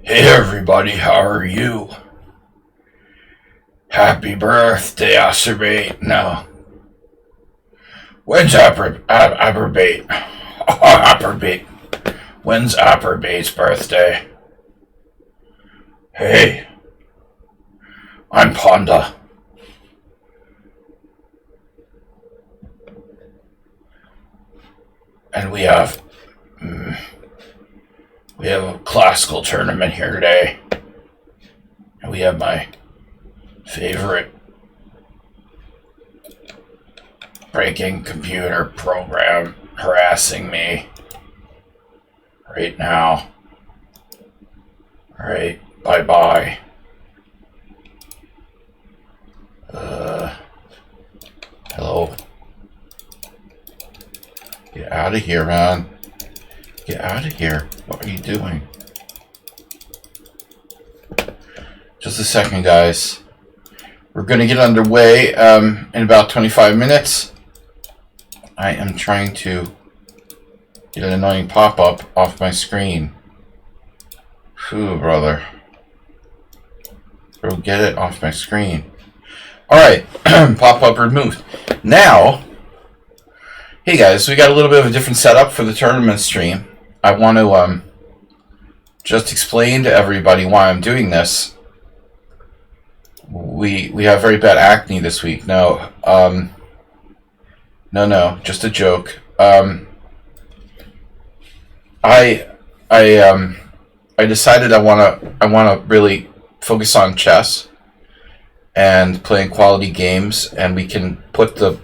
Hey everybody, how are you? Happy birthday, Acerbate. No. When's Apperbate? Apperbate. When's Apperbate's birthday? Hey, I'm Pawnda. And we have a classical tournament here today. And we have my favorite breaking computer program harassing me right now. Alright, bye-bye. Hello. Get out of here, man. Get out of here. What are you doing? Just a second, guys. We're going to get underway in about 25 minutes. I am trying to get an annoying pop-up off my screen. Phew, brother. Go get it off my screen. Alright, pop-up removed. Now, hey guys, we got a little bit of a different setup for the tournament stream. I want to just explain to everybody why I'm doing this. We have very bad acne this week. No, just a joke. I decided I wanna really focus on chess and playing quality games, and I can put the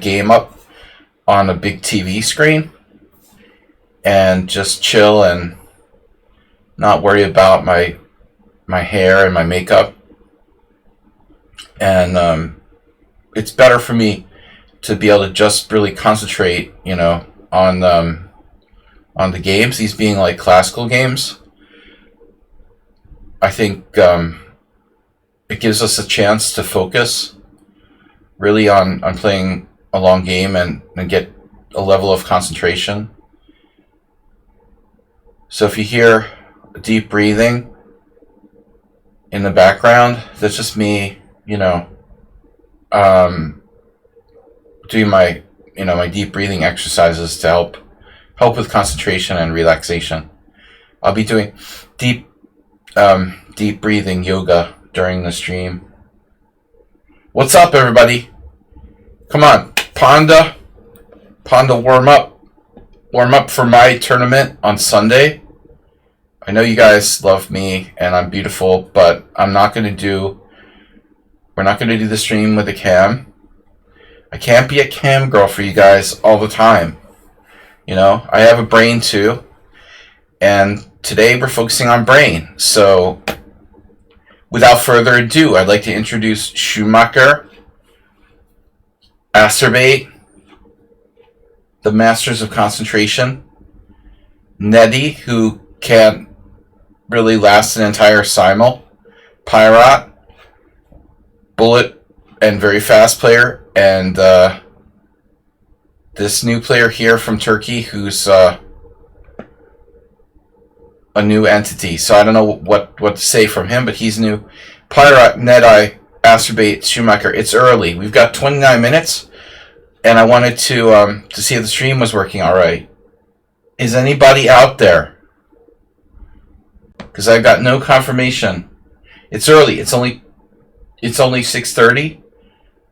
game up on a big TV screen and just chill and not worry about my hair and my makeup. And it's better for me to be able to just really concentrate, on the games, these being like classical games. I think it gives us a chance to focus really on playing a long game and get a level of concentration. So if you hear deep breathing in the background, that's just me, doing my deep breathing exercises to help with concentration and relaxation. I'll be doing deep breathing yoga during the stream. What's up, everybody? Come on, Pawnda, warm up for my tournament on Sunday. I know you guys love me and I'm beautiful, but we're not going to do the stream with a cam. I can't be a cam girl for you guys all the time. I have a brain too. And today we're focusing on brain. So without further ado, I'd like to introduce Schumacher, Acerbate, the Masters of Concentration, Nettie, who can't really last an entire simul, Pyrat, Bullet, and very fast player, and this new player here from Turkey who's a new entity. So I don't know what to say from him, but he's new. Pyrat, Neteye, Acerbate, Schumacher. It's early. We've got 29 minutes, and I wanted to see if the stream was working all right. Is anybody out there? Because I've got no confirmation. It's early. It's only 6:30.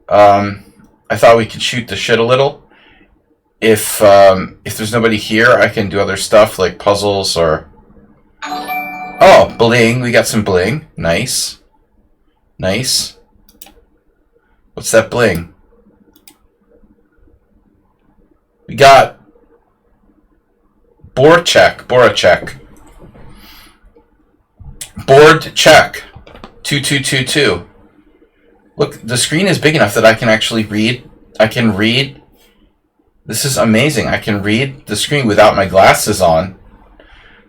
I thought we could shoot the shit a little. If there's nobody here, I can do other stuff like puzzles or... Oh, bling. We got some bling. Nice. Nice. What's that bling? We got Boracek. Board check. 2222. Look, the screen is big enough that I can actually read. I can read. This is amazing. I can read the screen without my glasses on.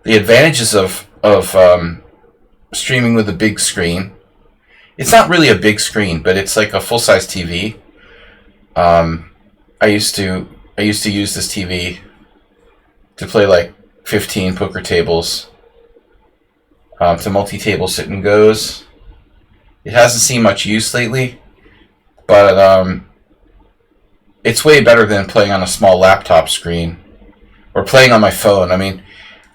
The advantages of streaming with a big screen. It's not really a big screen, but it's like a full-size TV. I used to use this TV to play like 15 poker tables. to multi-table sit and goes. It hasn't seen much use lately, but it's way better than playing on a small laptop screen or playing on my phone. I mean,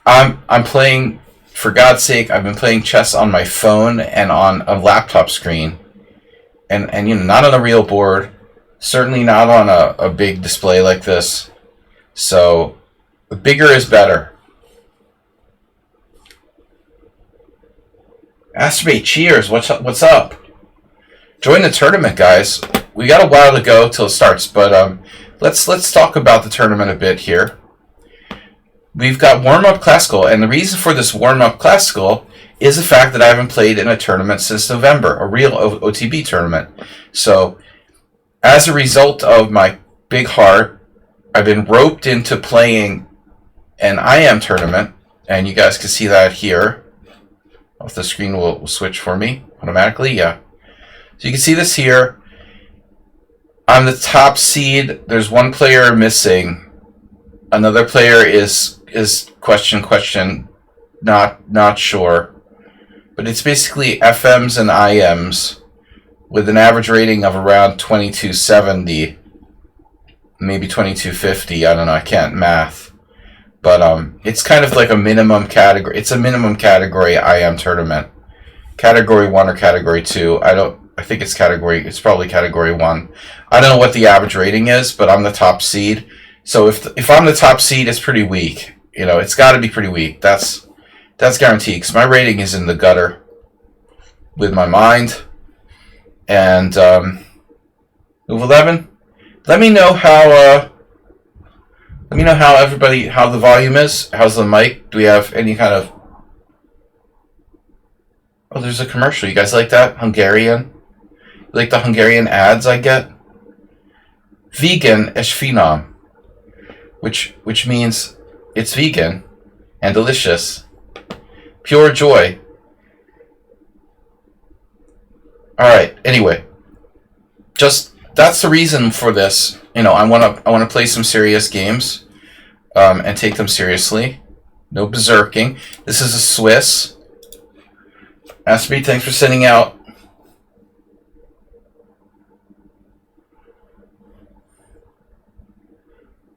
I'm playing, for God's sake, I've been playing chess on my phone and on a laptop screen, and you know, not on a real board, certainly not on a big display like this. So bigger is better. Astrobate, cheers. What's up? Join the tournament, guys. We got a while to go till it starts, but let's talk about the tournament a bit here. We've got warm-up classical, and the reason for this warm-up classical is the fact that I haven't played in a tournament since November, a real OTB tournament. So, as a result of my big heart, I've been roped into playing an IM tournament, and you guys can see that here. If the screen will switch for me automatically, yeah. So you can see this here. I'm the top seed. There's one player missing. Another player is question, not sure. But it's basically FMs and IMs with an average rating of around 2270, maybe 2250. I don't know. I can't math. But it's kind of like a minimum category. It's a minimum category IM tournament. Category 1 or Category 2. I think it's probably Category 1. I don't know what the average rating is, but I'm the top seed. So if I'm the top seed, it's pretty weak. You know, it's got to be pretty weak. That's guaranteed, because my rating is in the gutter with my mind. And move 11. Let me know how how the volume is. How's the mic? Do we have any kind of... Oh, there's a commercial. You guys like that? Hungarian? You like the Hungarian ads I get? Vegan és finom, which means it's vegan and delicious. Pure joy. Alright, anyway. That's the reason for this. You know, I want to play some serious games. And take them seriously. No berserking. This is a Swiss. Aspie, thanks for sending out.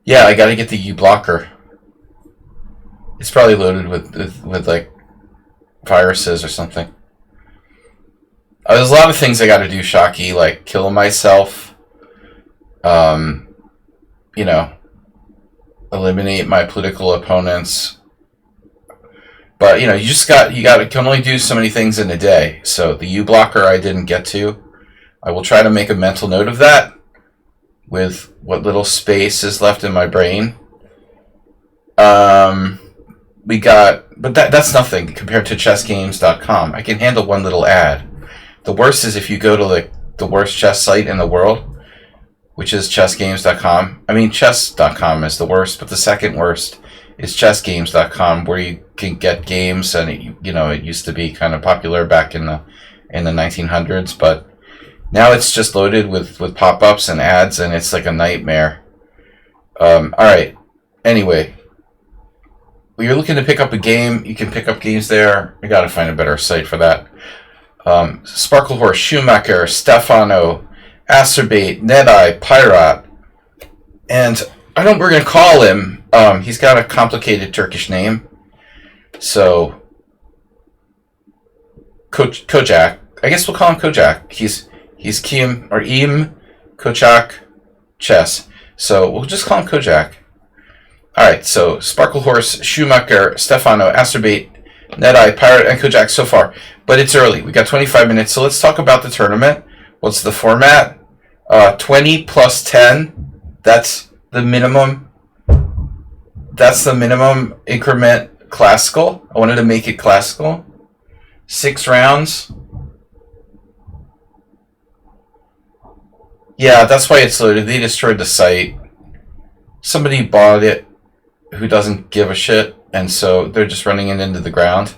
Yeah, I gotta get the U blocker. It's probably loaded with like viruses or something. There's a lot of things I gotta do, Shocky, like kill myself. You know, eliminate my political opponents. But you know, you can only do so many things in a day. So the U blocker I didn't get to. I will try to make a mental note of that with what little space is left in my brain. But that's nothing compared to chessgames.com. I can handle one little ad. The worst is if you go to like the worst chess site in the world, which is chessgames.com. I mean, chess.com is the worst, but the second worst is chessgames.com, where you can get games, and it used to be kind of popular back in the 1900s, but now it's just loaded with pop-ups and ads, and it's like a nightmare. All right. Anyway, when you're looking to pick up a game, you can pick up games there. I gotta find a better site for that. Sparklehorse, Schumacher, Stefano, Acerbate, Nedeye, Pirat, and we're gonna call him. He's got a complicated Turkish name, so Kojak. I guess we'll call him Kojak. He's Kim or Im Kojak Chess. So we'll just call him Kojak. All right. So Sparklehorse, Schumacher, Stefano, Acerbate, Nedeye, Pirate, and Kojak so far, but it's early. We got 25 minutes, so let's talk about the tournament. What's the format? 20 plus 10. That's the minimum. That's the minimum increment classical. I wanted to make it classical. 6 rounds. Yeah, that's why it's loaded. They destroyed the site. Somebody bought it who doesn't give a shit, and so they're just running it into the ground.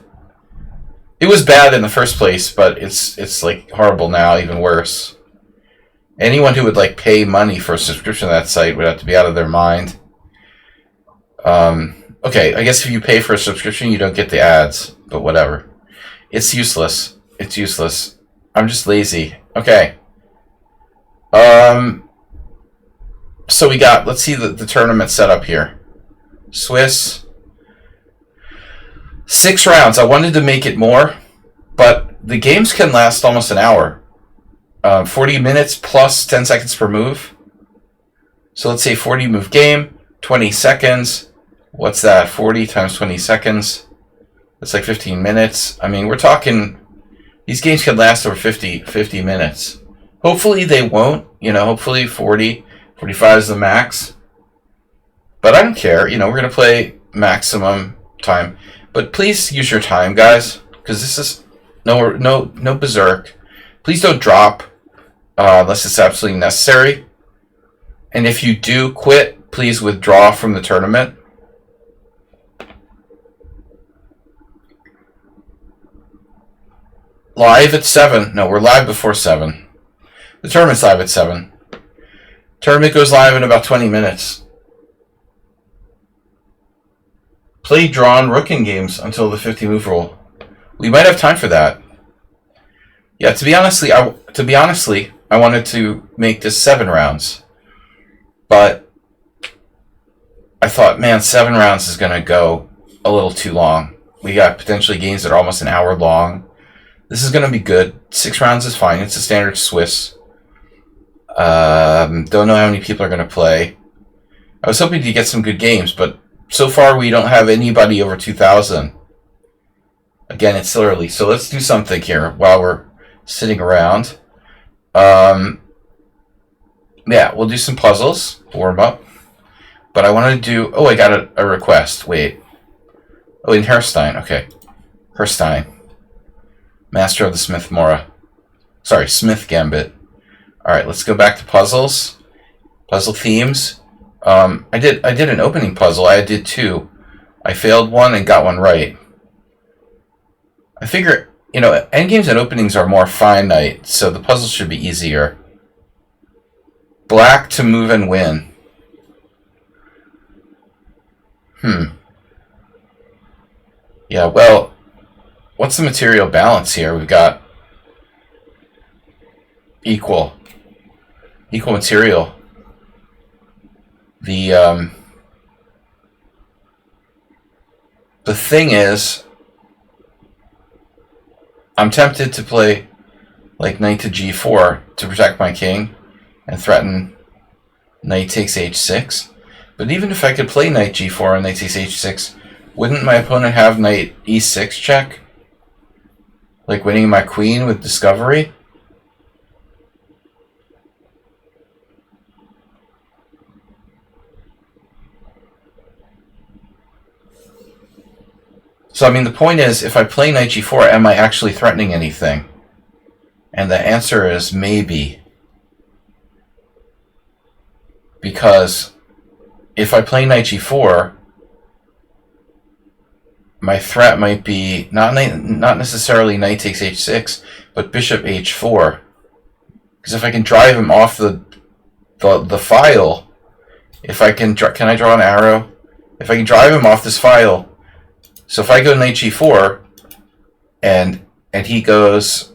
It was bad in the first place, but it's like horrible now, even worse. Anyone who would like pay money for a subscription to that site would have to be out of their mind. Okay, I guess if you pay for a subscription, you don't get the ads, but whatever. It's useless. It's useless. I'm just lazy. Okay. So we got, let's see the tournament setup here. Swiss. 6 rounds. I wanted to make it more, but the games can last almost an hour. 40 minutes plus 10 seconds per move. So let's say 40 move game, 20 seconds. What's that? 40 times 20 seconds. That's like 15 minutes. I mean, we're talking, these games can last over 50 minutes. Hopefully they won't, hopefully 40, 45 is the max. But I don't care, we're going to play maximum time. But please use your time, guys, because this is no berserk. Please don't drop unless it's absolutely necessary. And if you do quit, please withdraw from the tournament. Live at 7. No, we're live before 7. The tournament's live at 7. Tournament goes live in about 20 minutes. Play drawn rooking games until the 50 move rule. We might have time for that. Yeah, to be honestly, I wanted to make this 7 rounds. But I thought, man, 7 rounds is going to go a little too long. We got potentially games that are almost an hour long. This is going to be good. 6 rounds is fine. It's a standard Swiss. Don't know how many people are going to play. I was hoping to get some good games, but so far we don't have anybody over 2,000. Again, it's still early, so let's do something here while we're sitting around. Yeah, we'll do some puzzles, warm up. But I want to do... Oh, I got a request. Wait. Oh, in Herstein. Okay. Herstein. Master of the Smith Mora. Sorry, Smith Gambit. Alright, let's go back to puzzles. Puzzle themes. I did an opening puzzle. I did 2. I failed 1 and got 1 right. I figure, endgames and openings are more finite, so the puzzles should be easier. Black to move and win. Yeah, well, what's the material balance here? We've got equal material. The thing is, I'm tempted to play like knight to g4 to protect my king and threaten knight takes h6. But even if I could play knight g4 and knight takes h6, wouldn't my opponent have knight e6 check? Like winning my queen with discovery? So, I mean, the point is, if I play knight g4, am I actually threatening anything? And the answer is maybe. Because if I play knight g4, my threat might be not necessarily knight takes h6, but bishop h4. Because if I can drive him off the file, if I can I draw an arrow? If I can drive him off this file, so if I go knight g4, and he goes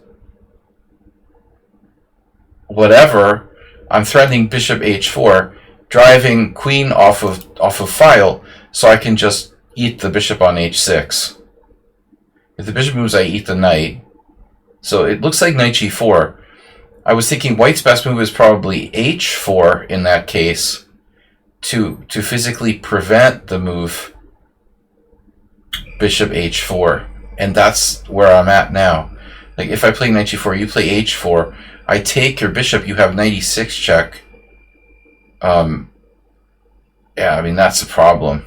whatever, I'm threatening bishop h4, driving queen off of file, so I can just eat the bishop on h6. If the bishop moves, I eat the knight. So it looks like knight g4. I was thinking white's best move is probably h4 in that case, to physically prevent the move bishop h4, and that's where I'm at now. Like, if I play knight g4, you play h4, I take your bishop, you have knight e6 check. Yeah, I mean, that's a problem.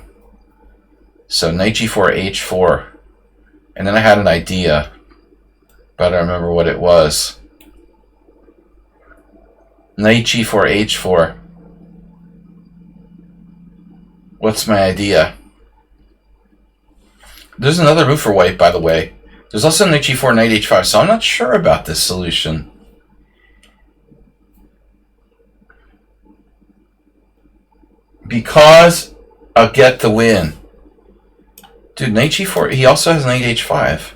So knight g4, h4, and then I had an idea, but I don't remember what it was. Knight g4, h4. What's my idea? There's another move for white, by the way. There's also knight g4, knight h5, so I'm not sure about this solution. Because I'll get the win. Dude, knight g4, he also has knight h5.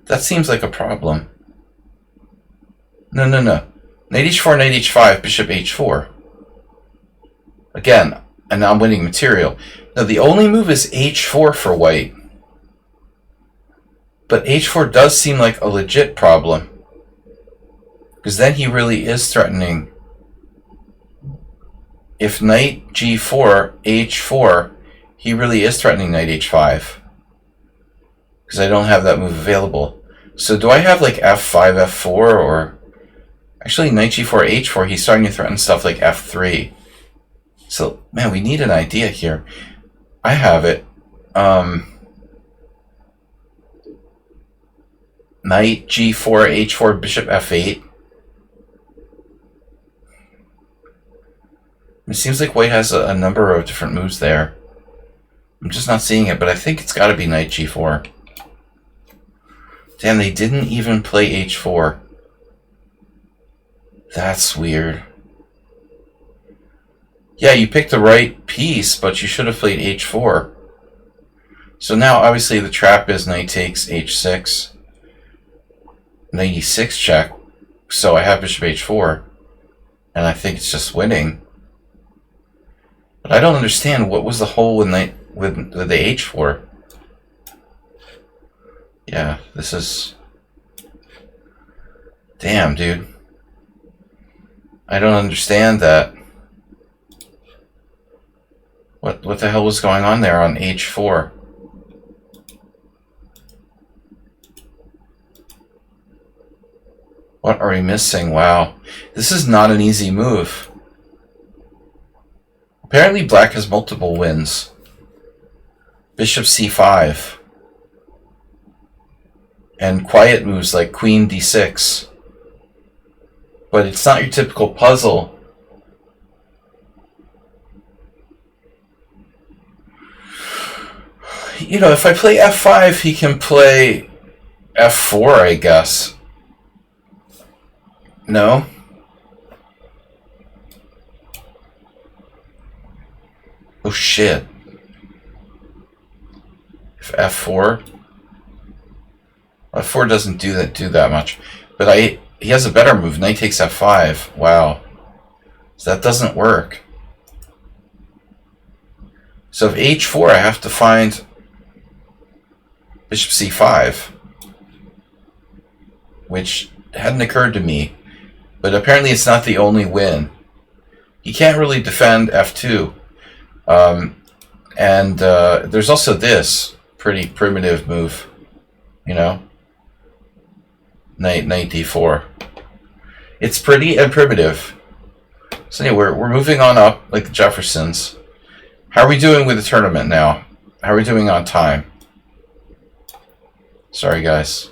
That seems like a problem. No. Knight h4, knight h5, bishop h4. Again, and now I'm winning material. Now the only move is h4 for white. But h4 does seem like a legit problem. Because then he really is threatening. If knight g4, h4, he really is threatening knight h5. Because I don't have that move available. So do I have like f5, f4, or... Actually, knight g4, h4, he's starting to threaten stuff like f3. So, man, we need an idea here. I have it. Knight g4, h4, bishop f8. It seems like white has a number of different moves there. I'm just not seeing it, but I think it's got to be knight g4. Damn, they didn't even play h4. That's weird. Yeah, you picked the right piece, but you should have played h4. So now, obviously, the trap is knight takes h6. Knight e6 check. So I have bishop h4. And I think it's just winning. But I don't understand what was the hole with the h4. Yeah, this is... Damn, dude. I don't understand that. What the hell was going on there on h4? What are we missing? Wow. This is not an easy move. Apparently black has multiple wins. Bishop c5. And quiet moves like queen d6. But it's not your typical puzzle. You know, if I play f5, he can play f4, I guess. No? Oh shit. If f4... f4 doesn't do that much. But he has a better move. Knight takes f5. Wow. So that doesn't work. So if h4, I have to find bishop c5. Which hadn't occurred to me. But apparently it's not the only win. He can't really defend f2. There's also this pretty primitive move. You know? Knight d4. It's pretty and primitive. So anyway, we're moving on up like the Jeffersons. How are we doing with the tournament now? How are we doing on time? Sorry, guys.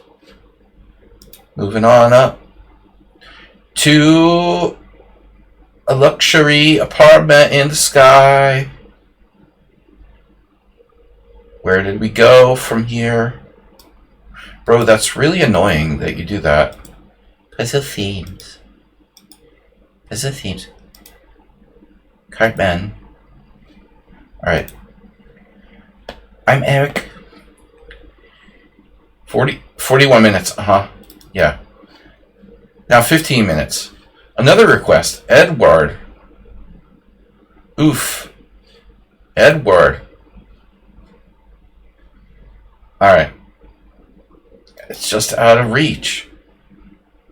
Moving on up to a luxury apartment in the sky. Where did we go from here? Bro, that's really annoying that you do that. Because of themes. Because of themes. Cartman. Alright. I'm Eric. 41 minutes. Yeah. Now 15 minutes. Another request. Edward. Oof. Edward. Alright. It's just out of reach.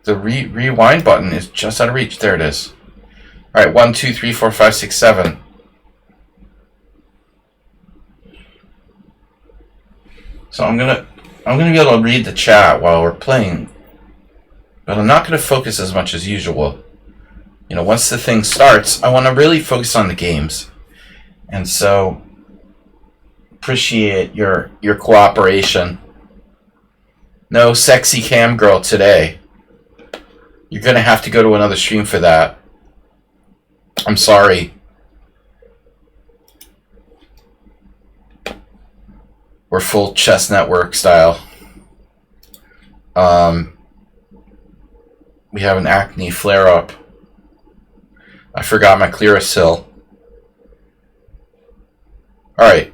The rewind button is just out of reach. There it is. Alright, 1, 2, 3, 4, 5, 6, 7. So I'm gonna be able to read the chat while we're playing. But I'm not gonna focus as much as usual. You know, once the thing starts, I wanna really focus on the games. And so appreciate your cooperation. No sexy cam girl today. You're gonna have to go to another stream for that. I'm sorry. We're full chess network style. We have an acne flare-up. I forgot my Clearasil. Alright.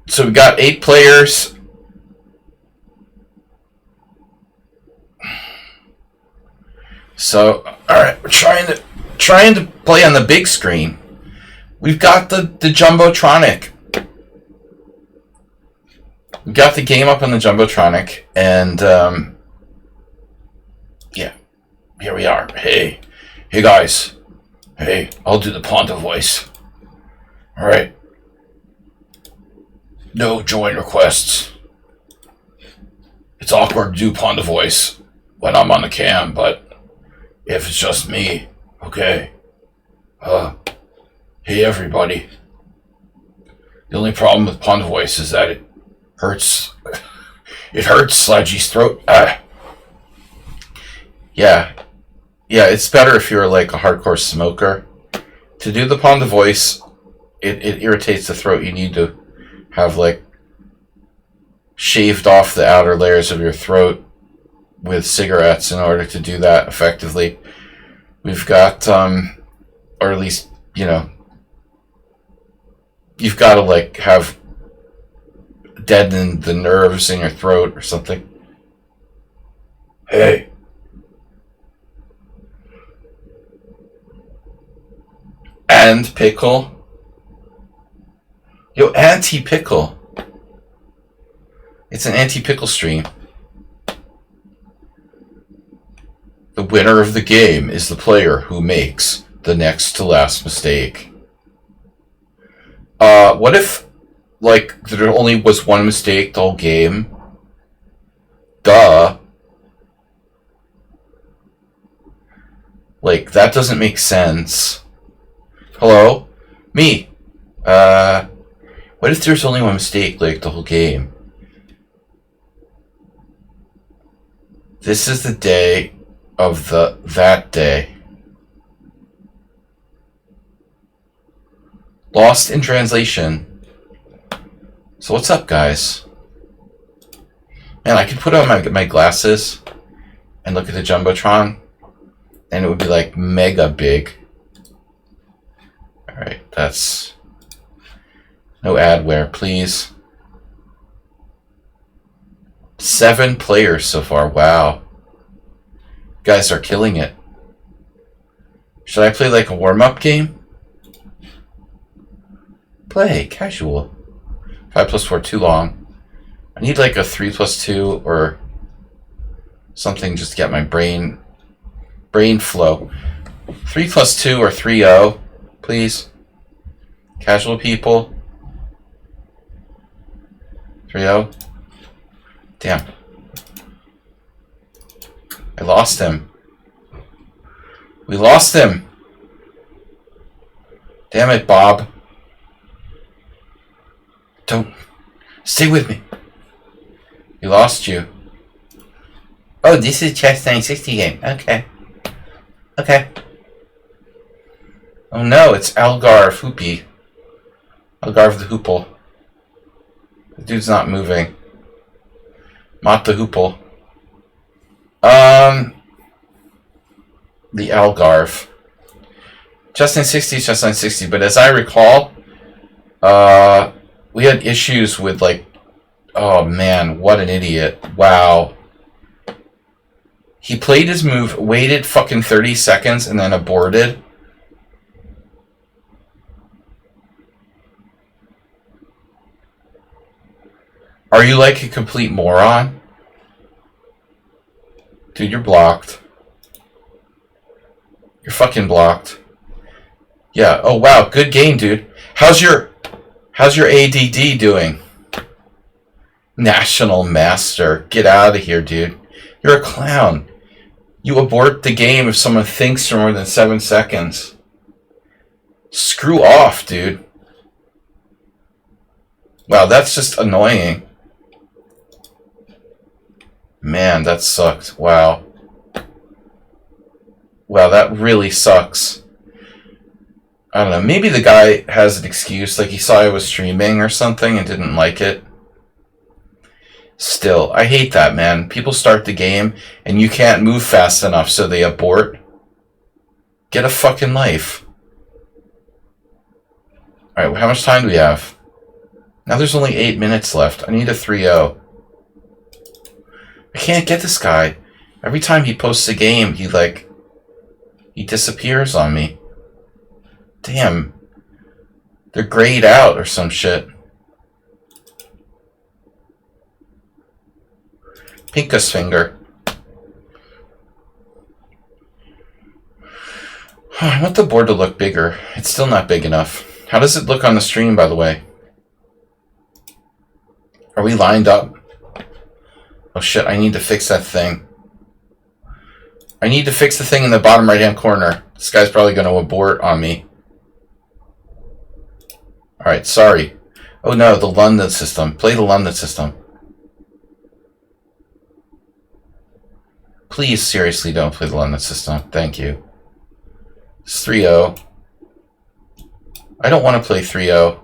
So we got 8 players. So, alright, we're trying to play on the big screen. We've got the Jumbotronic. We got the game up on the Jumbotronic, and yeah, here we are. Hey guys. Hey, I'll do the Pawnda voice. Alright. No join requests. It's awkward to do Pawnda voice when I'm on the cam, but if it's just me, okay. Hey everybody. The only problem with Pawnda voice is that it hurts. It hurts Sludgy's throat. Yeah, it's better if you're like a hardcore smoker. To do the Pawnda voice, it irritates the throat. You need to have like shaved off the outer layers of your throat with cigarettes in order to do that effectively. We've got, or at least, you know, you've got to like have deaden the nerves in your throat or something. Hey. And pickle. Yo, anti-pickle. It's an anti-pickle stream. The winner of the game is the player who makes the next to last mistake. What if, like, there only was one mistake the whole game? Duh. Like, that doesn't make sense. Hello? Me. What if there's only one mistake, like, the whole game? This is the day of that day. Lost in translation. So what's up, guys? Man, I could put on my glasses and look at the Jumbotron, and it would be like mega big. Alright, that's... No adware, please. 7 players so far, wow. You guys are killing it. Should I play like a warm-up game? Play, casual. 5+4, too long. I need like a 3+2 or something just to get my brain flow. 3+2 or 3-0, please. Casual people. 3-0. Damn. I lost him. We lost him. Damn it, Bob. Don't. Stay with me. We lost you. Oh, this is Chess 960 game. Okay. Okay. Oh no, it's Algarve Hoopy. Algarve the Hoople. The dude's not moving. Not the Hoople. The Algarve. Chess 960 is Chess 960, but as I recall, we had issues with like, oh man, what an idiot. Wow. He played his move, waited fucking 30 seconds, and then aborted. Are you like a complete moron? Dude, you're blocked. You're fucking blocked. Yeah, oh wow, good game, dude. How's your ADD doing? National Master. Get out of here, dude. You're a clown. You abort the game if someone thinks for more than 7 seconds. Screw off, dude. Wow, that's just annoying. Man, that sucked. Wow. Wow, that really sucks. I don't know, maybe the guy has an excuse, like he saw I was streaming or something and didn't like it. Still, I hate that, man. People start the game and you can't move fast enough, so they abort. Get a fucking life. Alright, how much time do we have? Now there's only 8 minutes left. I need a 3-0. I can't get this guy. Every time he posts a game, he like He disappears on me. Damn. They're grayed out or some shit. Pinkus finger. I want the board to look bigger. It's still not big enough. How does it look on the stream, by the way? Are we lined up? Oh shit, I need to fix that thing. I need to fix the thing in the bottom right-hand corner. This guy's probably going to abort on me. Alright, sorry. Oh no, the London system. Play the London system. Please, seriously, don't play the London system. Thank you. It's 3-0. I don't want to play 3-0.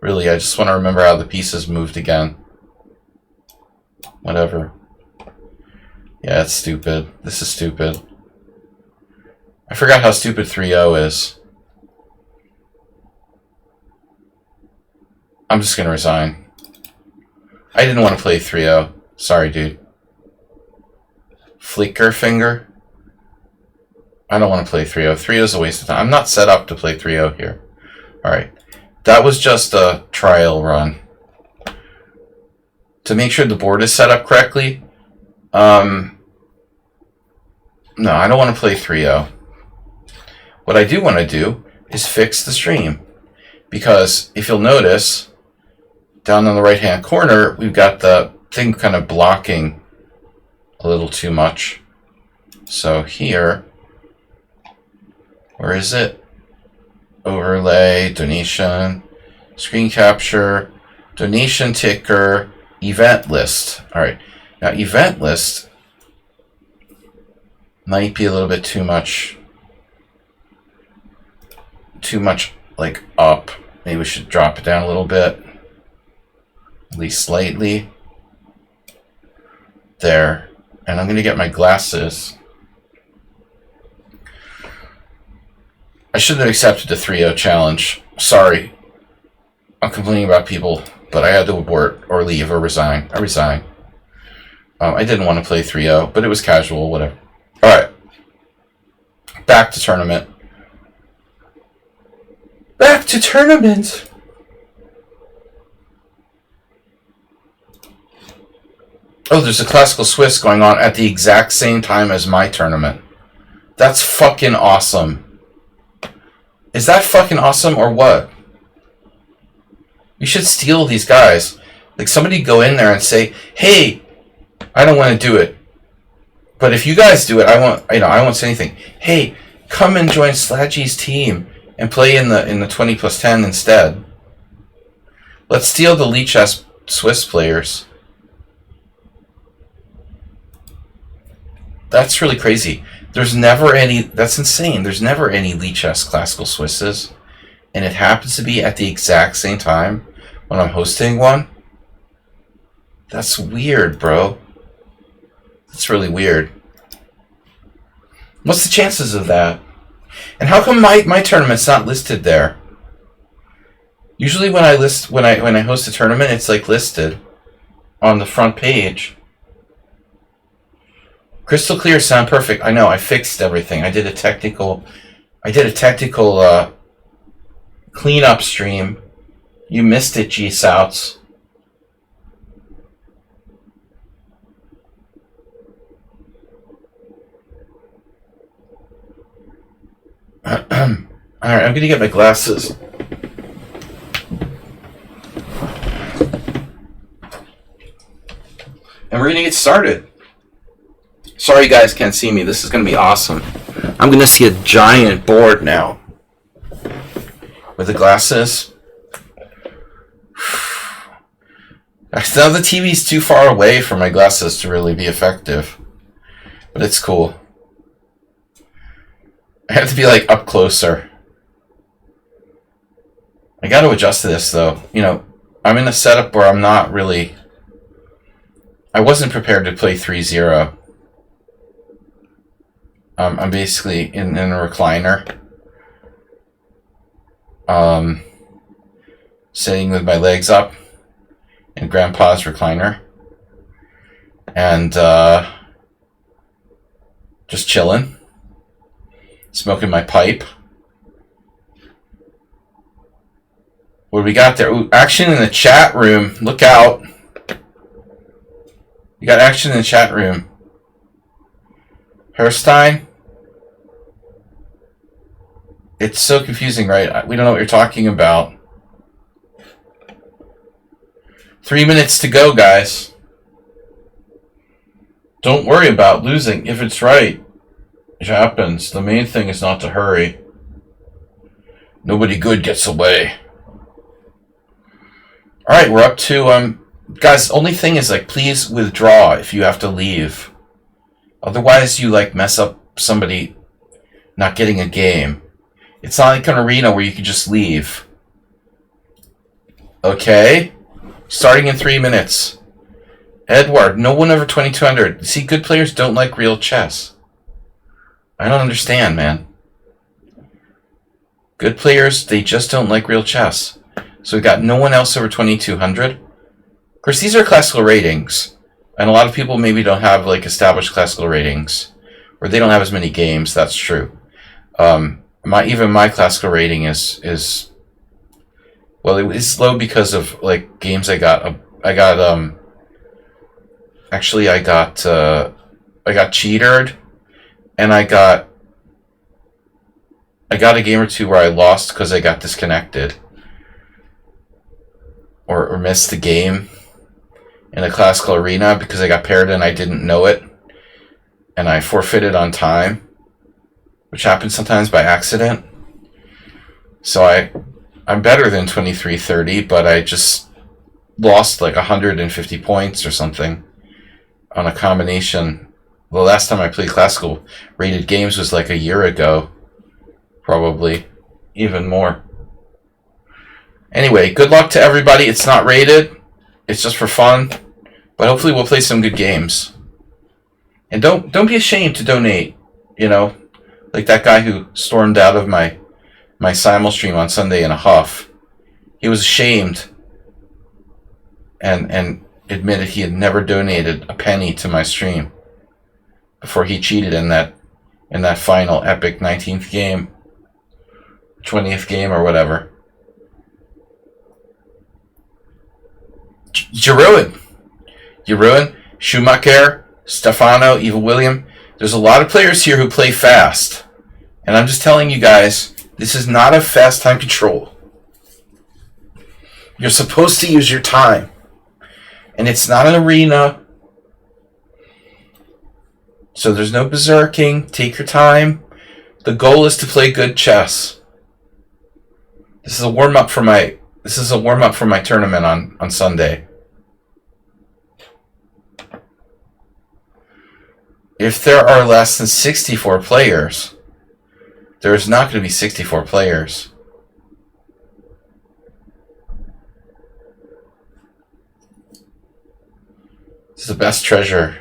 Really, I just want to remember how the pieces moved again. Whatever. Yeah, it's stupid. This is stupid. I forgot how stupid 3-0 is. I'm just going to resign. I didn't want to play 3-0. Sorry, dude. Flicker finger? I don't want to play 3-0. 3-0 is a waste of time. I'm not set up to play 3-0 here. Alright. That was just a trial run. To make sure the board is set up correctly. No, I don't want to play 3-0. What I do want to do is fix the stream. Because if you'll notice, down in the right-hand corner, we've got the thing kind of blocking a little too much. So here, where is it? Overlay, donation, screen capture, donation ticker, event list. All right, now event list might be a little bit too much like up. Maybe we should drop it down a little bit, at least slightly. There. And I'm going to get my glasses. I shouldn't have accepted the 3-0 challenge. Sorry. I'm complaining about people, but I had to abort or leave or resign. I resigned. I didn't want to play 3-0, but it was casual, whatever. Alright. Back to tournament. Back to tournament! Oh, there's a Classical Swiss going on at the exact same time as my tournament. That's fucking awesome. Is that fucking awesome or what? You should steal these guys. Like, somebody go in there and say, hey, I don't want to do it. But if you guys do it, I won't say anything. Hey, come and join Slaggy's team and play in the 20 plus 10 instead. Let's steal the lichess Swiss players. That's really crazy. There's never any... That's insane. There's never any lichess Classical Swisses. And it happens to be at the exact same time when I'm hosting one. That's weird, bro. That's really weird. What's the chances of that? And how come my tournament's not listed there? Usually when I host a tournament, it's like listed on the front page. Crystal clear, sound perfect. I know, I fixed everything. I did a technical cleanup stream. You missed it, G-Souts. Alright, I'm gonna get my glasses. And we're gonna get started. Sorry you guys can't see me. This is going to be awesome. I'm going to see a giant board now. With the glasses. Now the TV's too far away for my glasses to really be effective. But it's cool. I have to be like up closer. I got to adjust to this though. You know, I'm in a setup where I'm not really... I wasn't prepared to play 3-0. I'm basically in a recliner, sitting with my legs up in Grandpa's recliner, and just chilling. Smoking my pipe. What do we got there? Ooh, action in the chat room. Look out. You got action in the chat room. Herstein? It's so confusing, right? We don't know what you're talking about. 3 minutes to go, guys. Don't worry about losing. If it's right, it happens. The main thing is not to hurry. Nobody good gets away. Alright, we're up to, guys, only thing is, like, please withdraw if you have to leave. Otherwise, you, like, mess up somebody not getting a game. It's not like an arena where you can just leave. Okay? Starting in 3 minutes. Edward, no one over 2200. See, good players don't like real chess. I don't understand, man. Good players, they just don't like real chess. So we got no one else over 2200. Of course, these are classical ratings. And a lot of people maybe don't have, like, established classical ratings. Or they don't have as many games, that's true. Even my classical rating is well, it was low because of, like, games I got cheated, and I got a game or two where I lost because I got disconnected or missed the game in a classical arena because I got paired and I didn't know it, and I forfeited on time, which happens sometimes by accident. So I'm better than 2330, but I just lost like 150 points or something on a combination. The last time I played classical rated games was like a year ago, probably even more. Anyway, good luck to everybody. It's not rated. It's just for fun, but hopefully we'll play some good games. And don't be ashamed to donate, you know, like that guy who stormed out of my simul stream on Sunday in a huff. He was ashamed and admitted he had never donated a penny to my stream before he cheated in that final epic 19th game, 20th game or whatever. You ruin Schumacher, Stefano, Evil William. There's a lot of players here who play fast. And I'm just telling you guys, this is not a fast time control. You're supposed to use your time. And it's not an arena. So there's no berserking. Take your time. The goal is to play good chess. This is a warm-up for my tournament on Sunday. If there are less than 64 players, there's not going to be 64 players. This is the best treasure.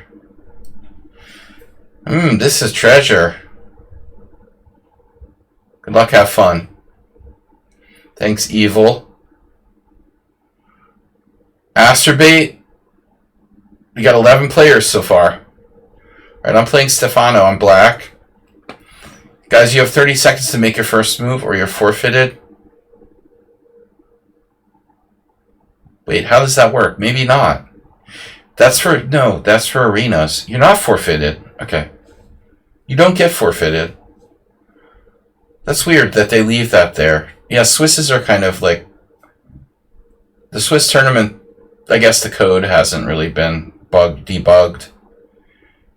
This is treasure. Good luck, have fun. Thanks, Evil. Asterbait. We got 11 players so far. Alright, I'm playing Stefano. I'm black. Guys, you have 30 seconds to make your first move or you're forfeited. Wait, how does that work? Maybe not. That's for arenas. You're not forfeited. Okay. You don't get forfeited. That's weird that they leave that there. Yeah, Swisses are kind of like... The Swiss tournament, I guess the code hasn't really been debugged.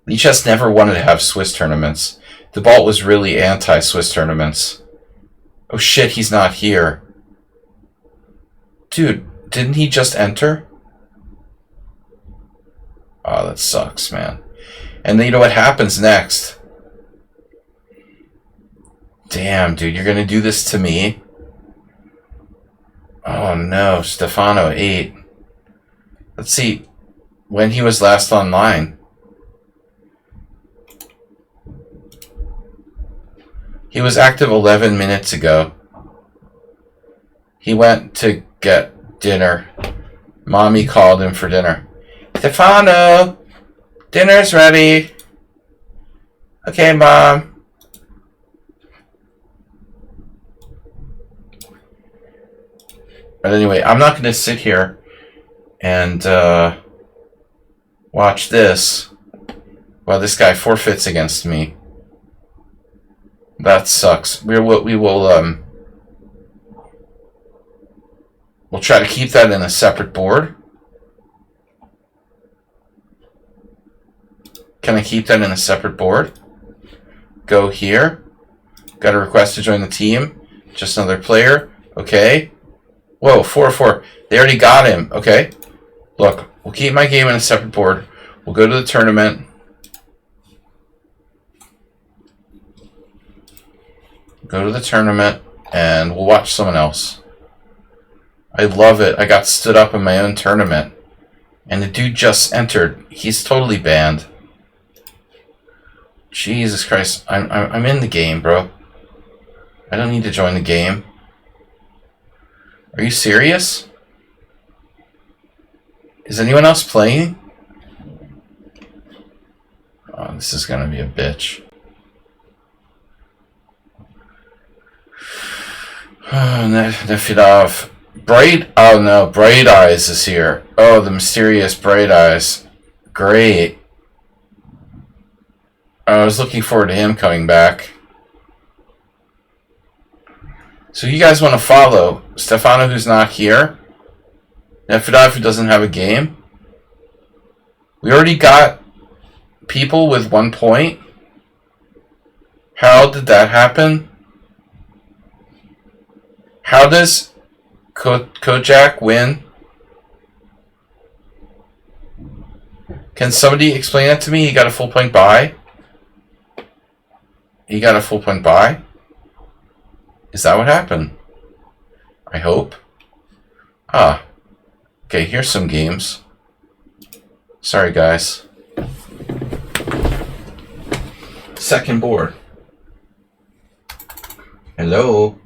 Lichess never wanted to have Swiss tournaments. The Balt was really anti-Swiss tournaments. Oh shit, he's not here. Dude, didn't he just enter? Oh, that sucks, man. And then you know what happens next? Damn, dude, you're gonna do this to me? Oh no, Stefano 8. Let's see when he was last online. He was active 11 minutes ago. He went to get dinner. Mommy called him for dinner. Stefano, dinner's ready. Okay, Mom. But anyway, I'm not going to sit here and watch this while this guy forfeits against me. That sucks. We'll try to keep that in a separate board. Can I keep that in a separate board? Go here. Got a request to join the team. Just another player. Okay. Whoa, 4-4. They already got him. Okay. Look, we'll keep my game in a separate board. We'll go to the tournament. Go to the tournament, and we'll watch someone else. I love it. I got stood up in my own tournament. And the dude just entered. He's totally banned. Jesus Christ. I'm in the game, bro. I don't need to join the game. Are you serious? Is anyone else playing? Oh, this is gonna be a bitch. Nefidov. Oh no, Bright Eyes is here. Oh, the mysterious Bright Eyes. Great. I was looking forward to him coming back. So you guys want to follow Stefano, who's not here? Nefidov, who doesn't have a game? We already got people with 1 point. How did that happen? How does Kojak win? Can somebody explain that to me? He got a full point buy? He got a full point buy? Is that what happened? I hope. Ah. Okay, here's some games. Sorry, guys. Second board. Hello?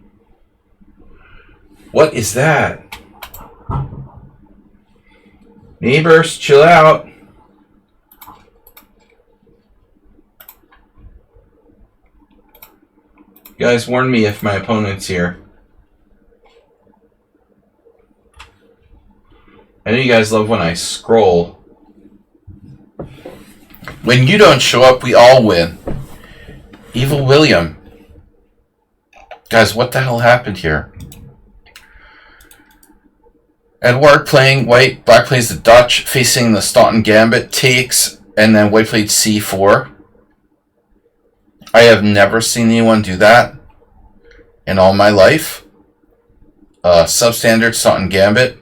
What is that? Neighbors, chill out. You guys warn me if my opponent's here. I know you guys love when I scroll. When you don't show up, we all win. Evil William. Guys, what the hell happened here? Edward playing white, black plays the Dutch, facing the Staunton Gambit, takes, and then white played c4. I have never seen anyone do that in all my life. Substandard Staunton Gambit.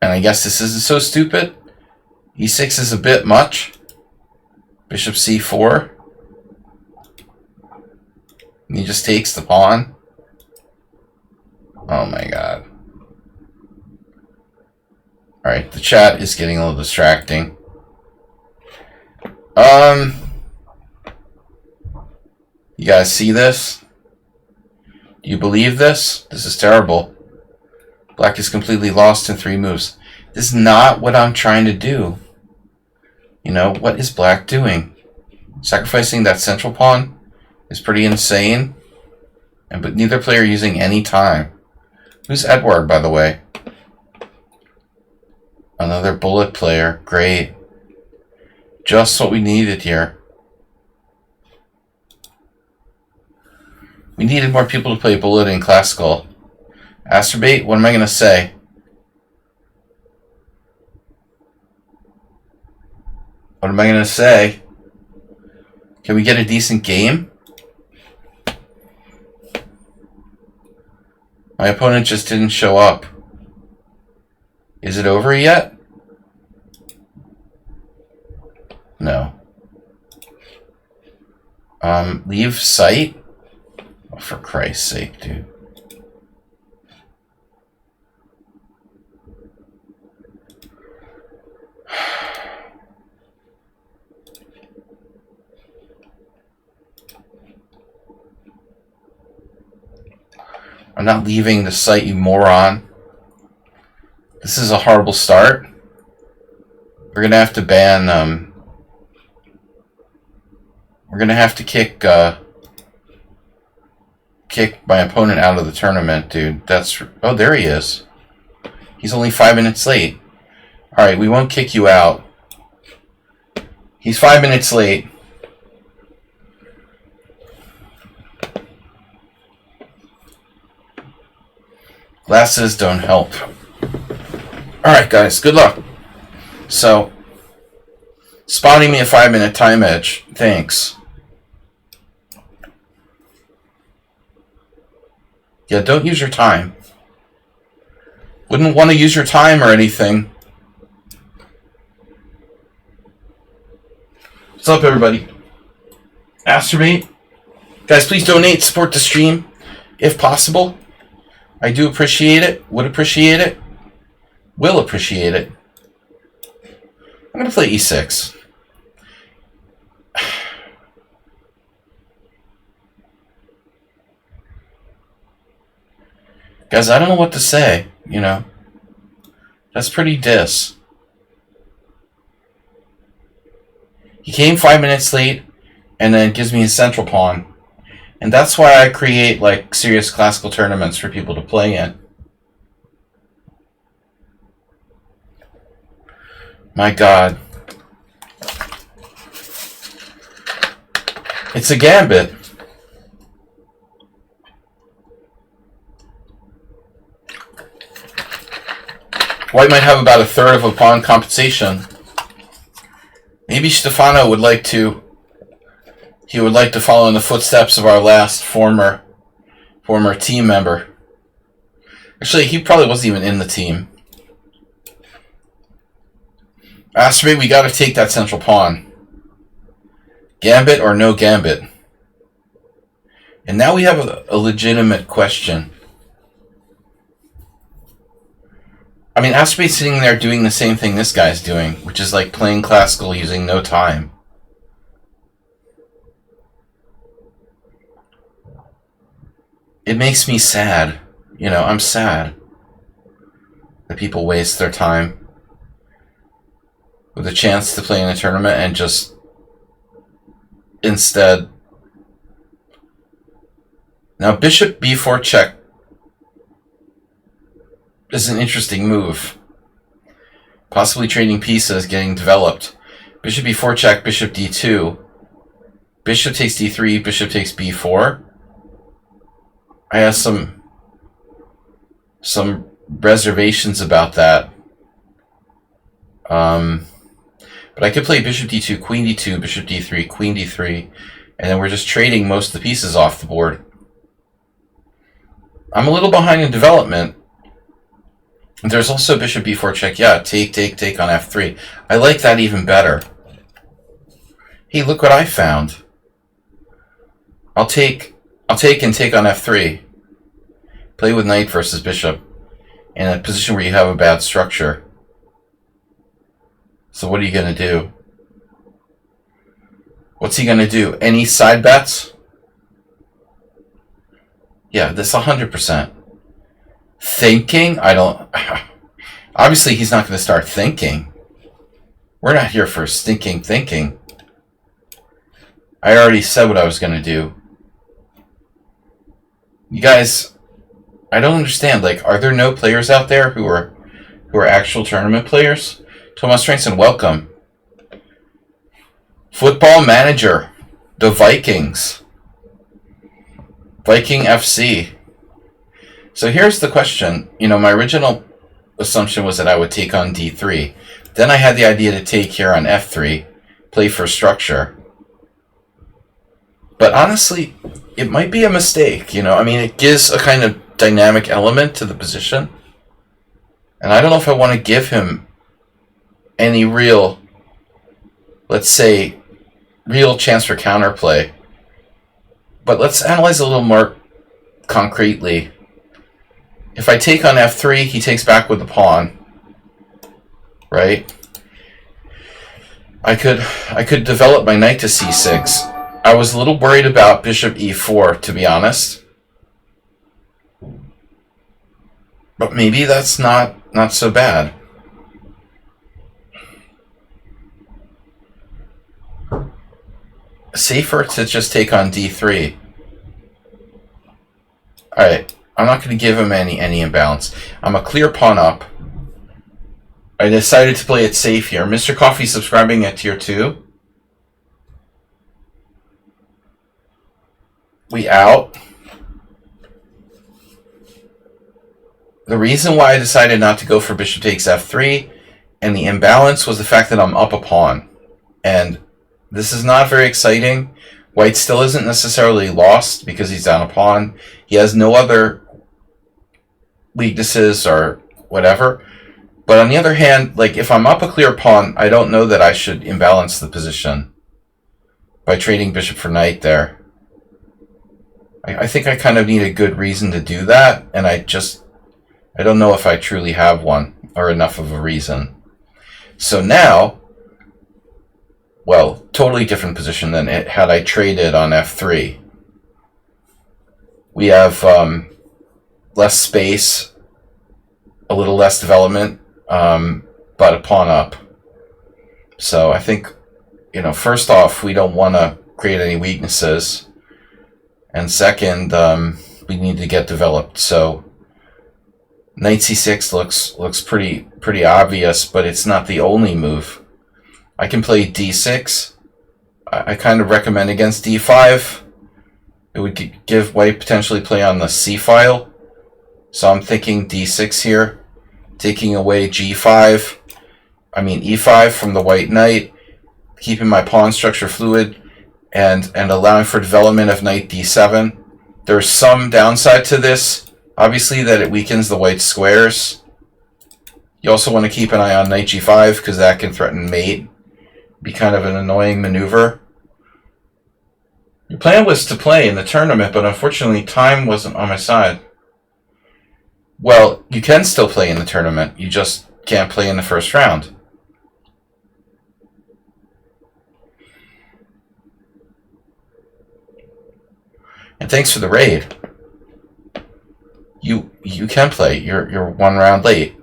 And I guess this isn't so stupid. E6 is a bit much. Bishop c4. And he just takes the pawn. Oh my god. Alright, the chat is getting a little distracting. You guys see this? Do you believe this? This is terrible. Black is completely lost in 3 moves. This is not what I'm trying to do. You know, what is black doing? Sacrificing that central pawn is pretty insane. But neither player using any time. Who's Edward, by the way? Another bullet player. Great. Just what we needed here. We needed more people to play bullet in classical. Astrobate, what am I going to say? What am I going to say? Can we get a decent game? My opponent just didn't show up. Is it over yet? No. Leave site? Oh, for Christ's sake, dude. I'm not leaving the site, you moron. This is a horrible start. We're gonna have to ban We're gonna have to kick my opponent out of the tournament, dude. Oh, there he is. He's only 5 minutes late. All right, we won't kick you out. He's 5 minutes late. Glasses don't help. All right, guys, good luck. So, spotting me a 5-minute time edge. Thanks. Yeah, don't use your time. Wouldn't want to use your time or anything. What's up, everybody? Masturbate. Guys, please donate, support the stream, if possible. I do appreciate it. Would appreciate it. Will appreciate it. I'm going to play e6. Guys, I don't know what to say, you know. That's pretty diss. He came 5 minutes late and then gives me his central pawn. And that's why I create, like, serious classical tournaments for people to play in. My God. It's a gambit. White might have about a third of a pawn compensation. Maybe Stefano would like to... He would like to follow in the footsteps of our last former team member. Actually, he probably wasn't even in the team. Asteroid, we gotta take that central pawn. Gambit or no gambit? And now we have a legitimate question. I mean, Asteroid's sitting there doing the same thing this guy's doing, which is like playing classical using no time. It makes me sad. You know, I'm sad that people waste their time with a chance to play in a tournament and just instead. Now, bishop b4 check is an interesting move. Possibly trading pieces, getting developed. Bishop b4 check, bishop d2. Bishop takes d3, bishop takes b4. I have some reservations about that. But I could play bishop d2, queen d2, bishop d3, queen d3, and then we're just trading most of the pieces off the board. I'm a little behind in development. There's also bishop b4 check. Yeah, take on f3. I like that even better. Hey, look what I found. I'll take and take on f3. Play with knight versus bishop in a position where you have a bad structure. So what are you going to do? What's he going to do? Any side bets? Yeah, this 100%. Thinking? I don't... Obviously, he's not going to start thinking. We're not here for stinking thinking. I already said what I was going to do. You guys, I don't understand. Like, are there no players out there who are actual tournament players? Thomas Stranson, welcome. Football Manager, the Vikings. Viking FC. So here's the question. You know, my original assumption was that I would take on d3. Then I had the idea to take here on f3, play for structure. But honestly, it might be a mistake, you know. I mean, it gives a kind of dynamic element to the position. And I don't know if I want to give him any real, let's say, real chance for counterplay. But let's analyze a little more concretely. If I take on f3, he takes back with the pawn. Right? I could develop my knight to c6. I was a little worried about bishop e4, to be honest. But maybe that's not so bad. safer to just take on d3. Alright, I'm not going to give him any imbalance. I'm a clear pawn up. I decided to play it safe here. Mr. Coffee subscribing at tier 2. We out. The reason why I decided not to go for bishop takes f3 and the imbalance was the fact that I'm up a pawn. And this is not very exciting. White still isn't necessarily lost because he's down a pawn. He has no other weaknesses or whatever. But on the other hand, like if I'm up a clear pawn, I don't know that I should imbalance the position by trading bishop for knight there. I think I kind of need a good reason to do that, and I don't know if I truly have one or enough of a reason. So now, well, totally different position than it had I traded on f3. We have less space, a little less development, but a pawn up. So I think, first off, we don't want to create any weaknesses, and second, we need to get developed. So knight c6 looks pretty obvious, but it's not the only move. I can play d6. I kind of recommend against d5. It would give white potentially play on the c file. So I'm thinking d6 here, taking away e5 from the white knight, keeping my pawn structure fluid, and allowing for development of knight d7. There's some downside to this. Obviously, that it weakens the white squares. You also want to keep an eye on knight g5 because that can threaten mate. Be kind of an annoying maneuver. Your plan was to play in the tournament, but unfortunately time wasn't on my side. Well, you can still play in the tournament. You just can't play in the first round. And thanks for the raid. You can play. You're 1 round late.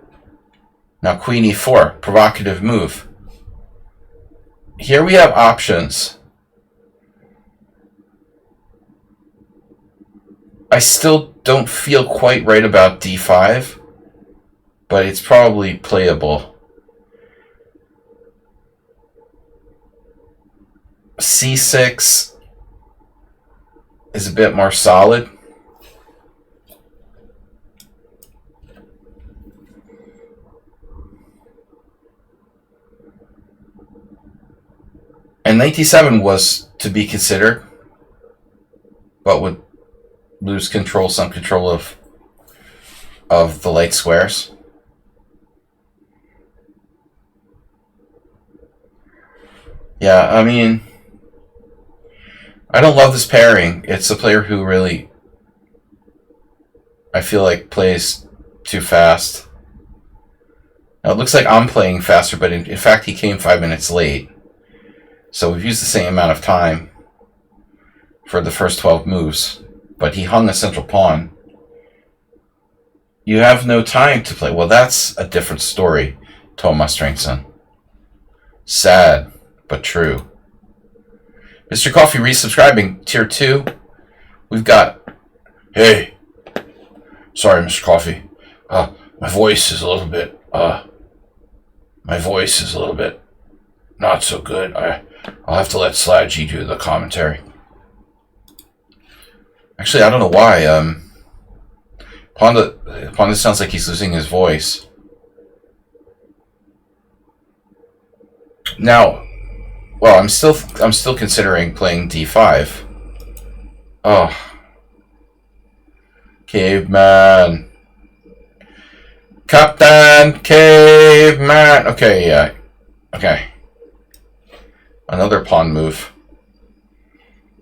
Now queen e4, provocative move. Here we have options. I still don't feel quite right about d5, but it's probably playable. c6 is a bit more solid. And knight d7 was to be considered, but would lose some control of the light squares. Yeah, I mean, I don't love this pairing. It's a player who really, I feel like, plays too fast. Now, it looks like I'm playing faster, but in fact, he came 5 minutes late. So we've used the same amount of time for the first 12 moves, but he hung a central pawn. You have no time to play. Well, that's a different story, Thomas Stringson. Sad, but true. Mr. Coffee resubscribing, tier 2. We've got... Hey. Sorry, Mr. Coffee. My voice is a little bit... not so good. I'll have to let Slaggy do the commentary. Actually, I don't know why. Pawnda sounds like he's losing his voice. Now, well, I'm still considering playing d5. Oh, caveman, Captain Caveman. Okay, yeah, okay. Another pawn move.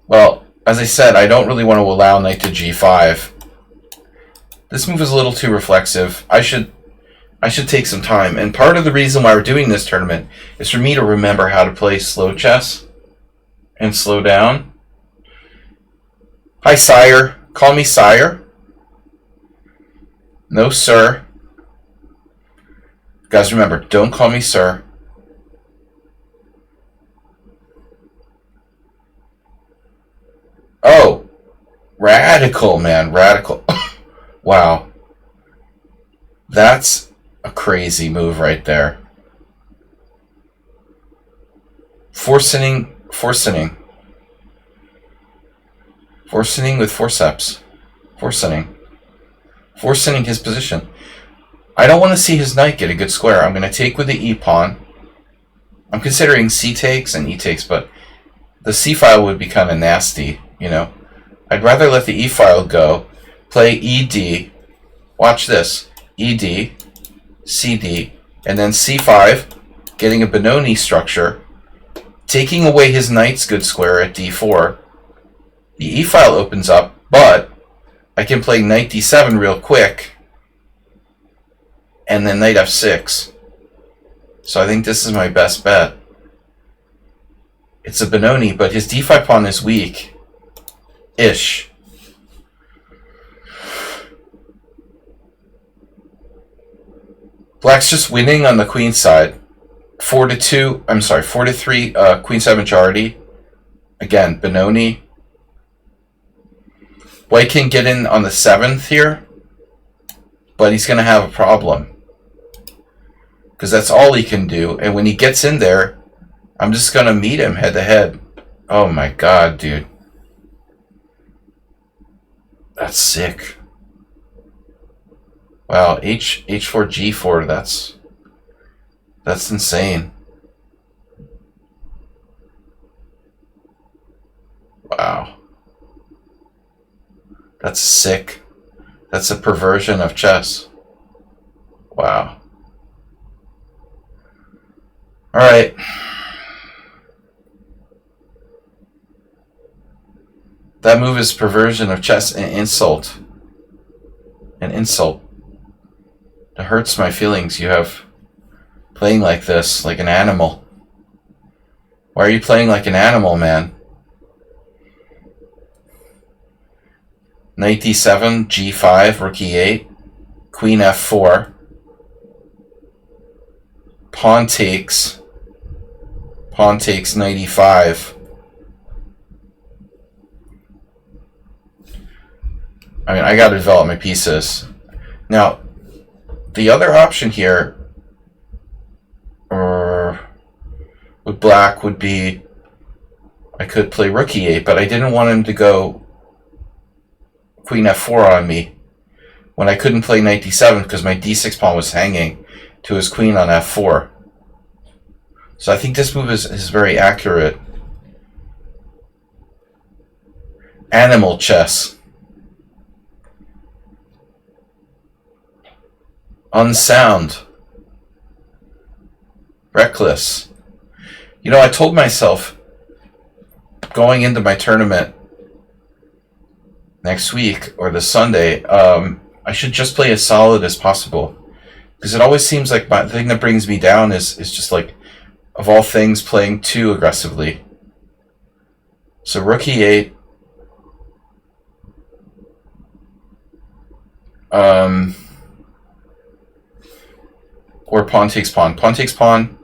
Well, as I said, I don't really want to allow knight to g5. This move is a little too reflexive. I should take some time. And part of the reason why we're doing this tournament is for me to remember how to play slow chess and slow down. Hi, sire. Call me sire. No, sir. Guys, remember, don't call me sir. Oh, radical, man. Radical. Wow. That's a crazy move right there. Forcing with forceps. Forcing his position. I don't want to see his knight get a good square. I'm going to take with the e pawn. I'm considering c takes and e takes, but the c file would be kind of nasty, you know. I'd rather let the e file go, play ed, watch this, ed, cd, and then c5, getting a Benoni structure, taking away his knight's good square at d4. The e file opens up, but I can play knight d7 real quick, and then knight f6. So I think this is my best bet. It's a Benoni, but his d5 pawn is weak. Ish. Black's just winning on the queen side. 4-2. I'm sorry, 4-3. Queen 7 majority. Again, Benoni. White can get in on the 7th here, but he's going to have a problem because that's all he can do. And when he gets in there, I'm just going to meet him head to head. Oh my god, dude. That's sick. Wow, h4 g4, that's insane. Wow. That's sick. That's a perversion of chess. Wow. Alright. That move is perversion of chess and insult. An insult. It hurts my feelings. You have playing like this, like an animal. Why are you playing like an animal, man? Knight d7, g5, rook e8, queen f4, pawn takes knight e5. I mean, I gotta develop my pieces. Now, the other option here with black would be I could play rook e8, but I didn't want him to go queen f4 on me when I couldn't play knight d7 because my d6 pawn was hanging to his queen on f4. So I think this move is very accurate. Animal chess. Unsound. Reckless. You know, I told myself going into my tournament next week or this Sunday, I should just play as solid as possible. Because it always seems like the thing that brings me down is just like, of all things, playing too aggressively. So rook e8. Or pawn takes pawn. Pawn takes pawn.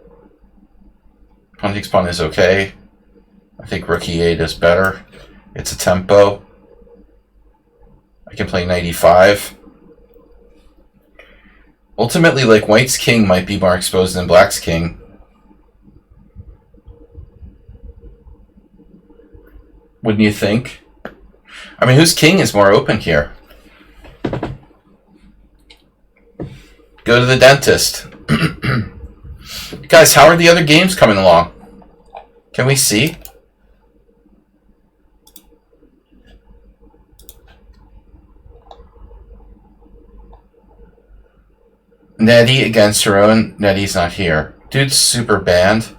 Pawn takes pawn is okay. I think rook e8 is better. It's a tempo. I can play knight e5. Ultimately, like, white's king might be more exposed than black's king. Wouldn't you think? I mean, whose king is more open here? Go to the dentist. Guys, how are the other games coming along? Can we see? Nettie against her own. Nettie's not here. Dude's super banned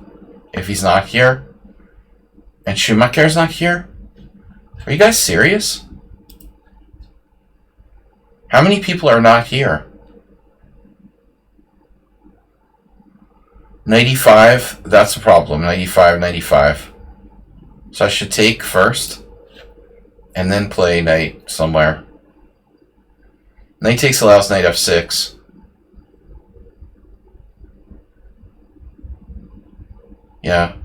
if he's not here. And Schumacher's not here? Are you guys serious? How many people are not here? 95, that's a problem. 95, 95. So I should take first and then play knight somewhere. Knight takes allows knight f6. Yeah.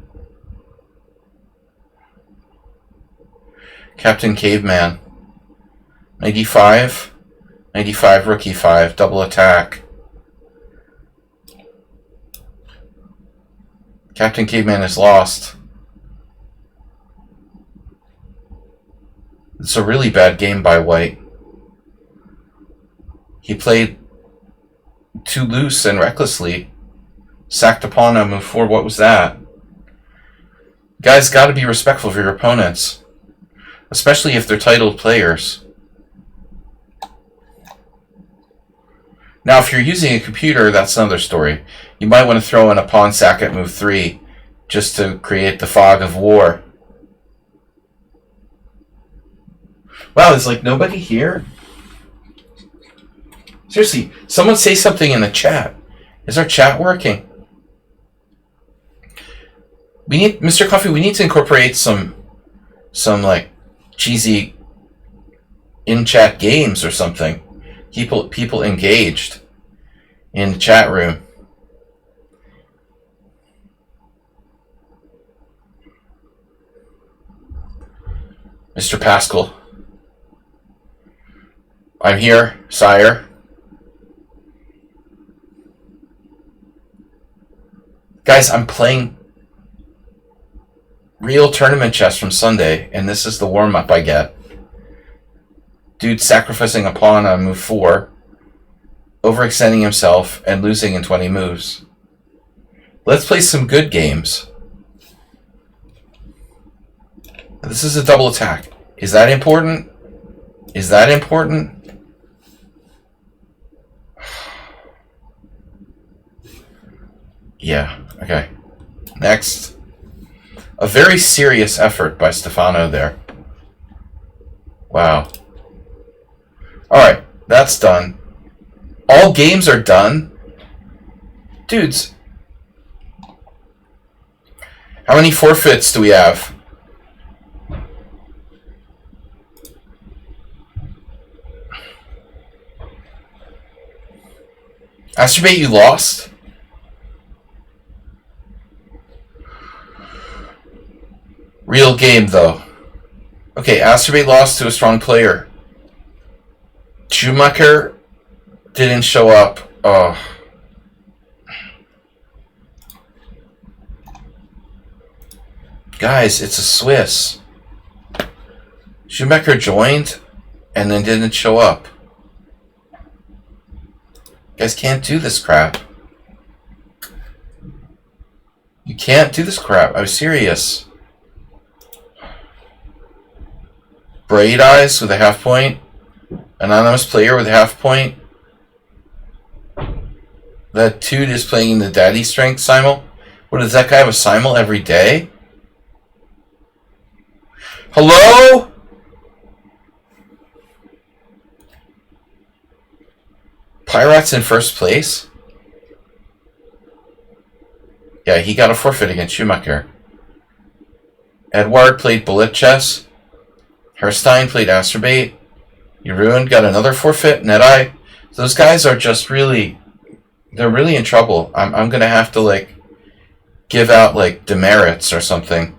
Captain Caveman. 95. 95, rook e5, double attack. Captain Caveman is lost. It's a really bad game by white. He played too loose and recklessly. Sacked a pawn on move 4. What was that? Guys, gotta be respectful of your opponents. Especially if they're titled players. Now, if you're using a computer, that's another story. You might want to throw in a pawn sack at move 3 just to create the fog of war. Wow, there's like nobody here? Seriously, someone say something in the chat. Is our chat working? We need, Mr. Coffee, we need to incorporate some like cheesy in-chat games or something. People engaged in the chat room. Mr. Pascal. I'm here, sire. Guys, I'm playing real tournament chess from Sunday, and this is the warm-up I get. Dude sacrificing a pawn on move 4, overextending himself, and losing in 20 moves. Let's play some good games. This is a double attack. Is that important? Is that important? Yeah, okay. Next. A very serious effort by Stefano there. Wow. Alright, that's done. All games are done? Dudes. How many forfeits do we have? Astrobate, you lost? Real game, though. Okay, Astrobate lost to a strong player. Schumacher didn't show up. Oh. Guys, it's a Swiss. Schumacher joined and then didn't show up. You guys can't do this crap. You can't do this crap. I'm serious. Braid Eyes with a half point. Anonymous player with a half point. That dude is playing the daddy strength simul. What, does that guy have a simul every day? Hello? Pirate's in first place? Yeah, he got a forfeit against Schumacher. Edward played bullet chess. Herstein played Astrobate. Jeroen got another forfeit. Nedeye. Those guys are just really... They're really in trouble. I'm gonna have to, like, give out, like, demerits or something.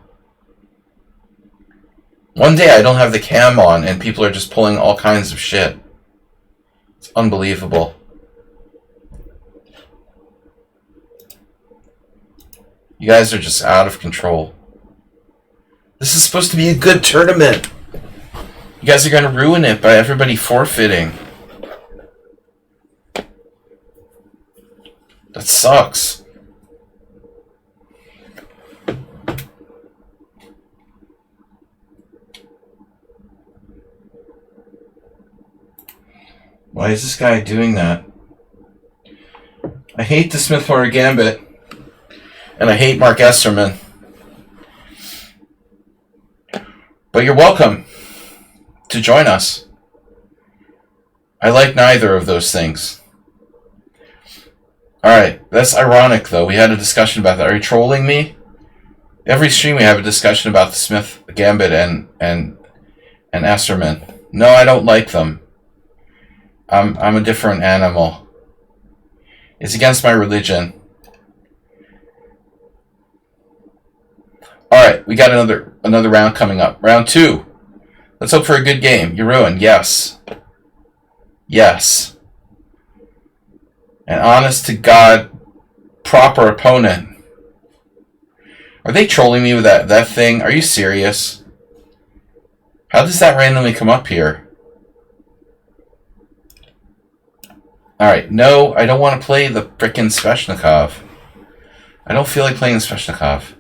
One day I don't have the cam on and people are just pulling all kinds of shit. It's unbelievable. You guys are just out of control. This is supposed to be a good tournament. You guys are going to ruin it by everybody forfeiting. That sucks. Why is this guy doing that? I hate the Smith-Mortar Gambit. And I hate Mark Esserman. But you're welcome to join us. I like neither of those things. Alright, that's ironic though. We had a discussion about that. Are you trolling me? Every stream we have a discussion about the Smith Gambit and Esserman. No, I don't like them. I'm a different animal. It's against my religion. Alright, we got another round coming up. Round 2. Let's hope for a good game. You ruin. Yes. Yes. An honest to God, proper opponent. Are they trolling me with that thing? Are you serious? How does that randomly come up here? Alright, no, I don't want to play the frickin' Sveshnikov. I don't feel like playing the Sveshnikov.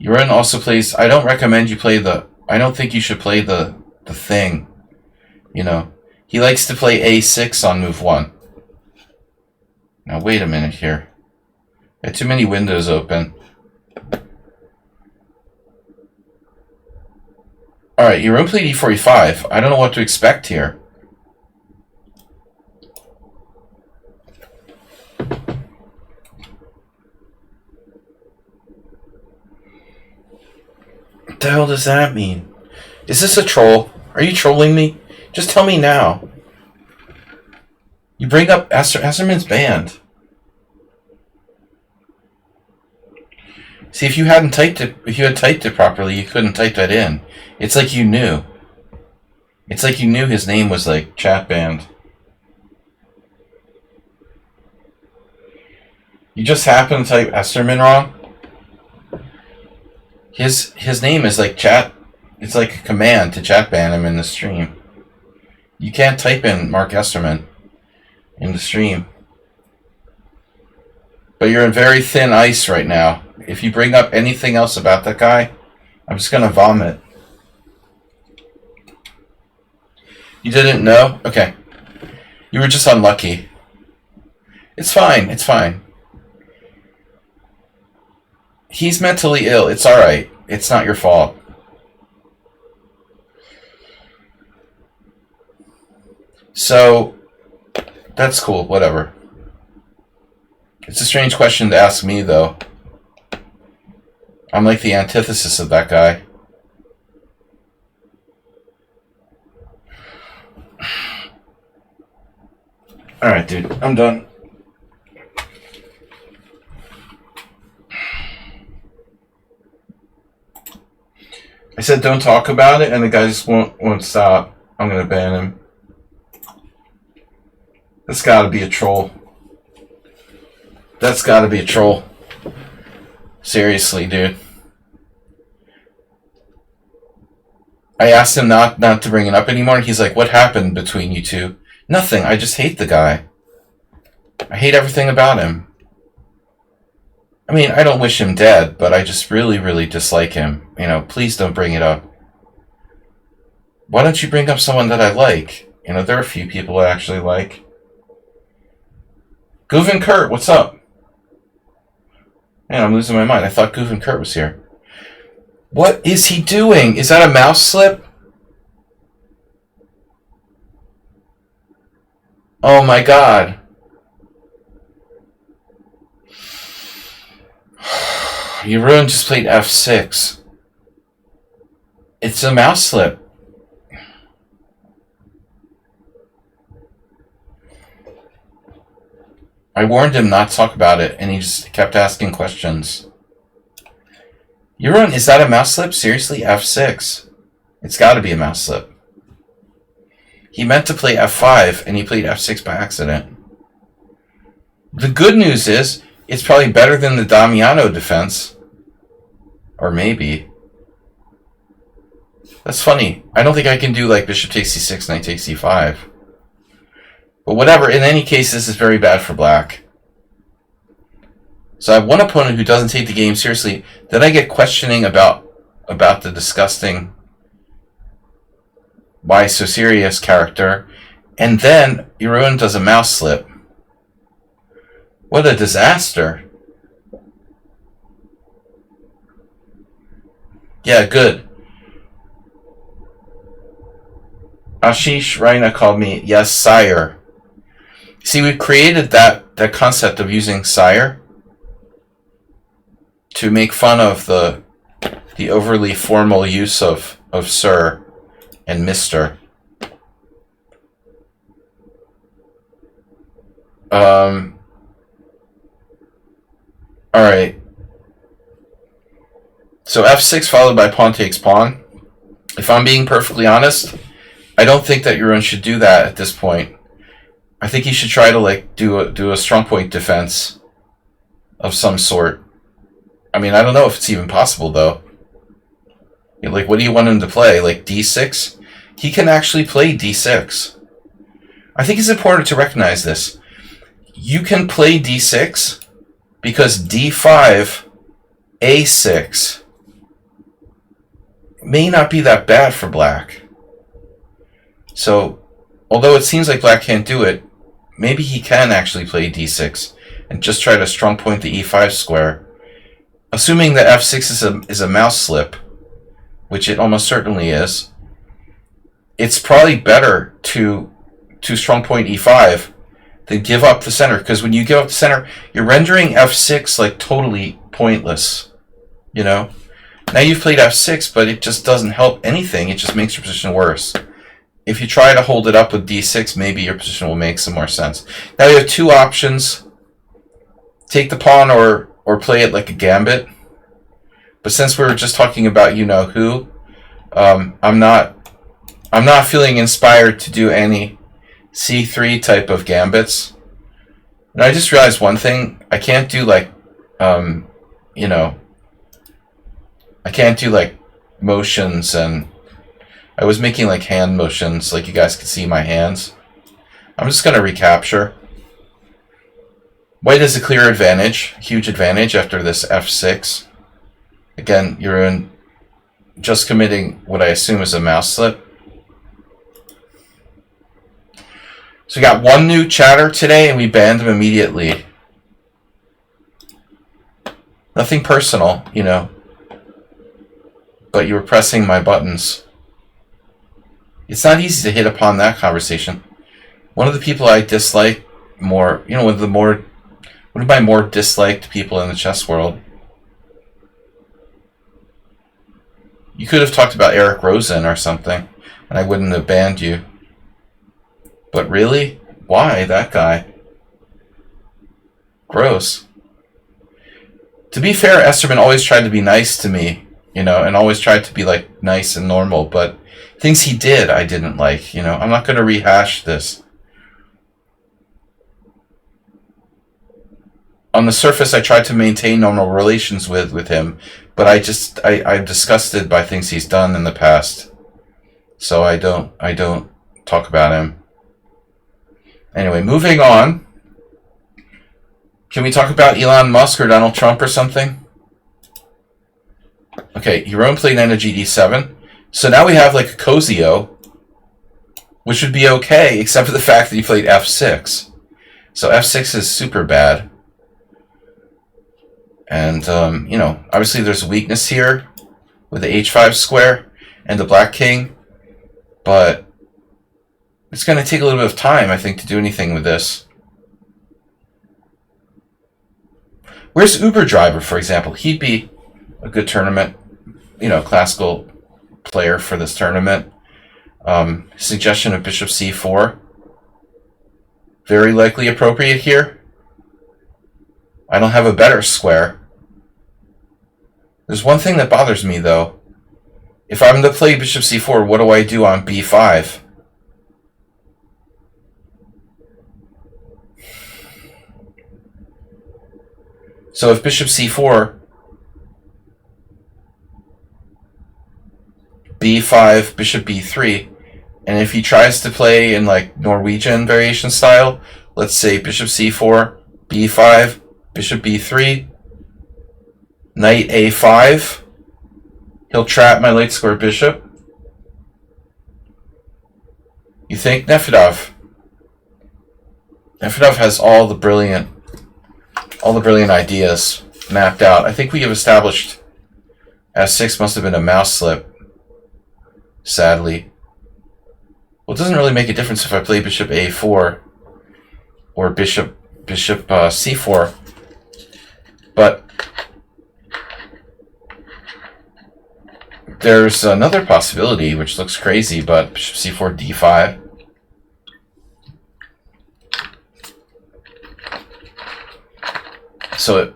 Yurin also plays... I don't recommend you play the... I don't think you should play the thing. You know. He likes to play A6 on move 1. Now, wait a minute here. I had too many windows open. Alright, Yurin played E4, E5. I don't know what to expect here. What the hell does that mean? Is this a troll? Are you trolling me? Just tell me now. You bring up Asserman's band. See, if you hadn't typed it, if you had typed it properly, you couldn't type that in. It's like you knew. It's like you knew his name was like chat band. You just happened to type Esterman wrong. His name is like chat. It's like a command to chat ban him in the stream. You can't type in Mark Esterman in the stream. But you're in very thin ice right now. If you bring up anything else about that guy, I'm just gonna vomit. You didn't know? Okay. You were just unlucky. It's fine. It's fine. He's mentally ill. It's alright. It's not your fault. So, that's cool. Whatever. It's a strange question to ask me, though. I'm like the antithesis of that guy. Alright, dude. I'm done. I said don't talk about it, and the guy just won't stop. I'm gonna ban him. That's gotta be a troll. That's gotta be a troll. Seriously, dude. I asked him not to bring it up anymore, and he's like, what happened between you two? Nothing, I just hate the guy. I hate everything about him. I mean, I don't wish him dead, but I just really, really dislike him. You know, please don't bring it up. Why don't you bring up someone that I like? You know, there are a few people I actually like. Goovin Kurt, what's up? Man, I'm losing my mind. I thought Goovin Kurt was here. What is he doing? Is that a mouse slip? Oh my god. Jeroen just played F6. It's a mouse slip. I warned him not to talk about it, and he just kept asking questions. Jeroen, is that a mouse slip? Seriously? F6. It's gotta be a mouse slip. He meant to play F5, and he played F6 by accident. The good news is, it's probably better than the Damiano defense. Or maybe. That's funny. I don't think I can do like bishop takes c6, knight takes c5. But whatever, in any case, this is very bad for black. So I have one opponent who doesn't take the game seriously. Then I get questioning about the disgusting why so serious character. And then Jeroen does a mouse slip. What a disaster. Yeah, good. Ashish Raina called me, yes, sire. See, we created that concept of using sire to make fun of the overly formal use of sir and mister. Alright. So f6 followed by pawn takes pawn. If I'm being perfectly honest, I don't think that Yaron should do that at this point. I think he should try to like do a strong point defense of some sort. I mean, I don't know if it's even possible though. Like, what do you want him to play? Like d6? He can actually play d6. I think it's important to recognize this. You can play d6 because d5, a6 may not be that bad for black. So, although it seems like black can't do it, maybe he can actually play d6 and just try to strong point the e5 square. Assuming that f6 is a mouse slip, which it almost certainly is, it's probably better to strong point e5 than give up the center, because when you give up the center, you're rendering f6 like totally pointless. You know? Now you've played f6, but it just doesn't help anything. It just makes your position worse. If you try to hold it up with d6, maybe your position will make some more sense. Now you have two options. Take the pawn or play it like a gambit. But since we were just talking about you-know-who, I'm not feeling inspired to do any c3 type of gambits. And I just realized one thing. I can't do like, I can't do like motions, and I was making like hand motions, like you guys can see my hands. I'm just going to recapture. White has a clear advantage, huge advantage after this f6. Again, you're in just committing what I assume is a mouse slip. So we got one new chatter today, and we banned him immediately. Nothing personal, you know. But you were pressing my buttons. It's not easy to hit upon that conversation. One of the people I dislike more, one of my more disliked people in the chess world. You could have talked about Eric Rosen or something, and I wouldn't have banned you. But really? Why that guy? Gross. To be fair, Esterman always tried to be nice to me, and always tried to be like nice and normal, but things he did I didn't like, I'm not going to rehash this. On the surface, I tried to maintain normal relations with him, but I'm disgusted by things he's done in the past. So I don't talk about him. Anyway, moving on. Can we talk about Elon Musk or Donald Trump or something? Okay, Yaron played knight of GD7. So now we have like a Cosio, which would be okay, except for the fact that he played f6. So f6 is super bad. And, obviously there's a weakness here with the h5 square and the black king. But it's going to take a little bit of time, I think, to do anything with this. Where's Uber Driver, for example? He'd be a good tournament, classical player for this tournament. Suggestion of bishop c4. Very likely appropriate here. I don't have a better square. There's one thing that bothers me, though. If I'm to play bishop c4, what do I do on b5? So if bishop c4, b5, bishop b3, and if he tries to play in like Norwegian variation style, let's say bishop c4, b5, bishop b3, knight a5, he'll trap my late square bishop. You think? Nefedov has all the brilliant ideas mapped out. I think we have established f6 must have been a mouse slip, sadly. Well, it doesn't really make a difference if I play bishop a4 or bishop c4, but there's another possibility which looks crazy, but bishop c4 d5. So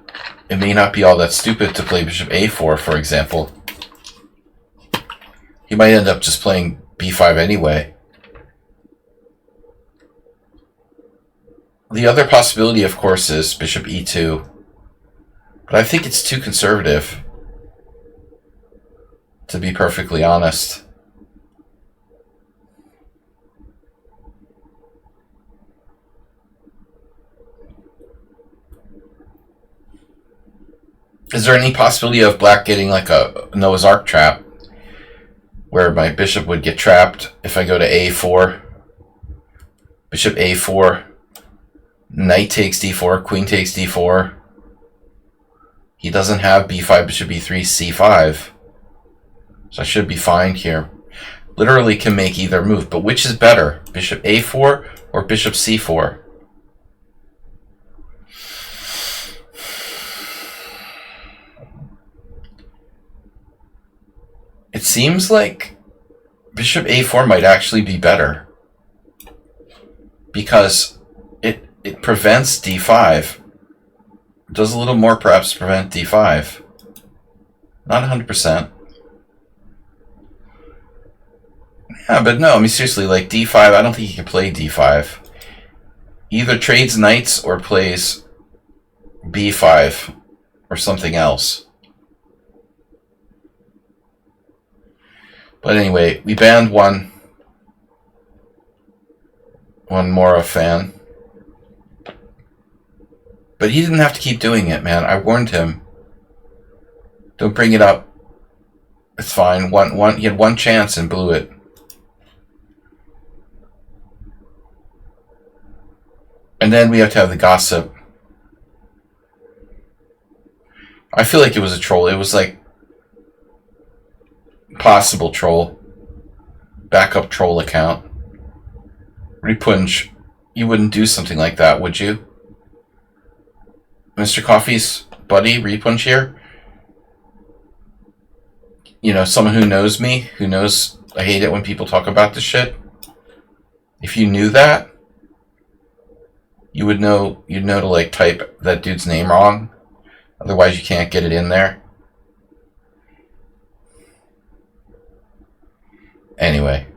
it may not be all that stupid to play bishop a4, for example. He might end up just playing b5 anyway. The other possibility, of course, is bishop e2. But I think it's too conservative, to be perfectly honest. Is there any possibility of black getting like a Noah's Ark trap, where my bishop would get trapped if I go to a4? Bishop a4, knight takes d4, queen takes d4. He doesn't have b5, bishop e3, c5. So I should be fine here. Literally can make either move, but which is better? Bishop a4 or bishop c4? It seems like bishop a4 might actually be better, because it prevents d5. It does a little more perhaps to prevent d5. Not 100%. Yeah, but no, I mean seriously, like d5, I don't think he can play d5. Either trades knights or plays b5 or something else. But anyway, we banned one Mora fan. But he didn't have to keep doing it, man. I warned him. Don't bring it up. It's fine. He had one chance and blew it. And then we have to have the gossip. I feel like it was a troll. It was like possible troll. Backup troll account. Repunch. You wouldn't do something like that, would you? Mr. Coffee's buddy, Repunch here. You know, someone who knows me, who knows I hate it when people talk about this shit. If you knew that, you'd know to like type that dude's name wrong. Otherwise you can't get it in there. Anyway.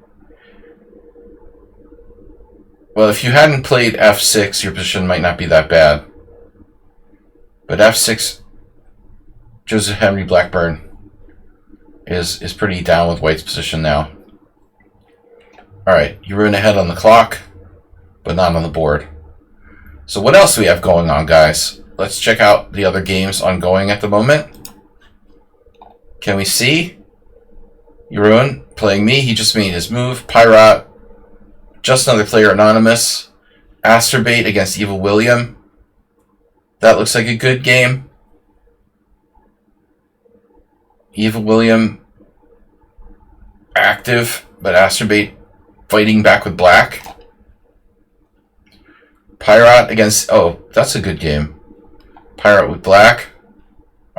Well, if you hadn't played f6, your position might not be that bad. But f6, Joseph Henry Blackburn is pretty down with white's position now. Alright, you're in ahead on the clock, but not on the board. So what else do we have going on, guys? Let's check out the other games ongoing at the moment. Can we see? Jeroen playing me. He just made his move. Pirate. Just another player anonymous. Asterbait against Evil William. That looks like a good game. Evil William active, but Asterbait fighting back with black. Pirate against... Oh, that's a good game. Pirate with black.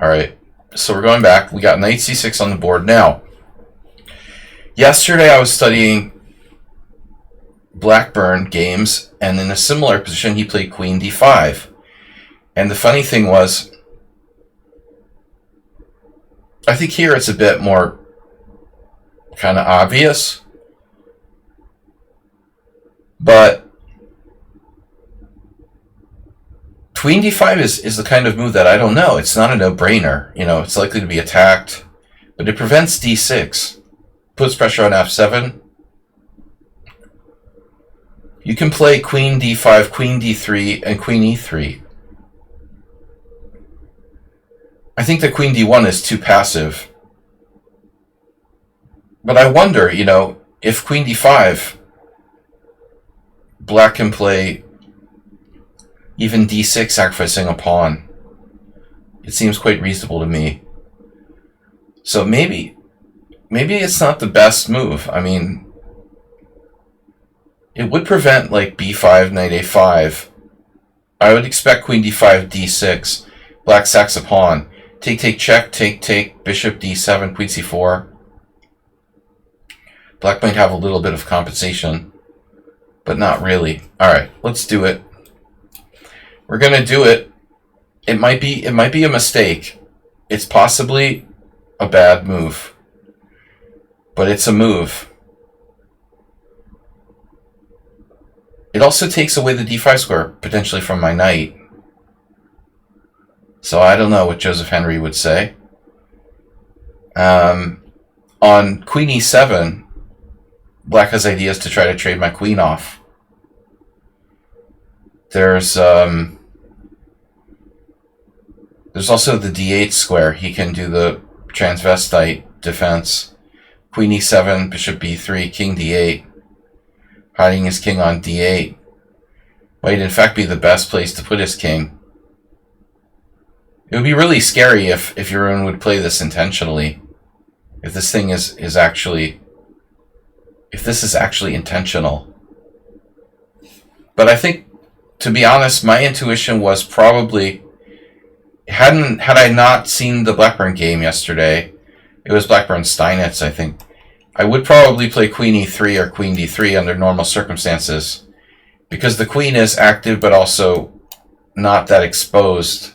Alright, so we're going back. We got knight c6 on the board now. Yesterday I was studying Blackburn games, and in a similar position he played queen d5. And the funny thing was, I think here it's a bit more kind of obvious, but queen d5 is the kind of move that I don't know. It's not a no-brainer. You know, it's likely to be attacked, but it prevents d6, puts pressure on f7. You can play queen d5, queen d3, and queen e3. I think that queen d1 is too passive. But I wonder, you know, if queen d5, black can play even d6, sacrificing a pawn. It seems quite reasonable to me. So maybe it's not the best move. I mean, it would prevent like b5, knight a5. I would expect queen d5, d6, black sacks a pawn. Take, take, check, take, take, bishop d7, queen c4. Black might have a little bit of compensation, but not really. Alright, let's do it. We're gonna do it. It might be a mistake. It's possibly a bad move. but it's a move. It also takes away the d5 square, potentially, from my knight. So I don't know what Joseph Henry would say. On queen e7, black has ideas to try to trade my queen off. There's also the d8 square. He can do the transvestite defense. Queen e7, bishop b3, king d8. Hiding his king on d8 might in fact be the best place to put his king. It would be really scary if Jeroen would play this intentionally. If this thing is actually intentional. But I think, to be honest, my intuition was probably, had I not seen the Blackburn game yesterday, it was Blackburn Steinitz, I think, I would probably play queen e3 or queen d3 under normal circumstances, because the queen is active but also not that exposed.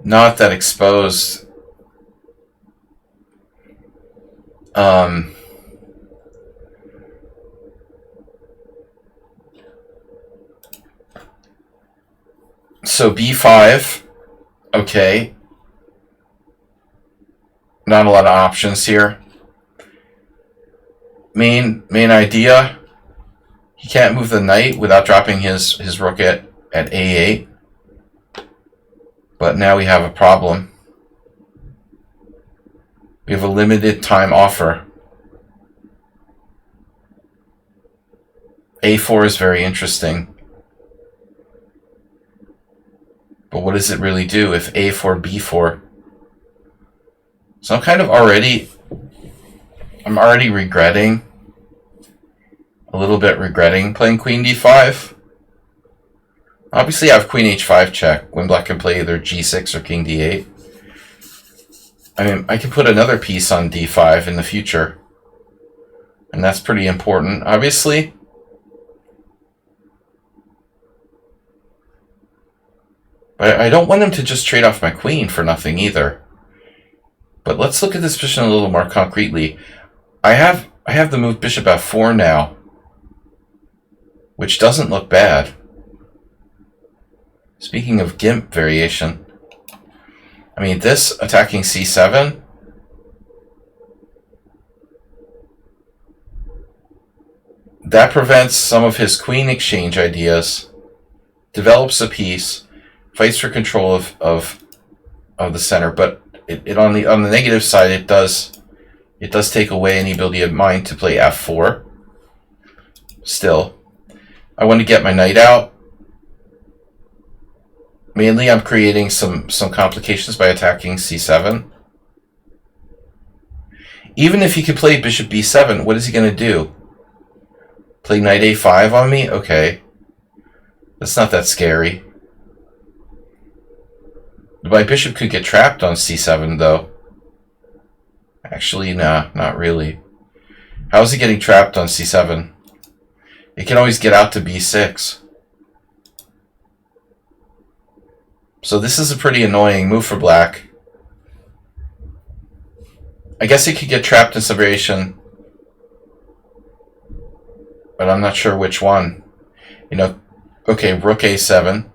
Not that exposed. So b5, okay. Not a lot of options here. Main idea, he can't move the knight without dropping his rook at a8. But now we have a problem. We have a limited time offer. a4 is very interesting. But what does it really do if a4, b4? So I'm already regretting, a little bit regretting playing queen d5. Obviously I have queen h5 check when black can play either g6 or king d8. I mean, I can put another piece on d5 in the future. And that's pretty important, obviously. But I don't want him to just trade off my queen for nothing either. But let's look at this position a little more concretely. I have the move bishop f4 now, which doesn't look bad. Speaking of GIMP variation, I mean, this attacking c7, that prevents some of his queen exchange ideas, develops a piece, fights for control of the center, but it on the negative side, it does take away any ability of mine to play f4. Still, I want to get my knight out. Mainly, I'm creating some complications by attacking c7. Even if he could play bishop b7, what is he going to do? Play knight a5 on me? Okay. That's not that scary. My bishop could get trapped on c7, though. Actually, nah, not really. How is he getting trapped on c7? It can always get out to b6. So this is a pretty annoying move for black. I guess he could get trapped in some variation, but I'm not sure which one. You know, okay, rook a7.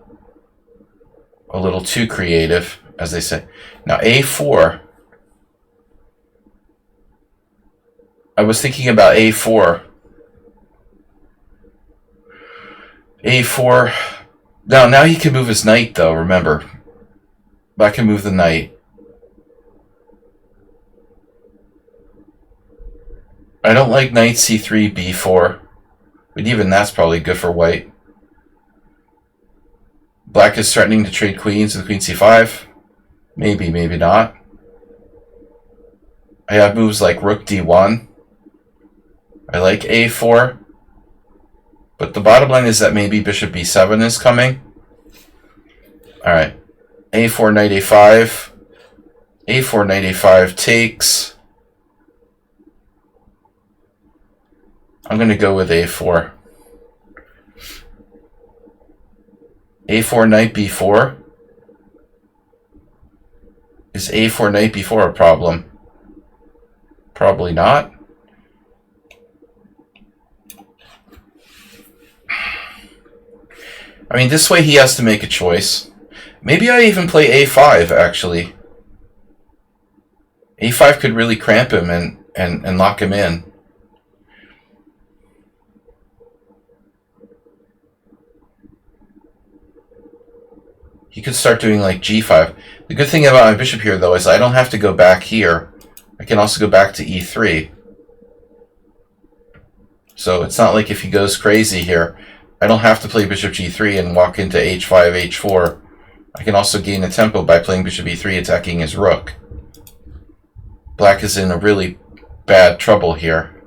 A little too creative, as they say. Now a4. I was thinking about a4. a4. Now he can move his knight, though, remember. Black can move the knight. I don't like knight c3, b4. But even that's probably good for white. Black is threatening to trade queens with queen c5. Maybe, maybe not. I have moves like rook d1. I like a4. But the bottom line is that maybe bishop b7 is coming. Alright. a4, knight a5. a4, knight a5 takes. I'm going to go with a4. a4, knight b4. Is a4 knight b4 a problem? Probably not. I mean, this way he has to make a choice. Maybe I even play a5, actually. a5 could really cramp him and lock him in. He could start doing like g5. The good thing about my bishop here, though, is I don't have to go back here. I can also go back to e3. So it's not like if he goes crazy here, I don't have to play bishop g3 and walk into h5, h4. I can also gain a tempo by playing bishop e3, attacking his rook. Black is in a really bad trouble here.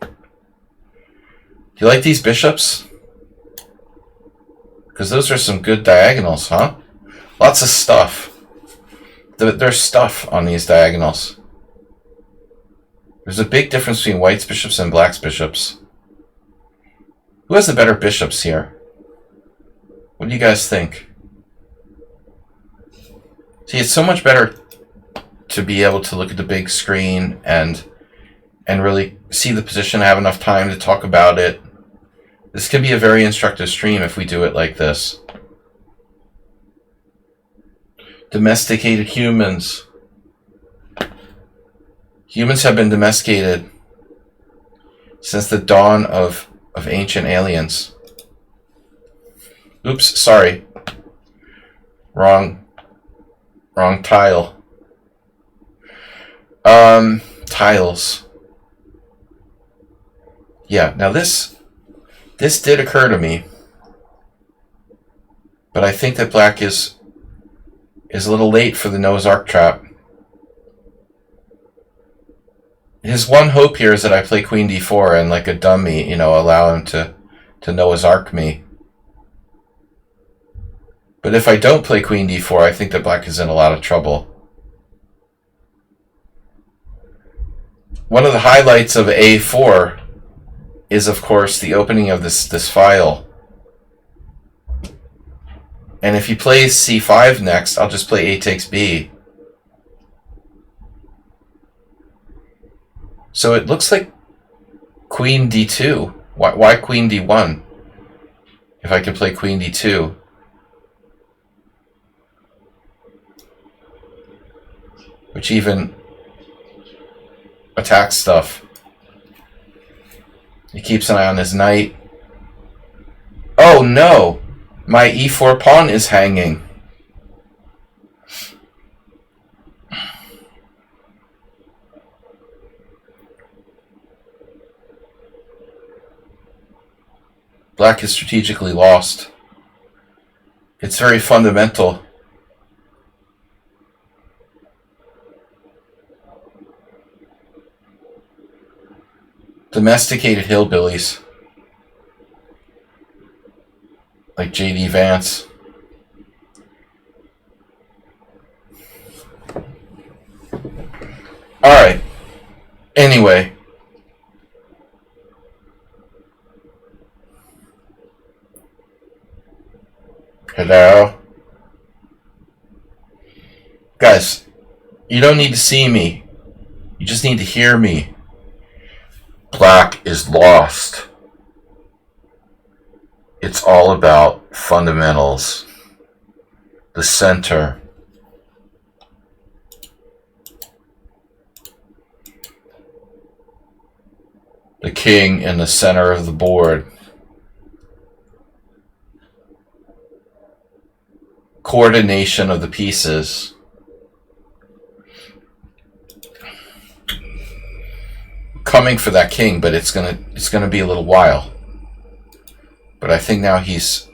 Do you like these bishops? Because those are some good diagonals, huh? Lots of stuff. There's stuff on these diagonals. There's a big difference between white's bishops and black's bishops. Who has the better bishops here? What do you guys think? See, it's so much better to be able to look at the big screen and really see the position, have enough time to talk about it. This can be a very instructive stream if we do it like this. Domesticated humans. Humans have been domesticated since the dawn of ancient aliens. Oops, sorry. Wrong tile. Tiles. Yeah, now this did occur to me, but I think that black is a little late for the Noah's Ark trap. His one hope here is that I play queen d4 and, like a dummy, allow him to Noah's Ark me. But if I don't play queen d4, I think that black is in a lot of trouble. One of the highlights of a4 is, of course, the opening of this file. And if he plays c5 next, I'll just play a takes b. So it looks like queen d2. Why queen d1? If I could play queen d2. Which even attacks stuff. He keeps an eye on his knight. Oh no! My e4 pawn is hanging. Black is strategically lost. It's very fundamental. Domesticated hillbillies. Like J.D. Vance. Alright. Anyway. Hello? Guys, you don't need to see me. You just need to hear me. Black is lost. It's all about fundamentals. The center. The king in the center of the board. Coordination of the pieces. Coming for that king, but it's gonna be a little while. But I think now he's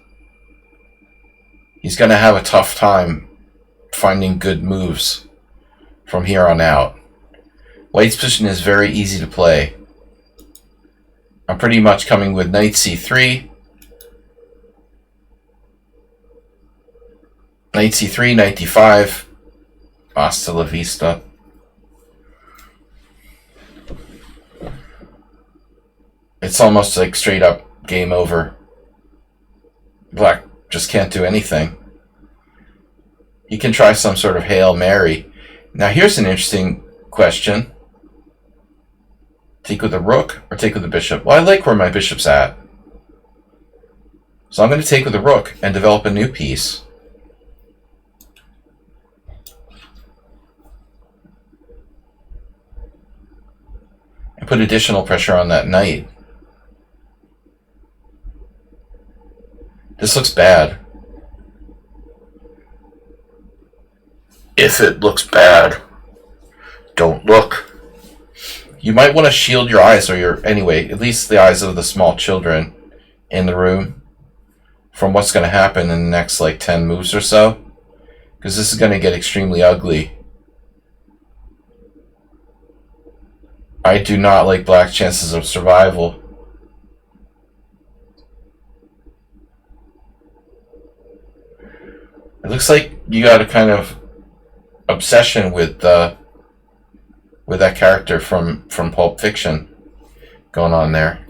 gonna have a tough time finding good moves from here on out. White's position is very easy to play. I'm pretty much coming with knight c3. Knight c3, knight d5. Hasta la vista. It's almost like straight up game over. Black just can't do anything. He can try some sort of Hail Mary. Now here's an interesting question. Take with the rook or take with the bishop? Well, I like where my bishop's at. So I'm going to take with the rook and develop a new piece. And put additional pressure on that knight. This looks bad. If it looks bad, don't look. You might want to shield your eyes, or anyway, at least the eyes of the small children in the room, from what's going to happen in the next like 10 moves or so, because this is going to get extremely ugly. I do not like black's chances of survival. It looks like you got a kind of obsession with that character from Pulp Fiction going on there.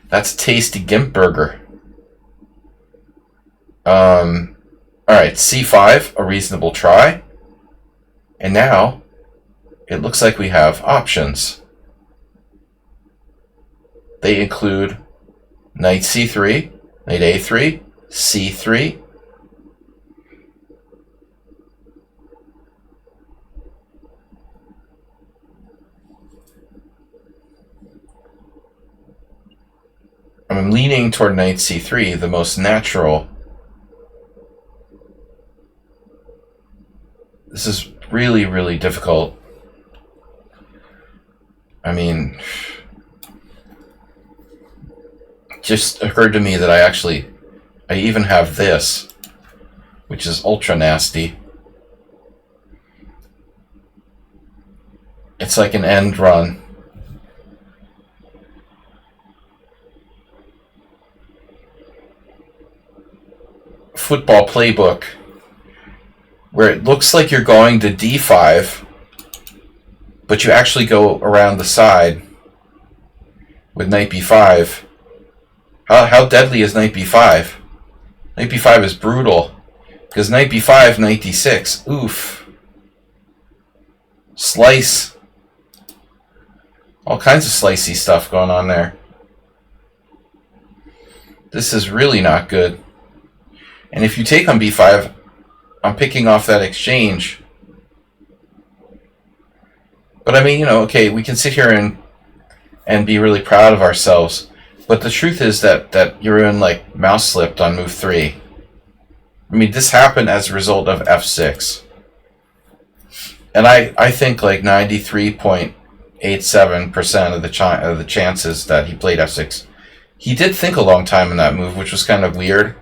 That's tasty Gimp Burger. Alright, c5, a reasonable try. And now, it looks like we have options. They include knight c3, knight a3, c3. I'm leaning toward knight c3, the most natural. This is really, really difficult. I mean, it just occurred to me that I even have this, which is ultra nasty. It's like an end run. Football playbook, where it looks like you're going to d5, but you actually go around the side with knight b5. How deadly is knight b5? Knight b5 is brutal, because knight b5, knight d6. Oof. Slice. All kinds of slicey stuff going on there. This is really not good. And if you take on b5, I'm picking off that exchange. But I mean, you know, okay, we can sit here and be really proud of ourselves. But the truth is that you're in, like, mouse slipped on move 3. I mean, this happened as a result of f6. And I think, like, 93.87% of the chances that he played f6. He did think a long time in that move, which was kind of weird.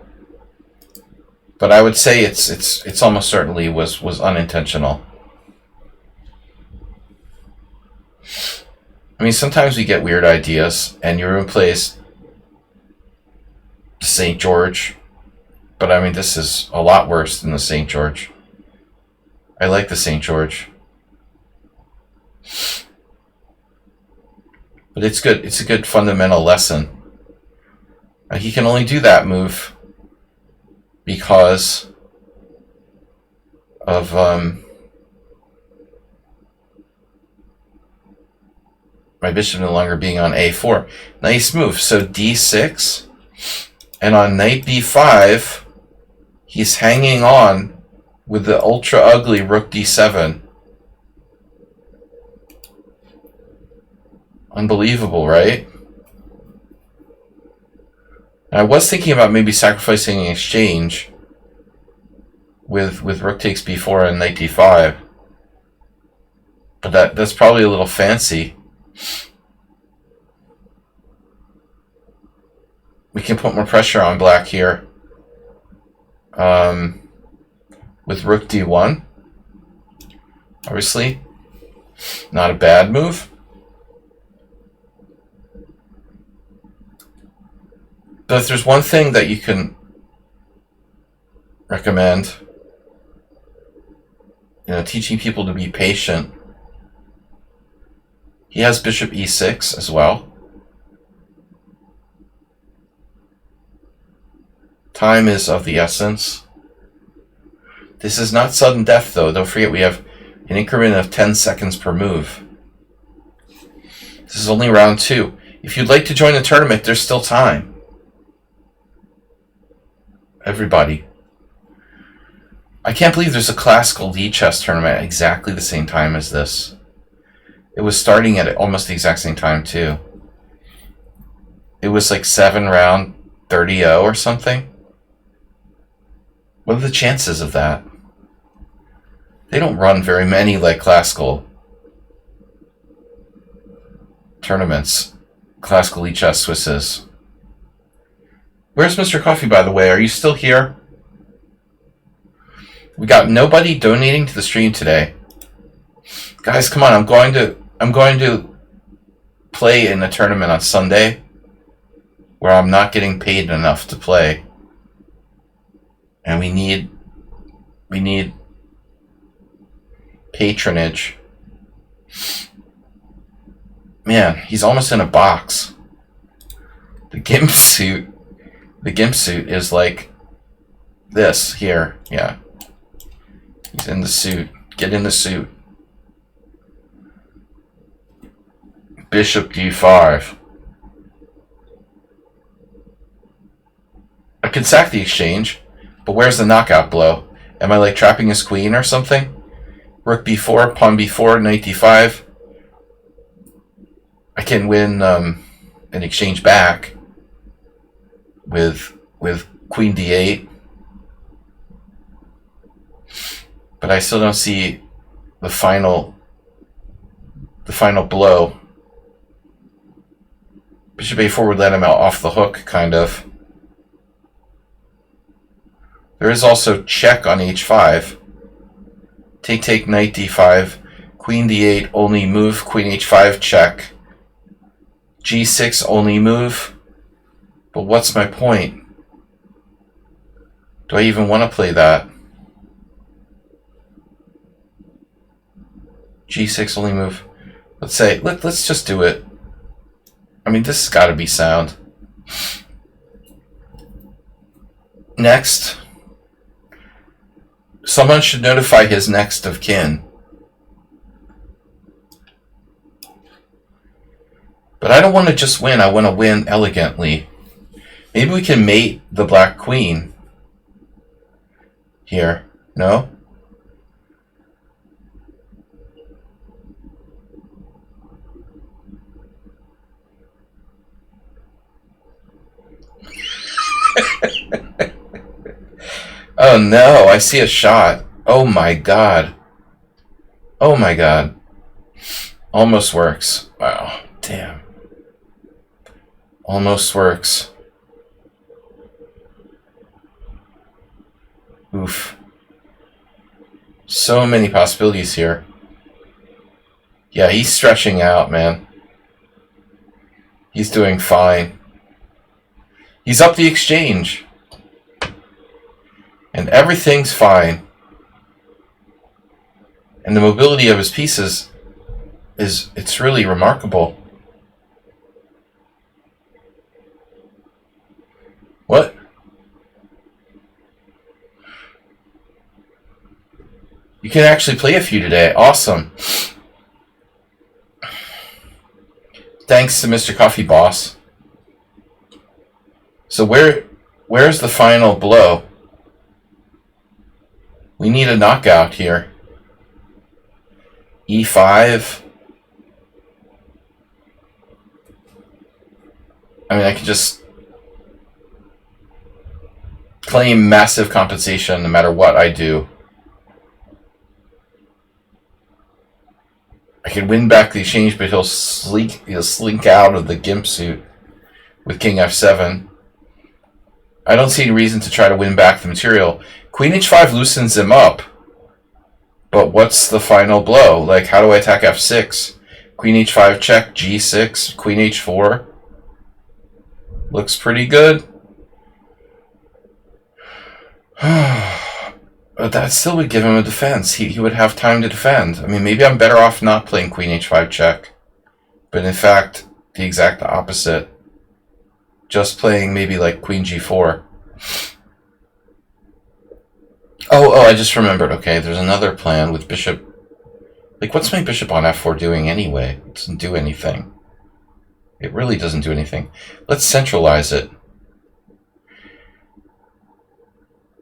But I would say it's almost certainly was unintentional. I mean, sometimes we get weird ideas, and Jeroen plays St. George, but I mean, this is a lot worse than the St. George. I like the St. George. But it's good. It's a good fundamental lesson. He can only do that move because of my bishop no longer being on a4. Nice move. So d6, and on knight b5, he's hanging on with the ultra ugly rook d7. Unbelievable, right? I was thinking about maybe sacrificing an exchange with rook takes b4 and knight d5, but that's probably a little fancy. We can put more pressure on black here with rook d1. Obviously, not a bad move. But if there's one thing that you can recommend, you know, teaching people to be patient. He has bishop e6 as well. Time is of the essence. This is not sudden death, though. Don't forget we have an increment of 10 seconds per move. This is only round 2. If you'd like to join the tournament, there's still time. Everybody. I can't believe there's a classical lichess tournament at exactly the same time as this. It was starting at almost the exact same time, too. It was like 7 round 30-0 or something. What are the chances of that? They don't run very many like classical tournaments. Classical lichess Swisses. Where's Mr. Coffee, by the way? Are you still here? We got nobody donating to the stream today. Guys, come on, I'm going to play in a tournament on Sunday where I'm not getting paid enough to play. And we need patronage. Man, he's almost in a box. The gimp suit is like this here. Yeah. He's in the suit. Get in the suit. Bishop d5. I could sack the exchange, but where's the knockout blow? Am I like trapping his queen or something? Rook b4, pawn b4, knight d5. I can win an exchange back with queen d8. But I still don't see the final blow. Bishop a4 would let him out off the hook, kind of. There is also check on h5. Take, knight d5. Queen d8, only move. Queen h5, check. g6, only move. But what's my point? Do I even want to play that? g6, only move. Let's say, let's just do it. I mean, this has got to be sound. Next. Someone should notify his next of kin. But I don't want to just win. I want to win elegantly. Maybe we can mate the black queen here. No? Oh no, I see a shot. Oh my god. Oh my god. Almost works. Wow, damn. Almost works. Oof. So many possibilities here. Yeah, he's stretching out, man. He's doing fine. He's up the exchange. And everything's fine. And the mobility of his pieces it's really remarkable. What? You can actually play a few today. Awesome. Thanks to Mr. Coffee Boss. So where's the final blow? We need a knockout here. E5. I mean, I could just claim massive compensation no matter what I do. I can win back the exchange, but he'll slink out of the gimp suit with king f7. I don't see any reason to try to win back the material. Queen h5 loosens him up. But what's the final blow? Like, how do I attack f6? Queen h5 check, g6, queen h4. Looks pretty good. But that still would give him a defense. He would have time to defend. I mean, maybe I'm better off not playing queen h5 check. But in fact, the exact opposite. Just playing maybe like queen g4. Oh, I just remembered. Okay, there's another plan with bishop. Like, what's my bishop on f4 doing anyway? It doesn't do anything. It really doesn't do anything. Let's centralize it.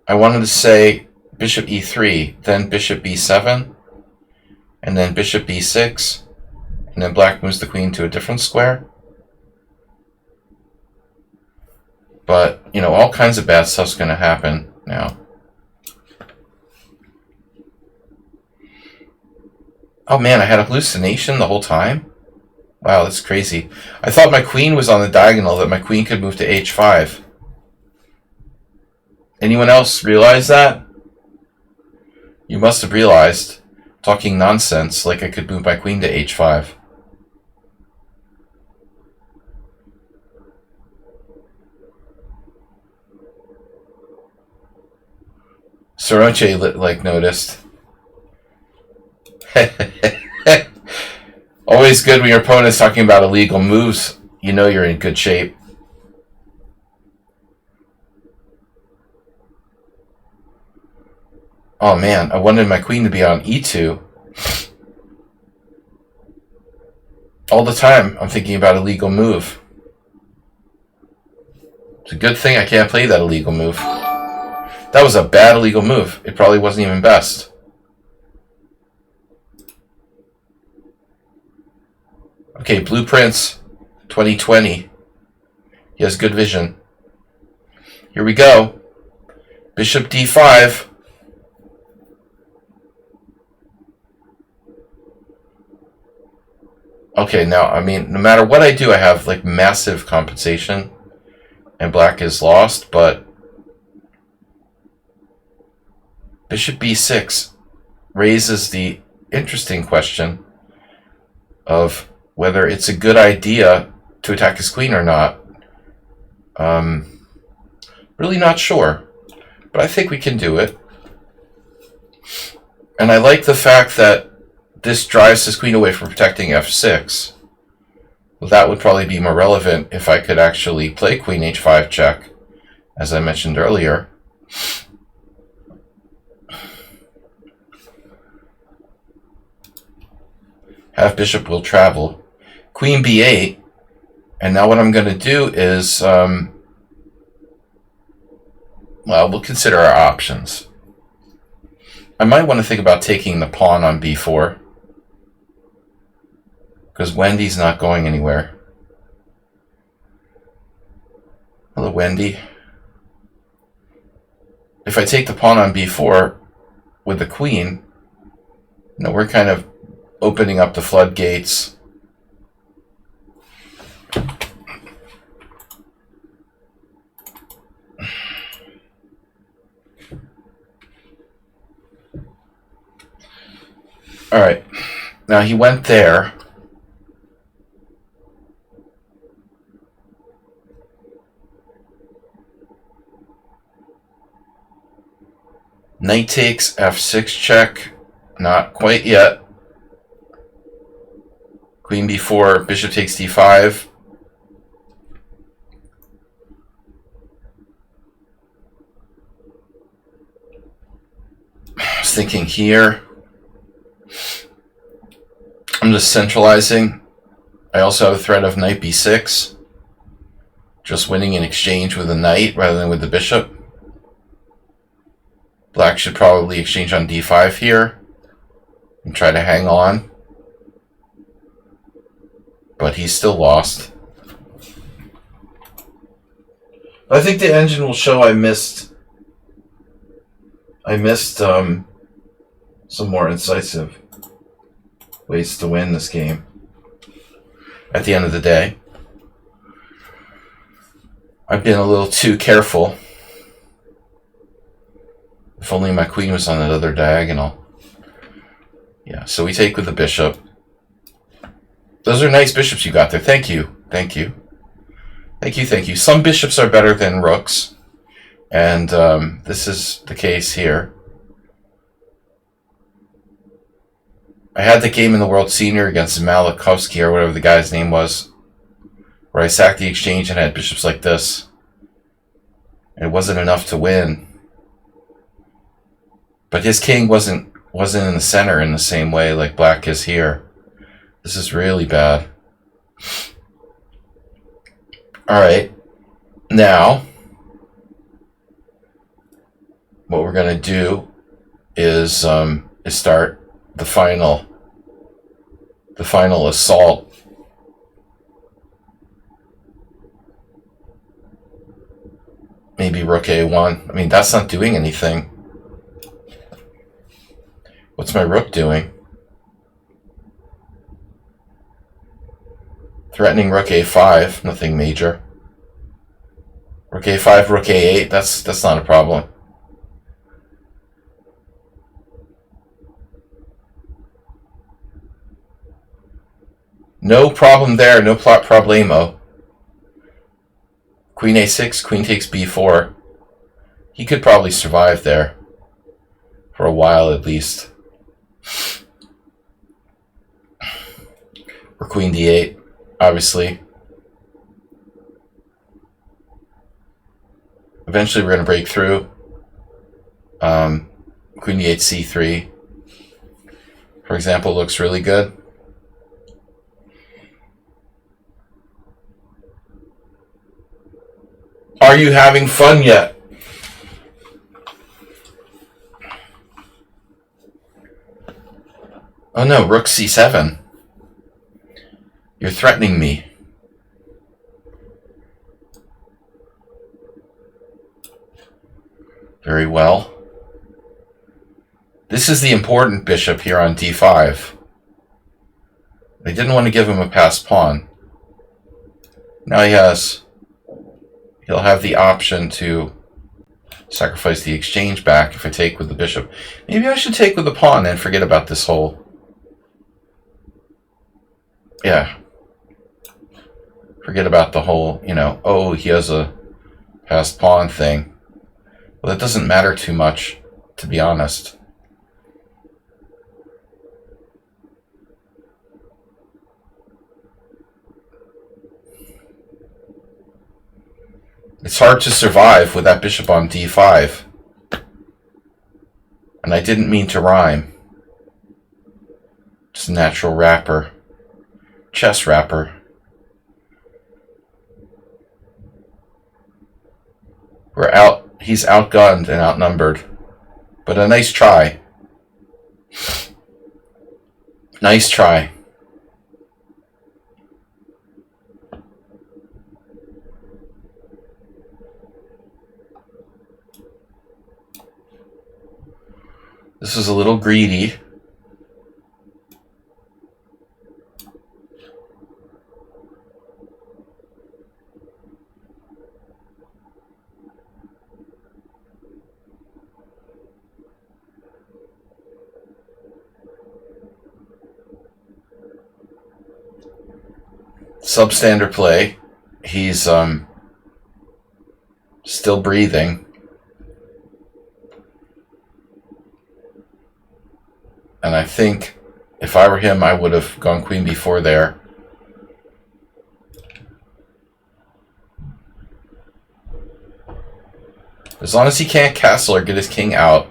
I wanted to say bishop e3, then bishop b7, and then bishop b6, and then black moves the queen to a different square. But, you know, all kinds of bad stuff's going to happen now. Oh man, I had a hallucination the whole time? Wow, that's crazy. I thought my queen was on the diagonal, that my queen could move to h5. Anyone else realize that? You must have realized, talking nonsense, like I could move my queen to h5. Saroche, like, noticed. Always good when your opponent's talking about illegal moves. You know you're in good shape. Oh man, I wanted my queen to be on e2. All the time I'm thinking about a illegal move. It's a good thing I can't play that illegal move. That was a bad illegal move. It probably wasn't even best. Okay, Blueprints 2020. He has good vision. Here we go. Bishop d5. Okay, now, I mean, no matter what I do, I have, like, massive compensation. And black is lost, but bishop b6 raises the interesting question of whether it's a good idea to attack his queen or not. Really not sure, but I think we can do it. And I like the fact that this drives his queen away from protecting f6. Well, that would probably be more relevant if I could actually play queen h5 check, as I mentioned earlier. Half bishop will travel. Queen b8. And now what I'm going to do is, well, we'll consider our options. I might want to think about taking the pawn on b4. Because Wendy's not going anywhere. Hello, Wendy. If I take the pawn on b4 with the queen, you know, we're kind of opening up the floodgates. All right. Now he went there. Knight takes f6 check. Not quite yet. Queen b4, bishop takes d5. I was thinking here. I'm just centralizing. I also have a threat of knight b6. Just winning in exchange with a knight rather than with the bishop. Black should probably exchange on d5 here and try to hang on. But he's still lost. I think the engine will show I missed some more incisive ways to win this game at the end of the day. I've been a little too careful. If only my queen was on that other diagonal. Yeah, so we take with the bishop. Those are nice bishops you got there. Thank you. Thank you. Thank you, thank you. Some bishops are better than rooks. And this is the case here. I had the game in the World Senior against Malakovsky, or whatever the guy's name was, where I sacked the exchange and had bishops like this. And it wasn't enough to win. But his king wasn't in the center in the same way like black is here. This is really bad. Alright. Now, what we're going to do is start the final assault. Maybe rook a1. I mean, that's not doing anything. What's my rook doing? Threatening rook a5, nothing major. Rook a5, rook a8, that's not a problem. No problem there, no plot problemo. Queen a6, queen takes b4. He could probably survive there. For a while at least. Or queen d8, obviously. Eventually we're going to break through. Queen d8, c3. For example, looks really good. Are you having fun yet? Oh no, rook c7. You're threatening me. Very well. This is the important bishop here on d5. They didn't want to give him a passed pawn. Now he'll have the option to sacrifice the exchange back if I take with the bishop. Maybe I should take with the pawn and forget about this whole... Yeah. Forget about the whole, oh, he has a passed pawn thing. Well, that doesn't matter too much, to be honest. It's hard to survive with that bishop on d5. And I didn't mean to rhyme. Just a natural wrapper. Chess wrapper. He's outgunned and outnumbered. But a nice try. Nice try. This is a little greedy. Substandard play. He's still breathing. And I think if I were him, I would have gone queen b4 there. As long as he can't castle or get his king out,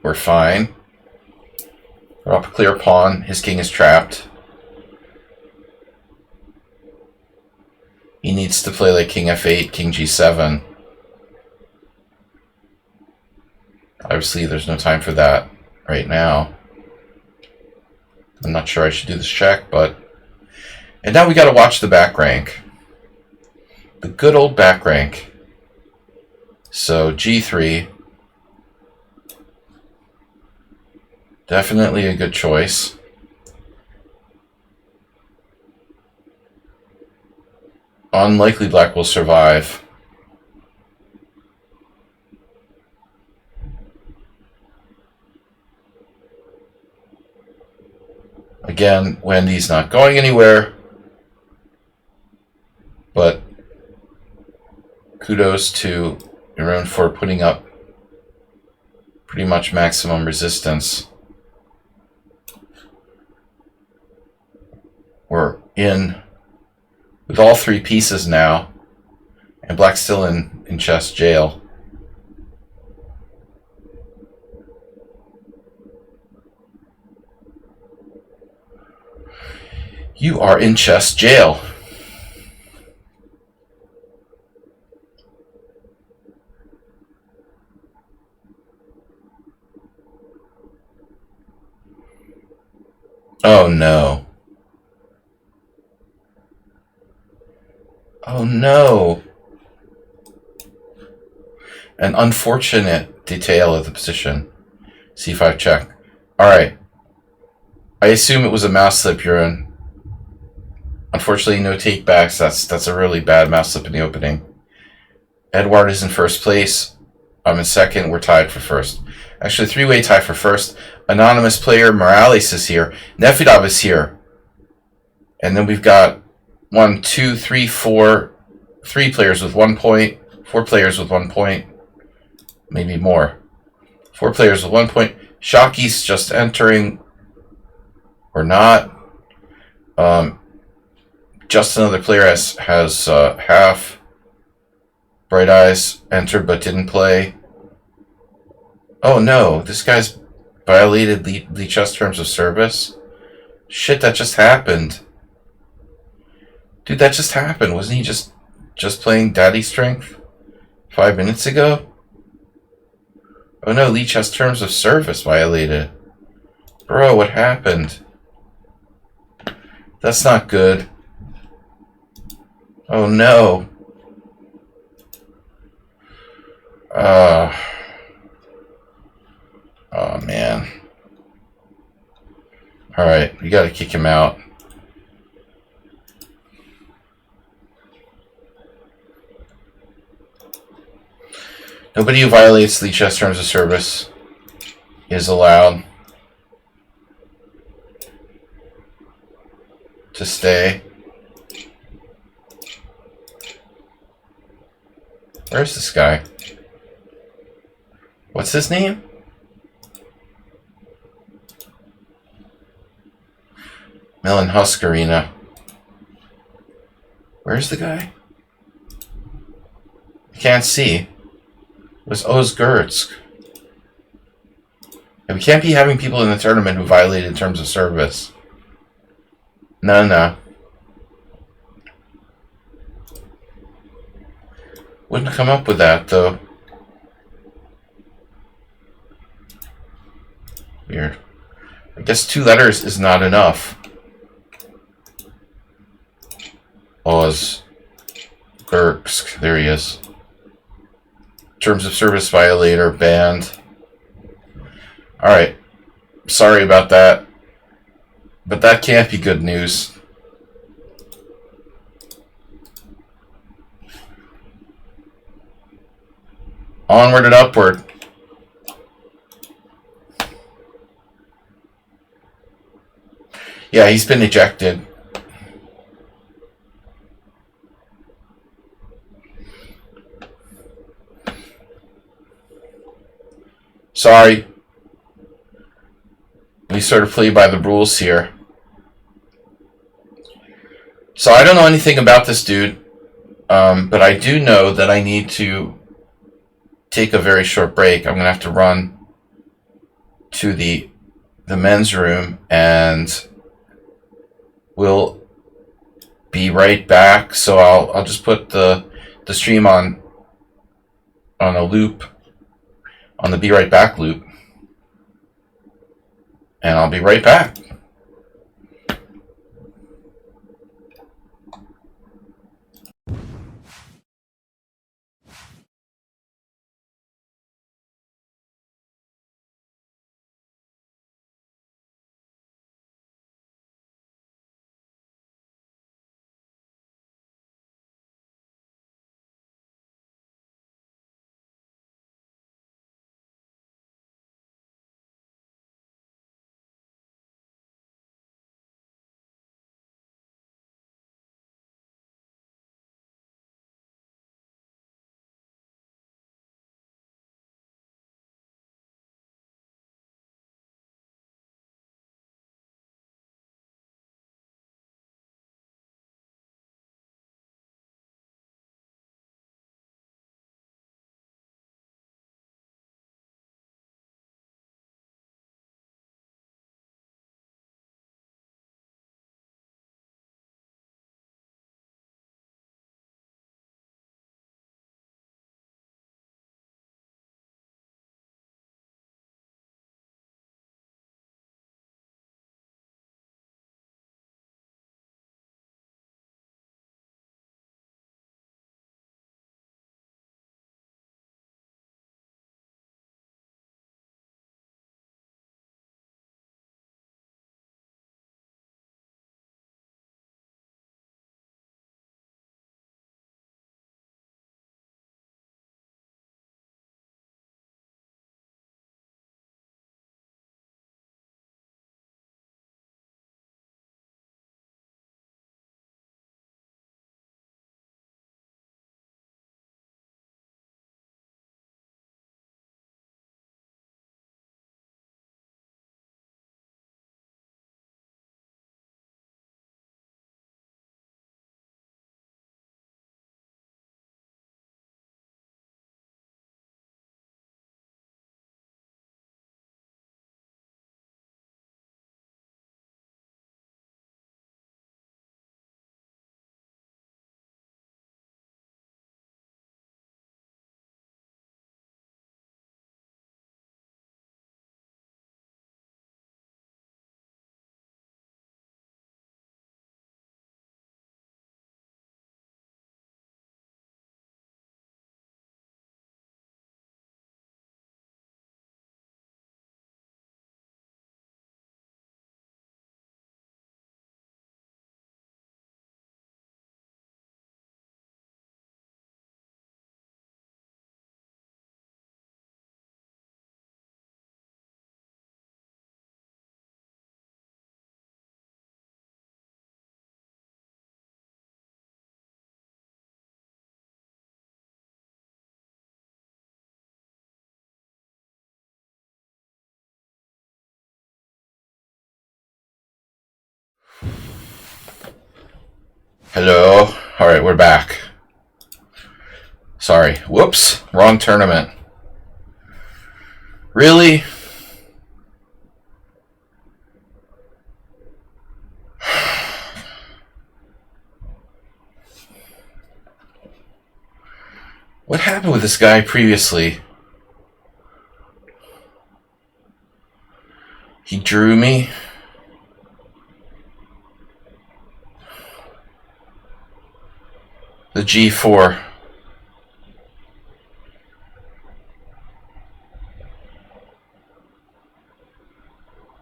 we're fine. Drop a clear pawn. His king is trapped. He needs to play like king f8, king g7. Obviously, there's no time for that right now. I'm not sure I should do this check, but... And now we gotta watch the back rank. The good old back rank. So, g3. Definitely a good choice. Unlikely black will survive. Again, Wendy's not going anywhere. But kudos to Jeroen for putting up pretty much maximum resistance. We're in with all three pieces now, and black's still in chess jail. You are in chess jail. Oh no. Oh no. An unfortunate detail of the position. C5 check. Alright. I assume it was a mouse slip you're in. Unfortunately, no takebacks. That's a really bad mouse slip in the opening. Edward is in first place. I'm in second. We're tied for first. Actually, three-way tie for first. Anonymous player Morales is here. Nefidov is here. And then we've got 1, 2, 3, 4, 3 players with 1 point, 4 players with 1 point, maybe more. 4 players with 1 point. Shocky's just entering, or not. Just another player has half. Bright Eyes entered but didn't play. Oh no, this guy's violated lichess terms of service. Shit, that just happened. Dude, that just happened. Wasn't he just playing Daddy Strength 5 minutes ago? Oh no, lichess terms of service violated. Bro, what happened? That's not good. Oh no. Oh man. Alright, we gotta kick him out. Nobody who violates lichess terms of service is allowed to stay. Where's this guy? What's his name? Melon Husk Arena. Where's the guy? I can't see. It was Ozgurtsk. And we can't be having people in the tournament who violated terms of service. No. Wouldn't come up with that, though. Weird. I guess 2 letters is not enough. Ozgurtsk. There he is. Terms of service violator banned. Alright. Sorry about that. But that can't be good news. Onward and upward. Yeah, he's been ejected. Sorry. We sort of play by the rules here. So I don't know anything about this dude, but I do know that I need to take a very short break. I'm going to have to run to the men's room, and we'll be right back. So I'll just put the stream on a loop, on the Be Right Back loop, and I'll be right back. Hello. Alright, we're back. Sorry. Whoops. Wrong tournament. Really? What happened with this guy previously? He drew me. The G4.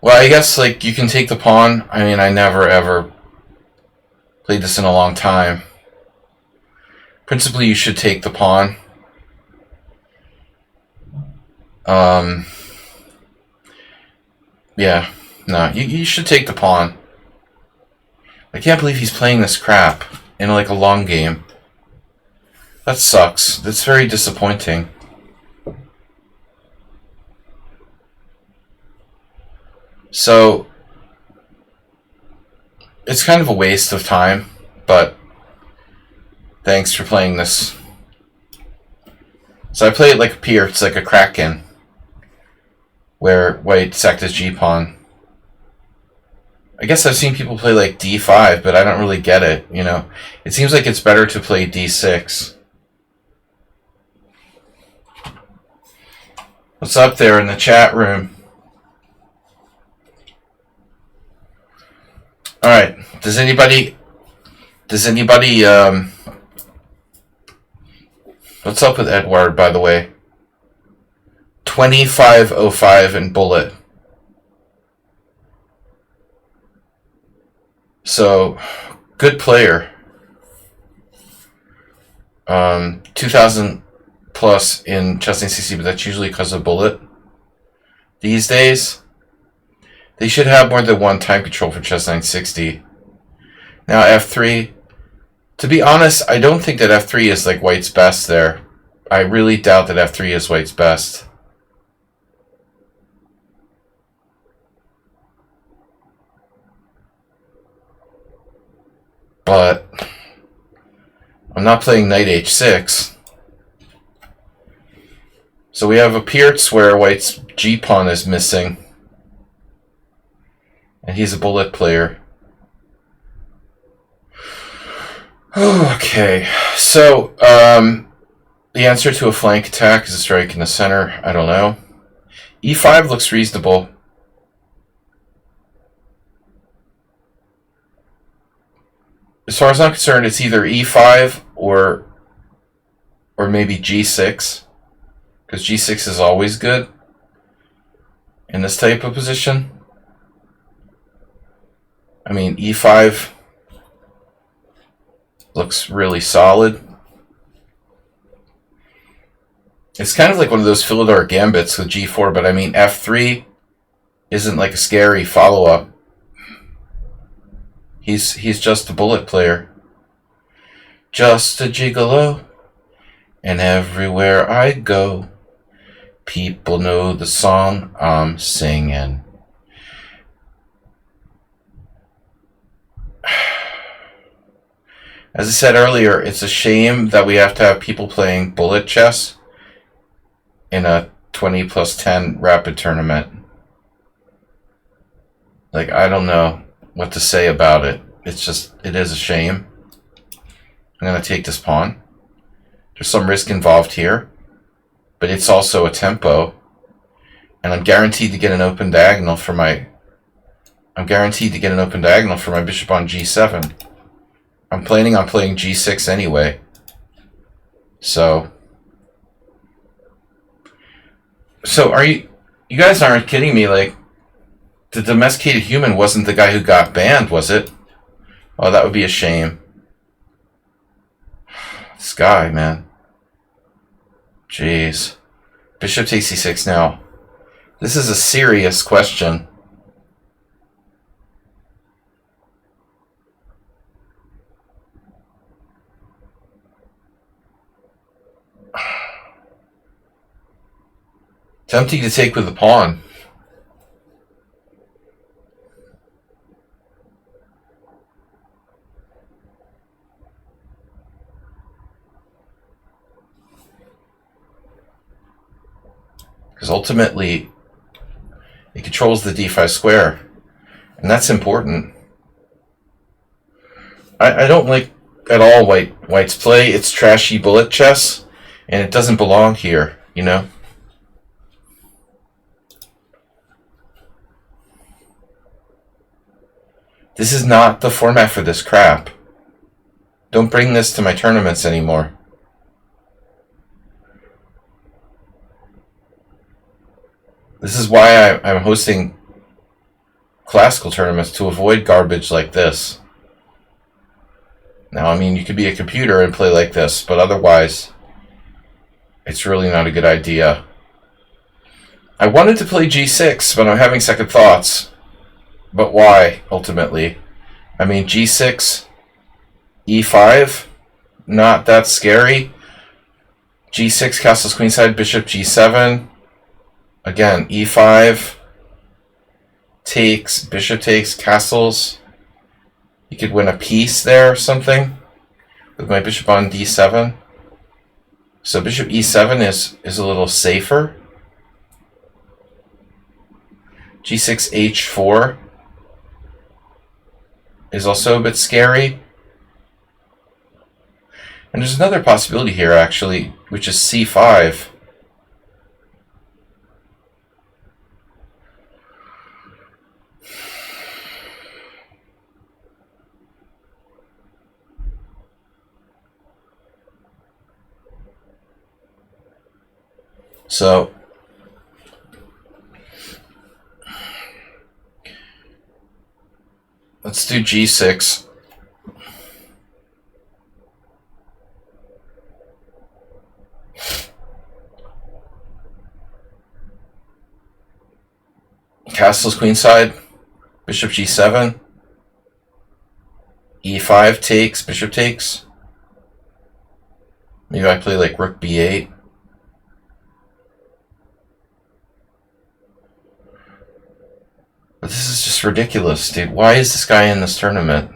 Well, I guess, like, you can take the pawn. I mean, I never, ever played this in a long time. Principally, you should take the pawn. Yeah. No, you should take the pawn. I can't believe he's playing this crap in, like, a long game. That sucks. That's very disappointing. So, it's kind of a waste of time, but thanks for playing this. So I play it like a pier. It's like a Kraken, where white sacked his G-pawn. I guess I've seen people play like D5, but I don't really get it, you know. It seems like it's better to play D6. What's up there in the chat room? Alright, does anybody, what's up with Edward, by the way? 2505 in bullet. So, good player. 2,000 plus in chess 960, but that's usually because of bullet. These days, they should have more than one time control for chess 960. Now f3. To be honest, I don't think that f3 is like white's best there. I really doubt that f3 is white's best. But I'm not playing knight h6. So we have a Pierce where white's g-pawn is missing. And he's a bullet player. Okay, so the answer to a flank attack is a strike in the center. I don't know. e5 looks reasonable. As far as I'm concerned, it's either e5 or maybe g6, because g6 is always good in this type of position. I mean, e5 looks really solid. It's kind of like one of those Philidor gambits with g4, but I mean, f3 isn't like a scary follow-up. He's just a bullet player. Just a gigolo. And everywhere I go, people know the song I'm singing. As I said earlier, it's a shame that we have to have people playing bullet chess in a 20 plus 10 rapid tournament. Like, I don't know what to say about it. It's just, it is a shame. I'm going to take this pawn. There's some risk involved here, but it's also a tempo. And I'm guaranteed to get an open diagonal for my bishop on g7. I'm planning on playing g6 anyway. So are you guys aren't kidding me, like, the domesticated human wasn't the guy who got banned, was it? Oh, that would be a shame. This guy, man. Jeez. Bishop takes c6 now. This is a serious question. Tempting to take with the pawn. because ultimately it controls the d5 square, and that's important. I don't like at all White's play. It's trashy bullet chess, and it doesn't belong here, you know? This is not the format for this crap. Don't bring this to my tournaments anymore. This is why I'm hosting classical tournaments, to avoid garbage like this. Now, I mean, you could be a computer and play like this, but otherwise, it's really not a good idea. I wanted to play g6, but I'm having second thoughts. But why, ultimately? I mean, g6, e5, not that scary. g6, castles queenside, bishop g7. Again, e5, takes, bishop takes, castles. You could win a piece there or something with my bishop on d7. So bishop e7 is a little safer. g6, h4 is also a bit scary. And there's another possibility here, actually, which is c5. So let's do g6. Castles queenside, bishop g7, e5 takes, bishop takes. Maybe I play like rook b8. But this is just ridiculous, dude. Why is this guy in this tournament?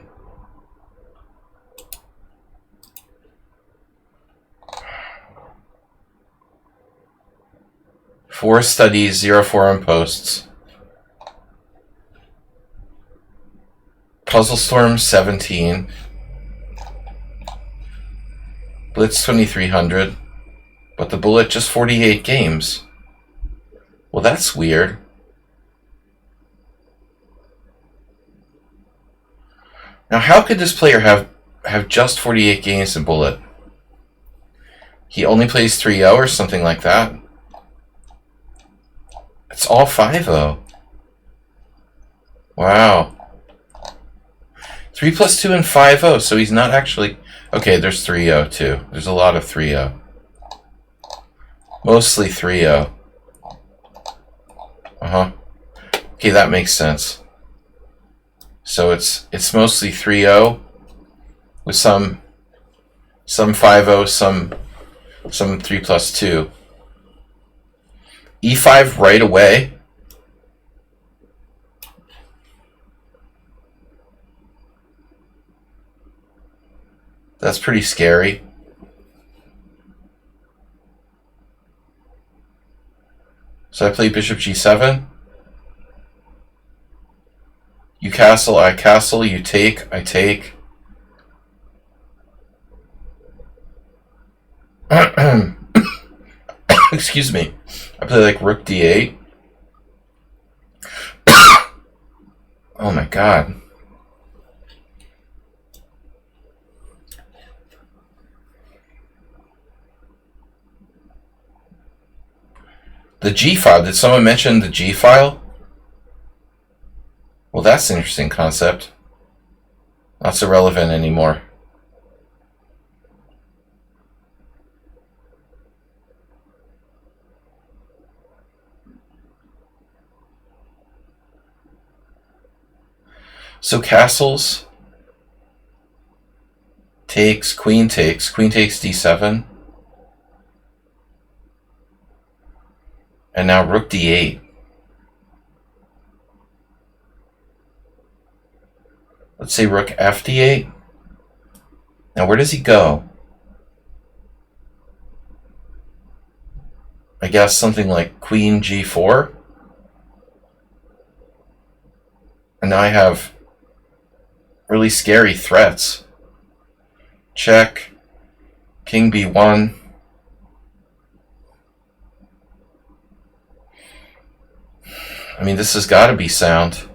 Four studies, 0 forum posts. Puzzle Storm 17. Blitz 2300. But the bullet just 48 games. Well, that's weird. Now, how could this player have just 48 games in bullet? He only plays 3-0 or something like that. It's all 5-0. Wow. 3 plus 2 and 5-0, so he's not actually... Okay, there's 3-0 too. There's a lot of 3-0. Mostly 3-0. Uh-huh. Okay, that makes sense. So it's mostly 3-0 with some 5-0, some 3 plus 2. e5 right away. That's pretty scary. So I play bishop g7. You castle, I castle, you take, I take. Excuse me. I play like rook d8. Oh my god. The G file. Did someone mention the G file? Well, that's an interesting concept. Not so relevant anymore. So castles takes, queen takes d7. And now rook d8. Let's say rook f d8. Now where does he go? I guess something like queen g4. And now I have really scary threats. Check. King b1. I mean, this has got to be sound.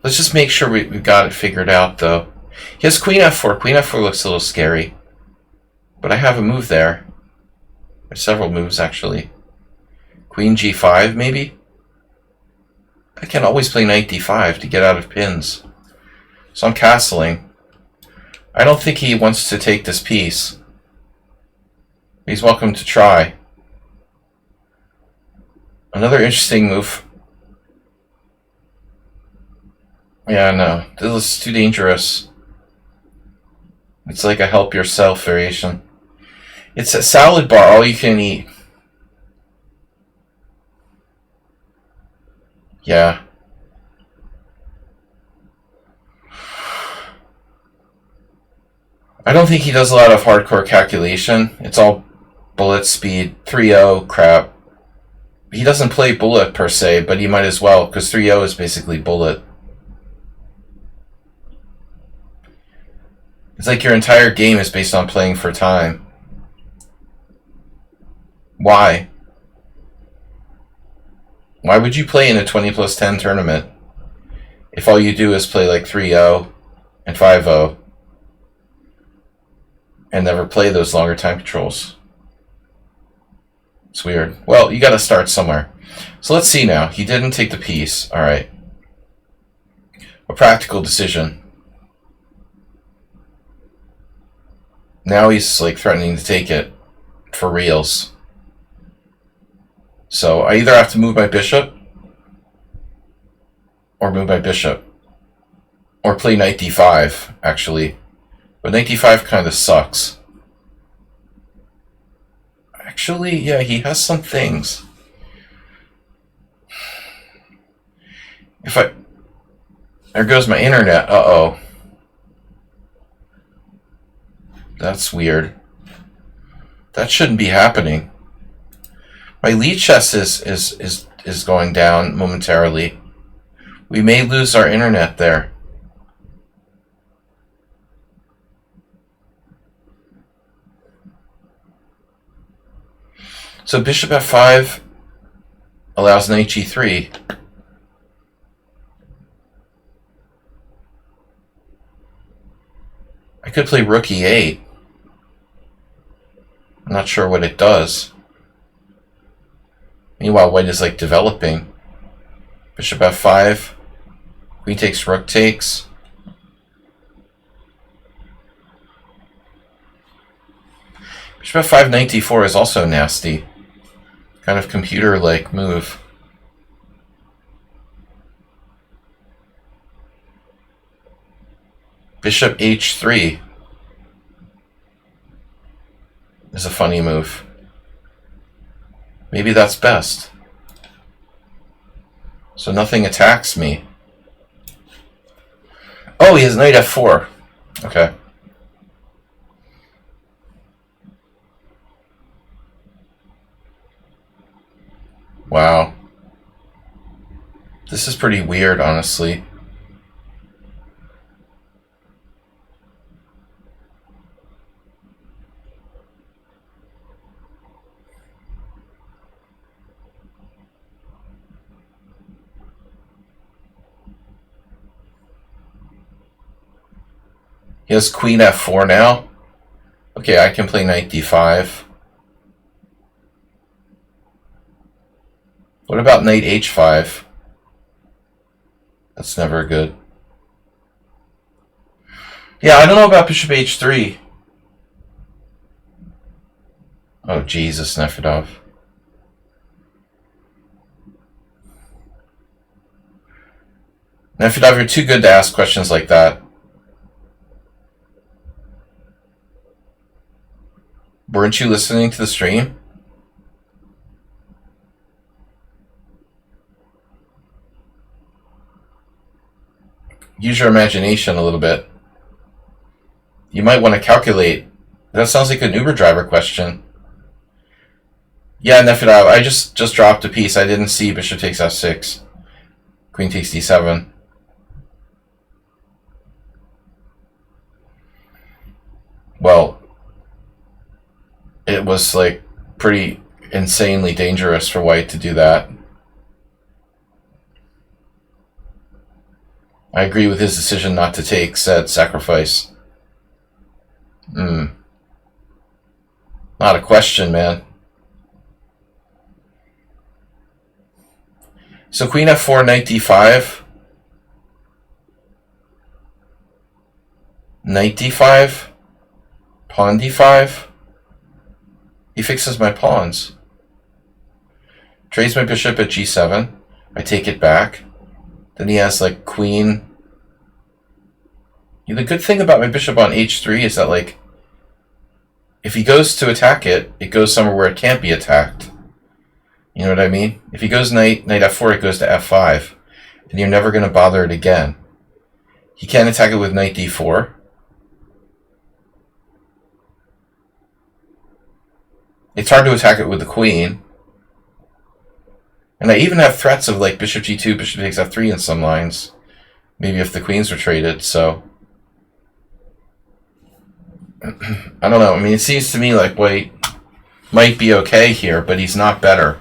Let's just make sure we've got it figured out, though. He has queen f4. Queen f4 looks a little scary. But I have a move there. There's several moves, actually. Queen g5, maybe? I can always play knight d5 to get out of pins. So I'm castling. I don't think he wants to take this piece. He's welcome to try. Another interesting move. Yeah, no. This is too dangerous. It's like a help yourself variation. It's a salad bar, all you can eat. Yeah. I don't think he does a lot of hardcore calculation. It's all bullet speed, 3-0 crap. He doesn't play bullet per se, but he might as well, because 3-0 is basically bullet. It's like your entire game is based on playing for time. Why? Why would you play in a 20 plus 10 tournament if all you do is play like 3-0 and 5-0 and never play those longer time controls? It's weird. Well, you gotta start somewhere. So let's see now. He didn't take the piece. Alright. A practical decision. Now he's like threatening to take it for reals. So I either have to move my bishop or move my bishop. Or play knight d5, actually. But knight d5 kind of sucks. Actually, yeah, he has some things. There goes my internet. Uh-oh. That's weird. That shouldn't be happening. My lichess is going down momentarily. We may lose our internet there. So bishop f5 allows knight g3. I could play rook e8. I'm not sure what it does. Meanwhile, white is like developing. Bishop f5. Queen takes, rook takes. Bishop f5, knight d4 is also nasty. Kind of computer-like move. Bishop h3 is a funny move. Maybe that's best. So nothing attacks me. Oh, he has knight f4. Okay. Wow. This is pretty weird, honestly. He has queen f4 now. Okay, I can play knight d5. What about knight h5? That's never good. Yeah, I don't know about bishop h3. Oh, Jesus, Nefedov. Nefedov, you're too good to ask questions like that. Weren't you listening to the stream? Use your imagination a little bit. You might want to calculate. That sounds like an Uber driver question. Yeah, Nefidov, I just dropped a piece. I didn't see bishop takes f6. Queen takes d7. Well, it was like pretty insanely dangerous for white to do that. I agree with his decision not to take said sacrifice. Not a question, man. So queen f4, knight d5. Knight d5. Pawn d5. He fixes my pawns. Trades my bishop at g7. I take it back. Then he has like queen. The good thing about my bishop on h3 is that like if he goes to attack it, it goes somewhere where it can't be attacked. You know what I mean? If he goes knight f4, it goes to f5. And you're never going to bother it again. He can't attack it with knight d4. It's hard to attack it with the queen. And I even have threats of like bishop g2, bishop takes f3 in some lines. Maybe if the queens were traded, so... I don't know. I mean, it seems to me like white might be okay here, but he's not better.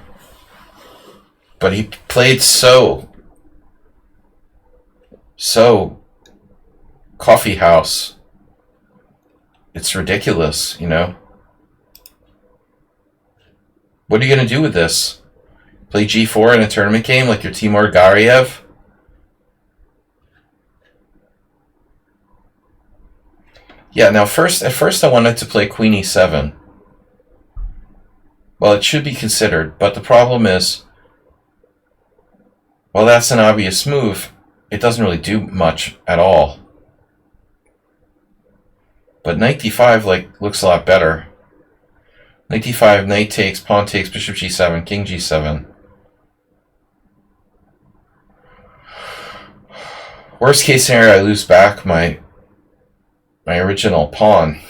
But he played so coffee house. It's ridiculous, you know? What are you going to do with this? Play g4 in a tournament game like your Timur Gariev? Yeah, now at first I wanted to play queen e7. Well, it should be considered, but the problem is, well, that's an obvious move. It doesn't really do much at all. But knight d5 like looks a lot better. Knight d5, knight takes, pawn takes, bishop g7, king g7. Worst case scenario, I lose back my original pawn.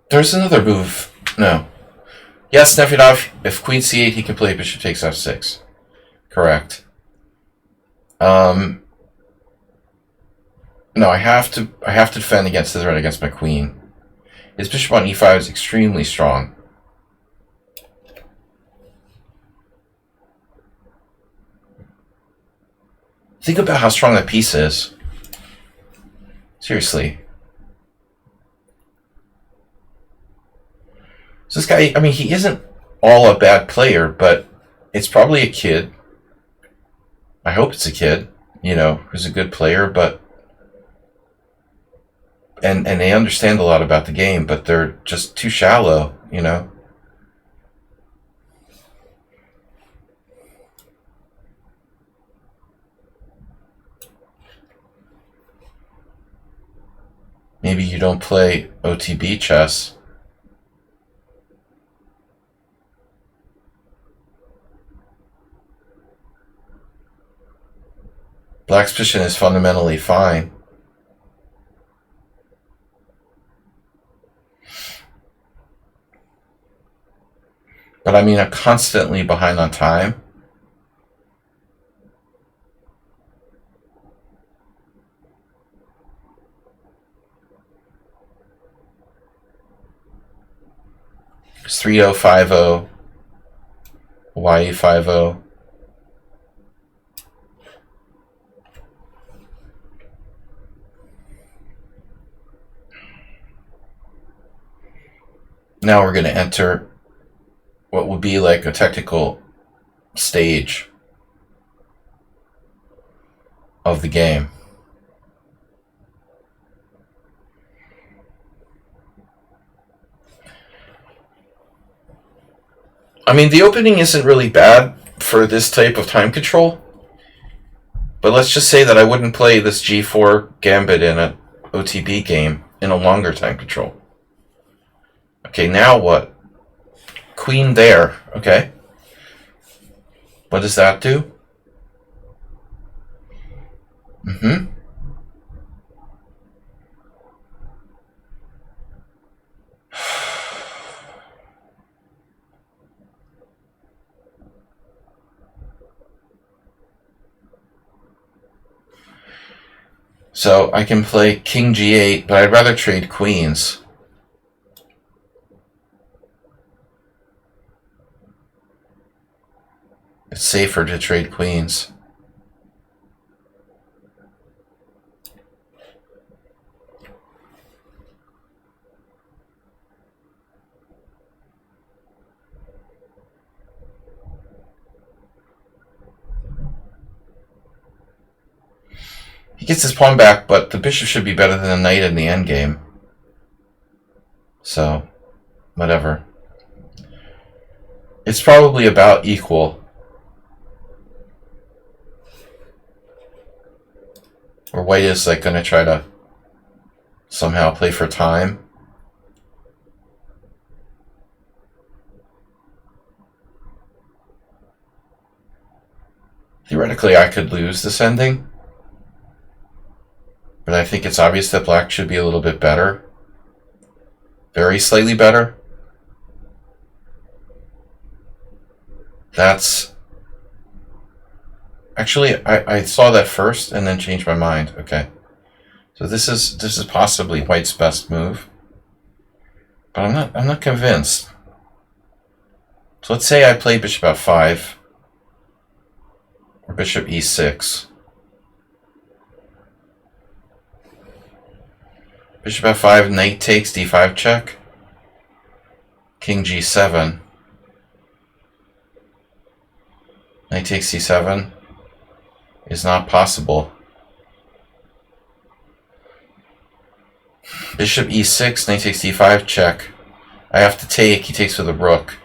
There's another move. No. Yes, Nefidov, if queen c8, he can play bishop takes f6. Correct. No, I have to defend against the threat against my queen. His bishop on e5 is extremely strong. Think about how strong that piece is. Seriously. So this guy, I mean, he isn't all a bad player, but it's probably a kid. I hope it's a kid, you know, who's a good player, but... And they understand a lot about the game, but they're just too shallow, you know? Maybe you don't play OTB chess. Black's position is fundamentally fine. But I mean, I'm constantly behind on time. It's 3-0, 5-0, YE 5-0. Now we're going to enter what would be like a technical stage of the game. I mean, the opening isn't really bad for this type of time control, but let's just say that I wouldn't play this g4 gambit in an OTB game in a longer time control. Okay, now what? Queen there, okay. What does that do? So I can play king g8, but I'd rather trade queens. It's safer to trade queens. He gets his pawn back, but the bishop should be better than the knight in the endgame. So, whatever. It's probably about equal. Or white is like going to try to somehow play for time. Theoretically, I could lose this ending. But I think it's obvious that black should be a little bit better. Very slightly better. That's... Actually, I saw that first and then changed my mind. Okay. So this is possibly white's best move. But I'm not convinced. So let's say I play bishop f5 or bishop e6. Bishop f5, knight takes, d5 check. King g7. Knight takes c7 is not possible. Bishop e6, knight takes d5 check. I have to take, he takes with a rook.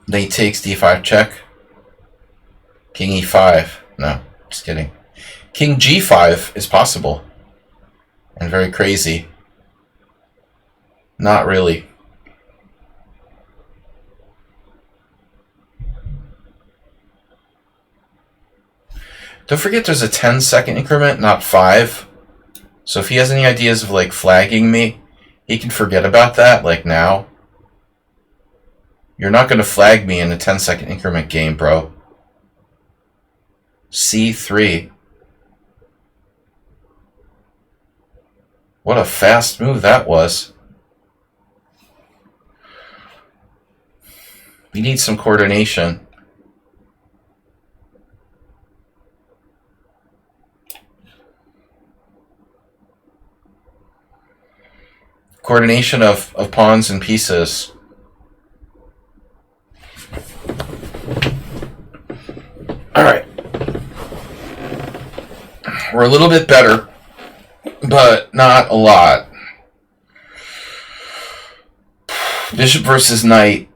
Knight takes d5 check. King e5. No, just kidding. King g5 is possible. And very crazy. Not really. Don't forget there's a 10-second increment, not 5. So if he has any ideas of like flagging me, he can forget about that, like now. You're not going to flag me in a 10-second increment game, bro. c3. What a fast move that was. We need some coordination. Coordination of pawns and pieces. Alright. We're a little bit better, but not a lot. Bishop versus knight.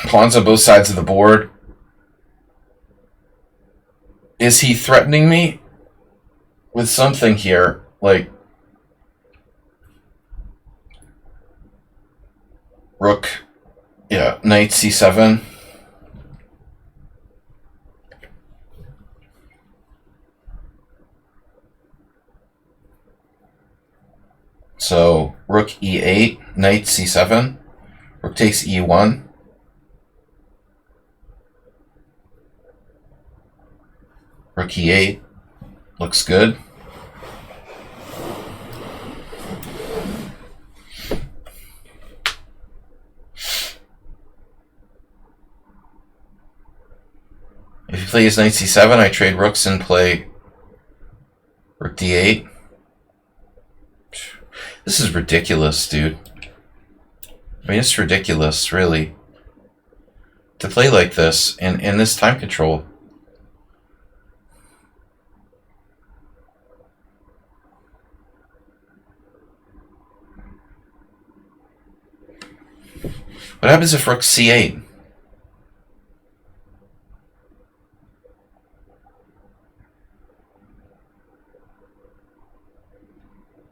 Pawns on both sides of the board. Is he threatening me with something here? Like rook, yeah, knight c7. So rook e8, knight c7, rook takes e1. Rook e8 looks good. If he plays knight c7, I trade rooks and play rook d8. This is ridiculous, dude. I mean, it's ridiculous, really, to play like this in this time control. What happens if rook c8?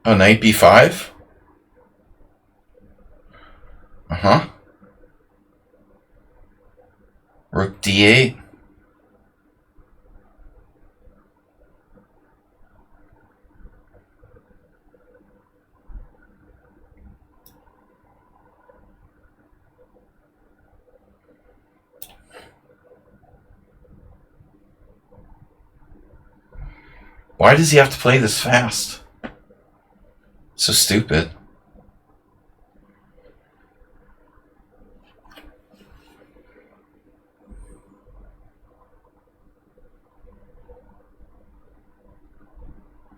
Oh, knight b5? Uh-huh. Rook d8. Why does he have to play this fast? So stupid.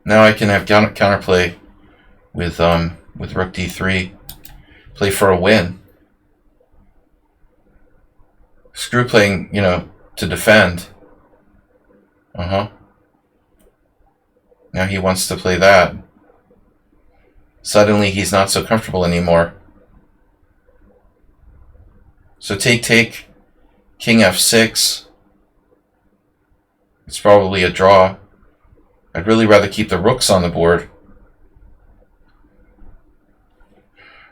Now I can have counterplay with rook d3. Play for a win. Screw playing, to defend. Uh-huh. Now he wants to play that. Suddenly he's not so comfortable anymore. So take, king f6. It's probably a draw. I'd really rather keep the rooks on the board.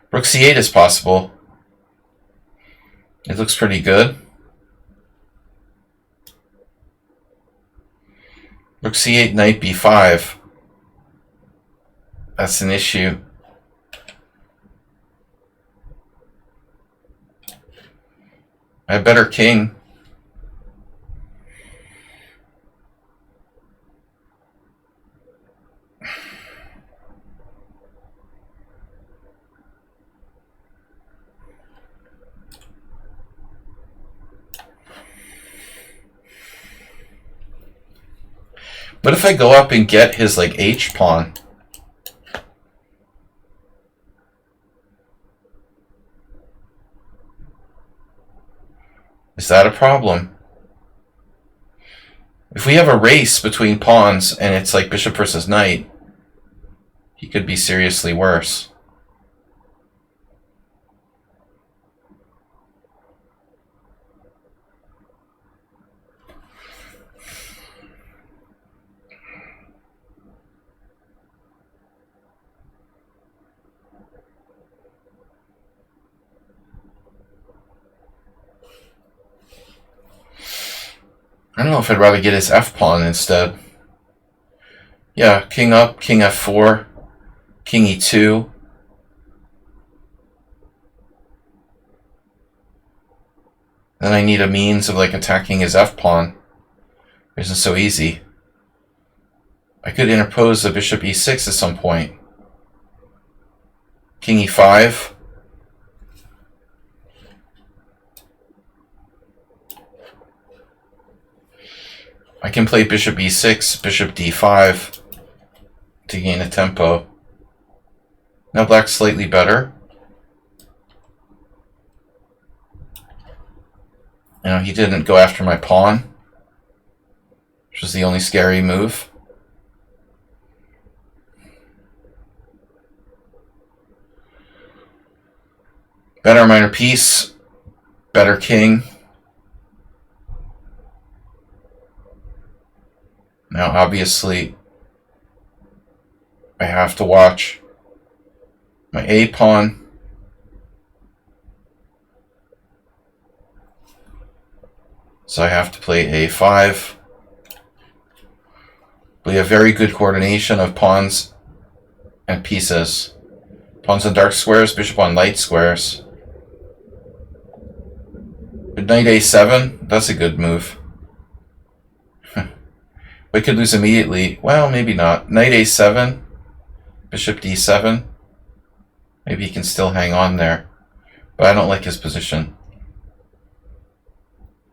Rook c8 is possible. It looks pretty good. Rook c8, knight b5. That's an issue. I have better king. What if I go up and get his H pawn? Is that a problem? If we have a race between pawns and it's like bishop versus knight, he could be seriously worse. I don't know if I'd rather get his f-pawn instead. Yeah, king up, king f4, king e2. Then I need a means of attacking his f-pawn. It isn't so easy. I could interpose the bishop e6 at some point. King e5. I can play bishop e6, bishop d5 to gain a tempo. Now black's slightly better. He didn't go after my pawn, which was the only scary move. Better minor piece, better king. Now, obviously, I have to watch my A pawn. So I have to play A5. We have very good coordination of pawns and pieces. Pawns on dark squares, bishop on light squares. Knight A7, that's a good move. We could lose immediately. Well, maybe not. Knight a7, bishop d7. Maybe he can still hang on there. But I don't like his position.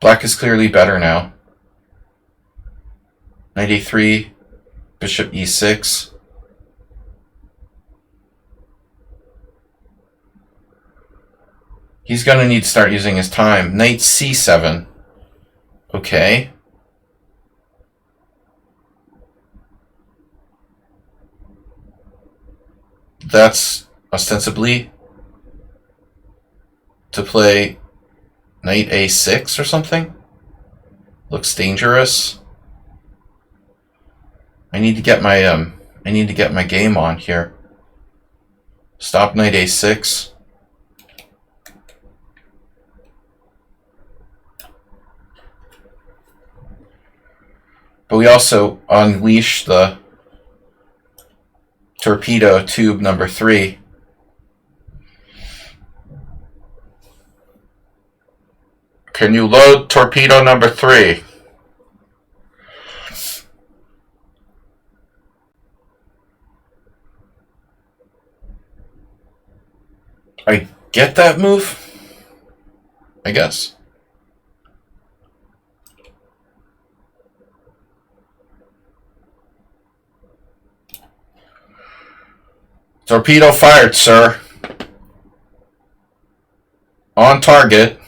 Black is clearly better now. Knight a3, bishop e6. He's going to need to start using his time. Knight c7. Okay. That's ostensibly to play knight a6 or something. Looks dangerous. I need to get my game on here. Stop knight a6. But we also unleash the torpedo tube number 3. Can you load torpedo number 3? I get that move, I guess. Torpedo fired, sir. On target.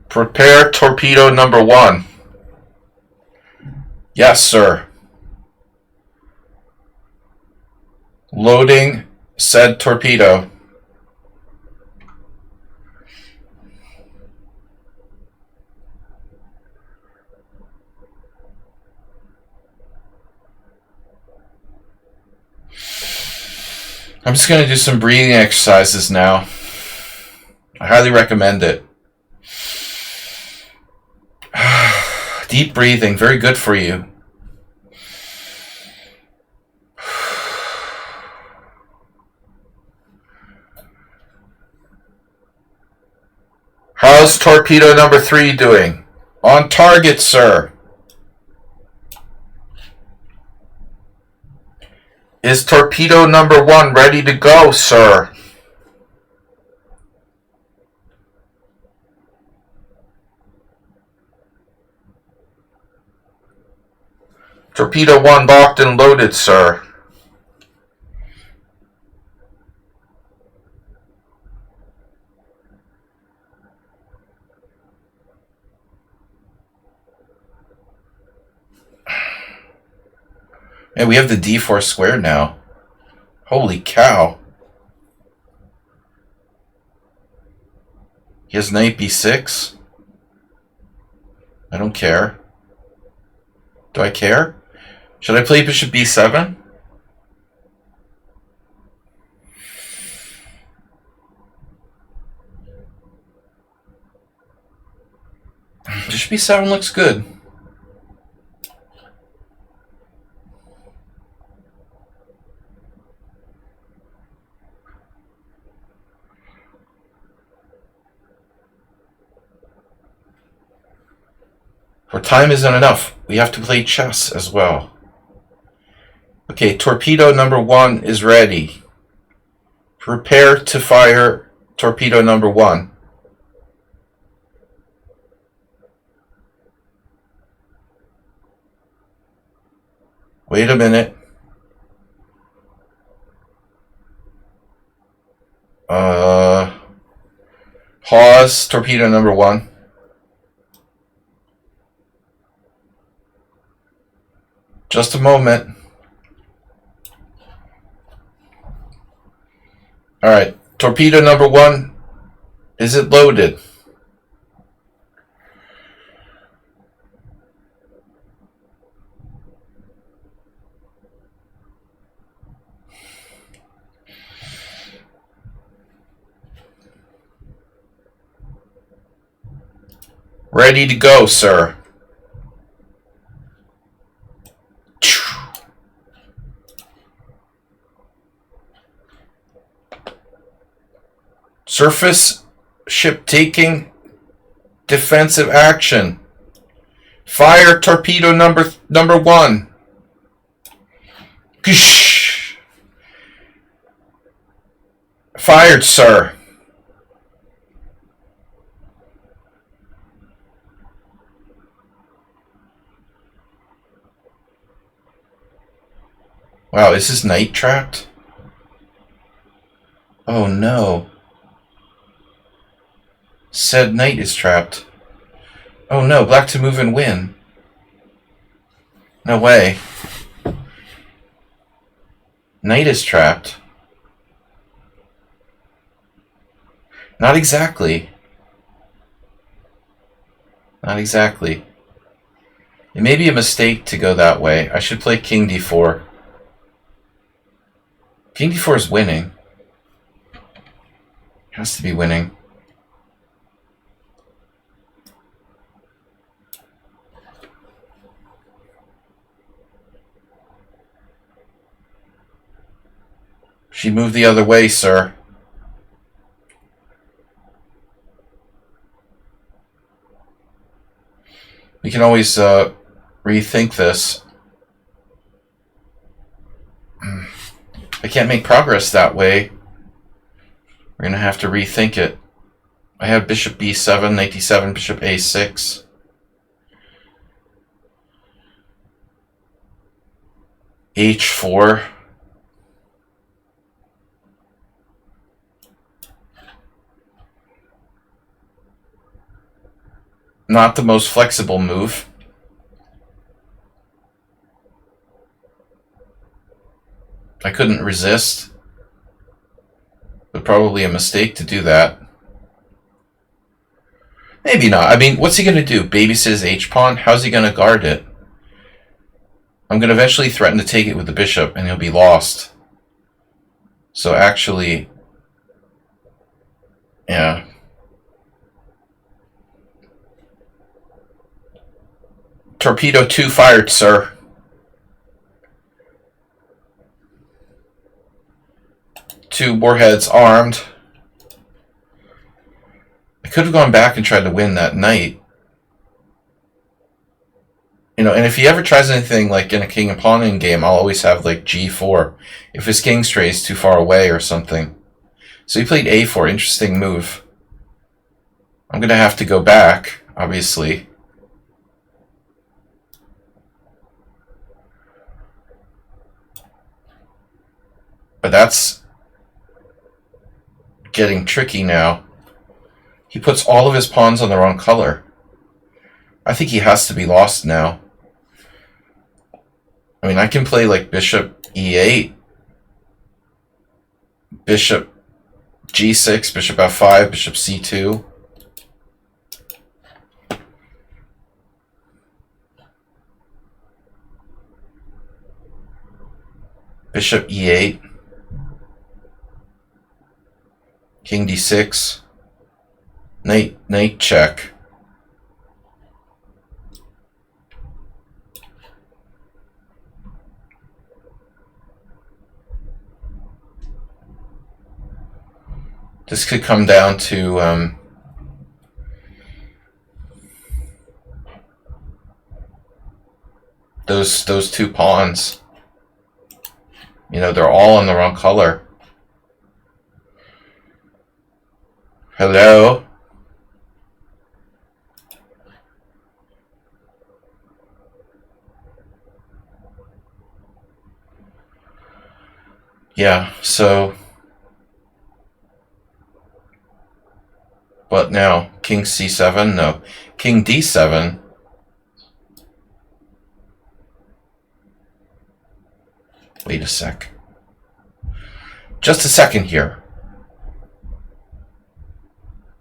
Prepare torpedo number 1. Yes, sir. Loading said torpedo. I'm just going to do some breathing exercises now. I highly recommend it. Deep breathing, very good for you. How's torpedo number 3 doing? On target, sir. Is torpedo number 1 ready to go, sir? Torpedo 1 locked and loaded, sir. And we have the d4 squared now. Holy cow. He has knight b6. I don't care. Do I care? Should I play bishop b7? Bishop b7 looks good. For time isn't enough. We have to play chess as well. Okay, torpedo number 1 is ready. Prepare to fire torpedo number 1. Wait a minute. Pause torpedo number 1. Just a moment. Alright, torpedo number 1, is it loaded? Ready to go, sir. Surface ship taking defensive action. Fire torpedo number 1. Fired, sir. Wow, is his knight trapped? Oh no. Said knight is trapped. Oh no, black to move and win. No way. Knight is trapped. Not exactly. Not exactly. It may be a mistake to go that way. I should play king d4. King d4 is winning. Has to be winning. She moved the other way, sir. We can always rethink this. I can't make progress that way. We're going to have to rethink it. I have bishop b7, knight d7, bishop a6. h4. Not the most flexible move. I couldn't resist. But probably a mistake to do that. Maybe not. I mean, what's he going to do? Babysit his h-pawn? How's he going to guard it? I'm going to eventually threaten to take it with the bishop, and he'll be lost. So actually, yeah. Torpedo 2 fired, sir. Two warheads armed. I could have gone back and tried to win that knight. You know, and if he ever tries anything like in a king and pawning game, I'll always have like g4 if his king strays too far away or something. So he played a4. Interesting move. I'm going to have to go back, obviously. But that's getting tricky now. He puts all of his pawns on the wrong color. I think he has to be lost now. I mean, I can play like bishop e8, bishop g6, bishop f5, bishop c2. Bishop e8, king d6, knight check. This could come down to those two pawns. You know, they're all in the wrong color. Hello? Yeah, so what now? King c7? No. King d7. Wait a sec. Just a second here.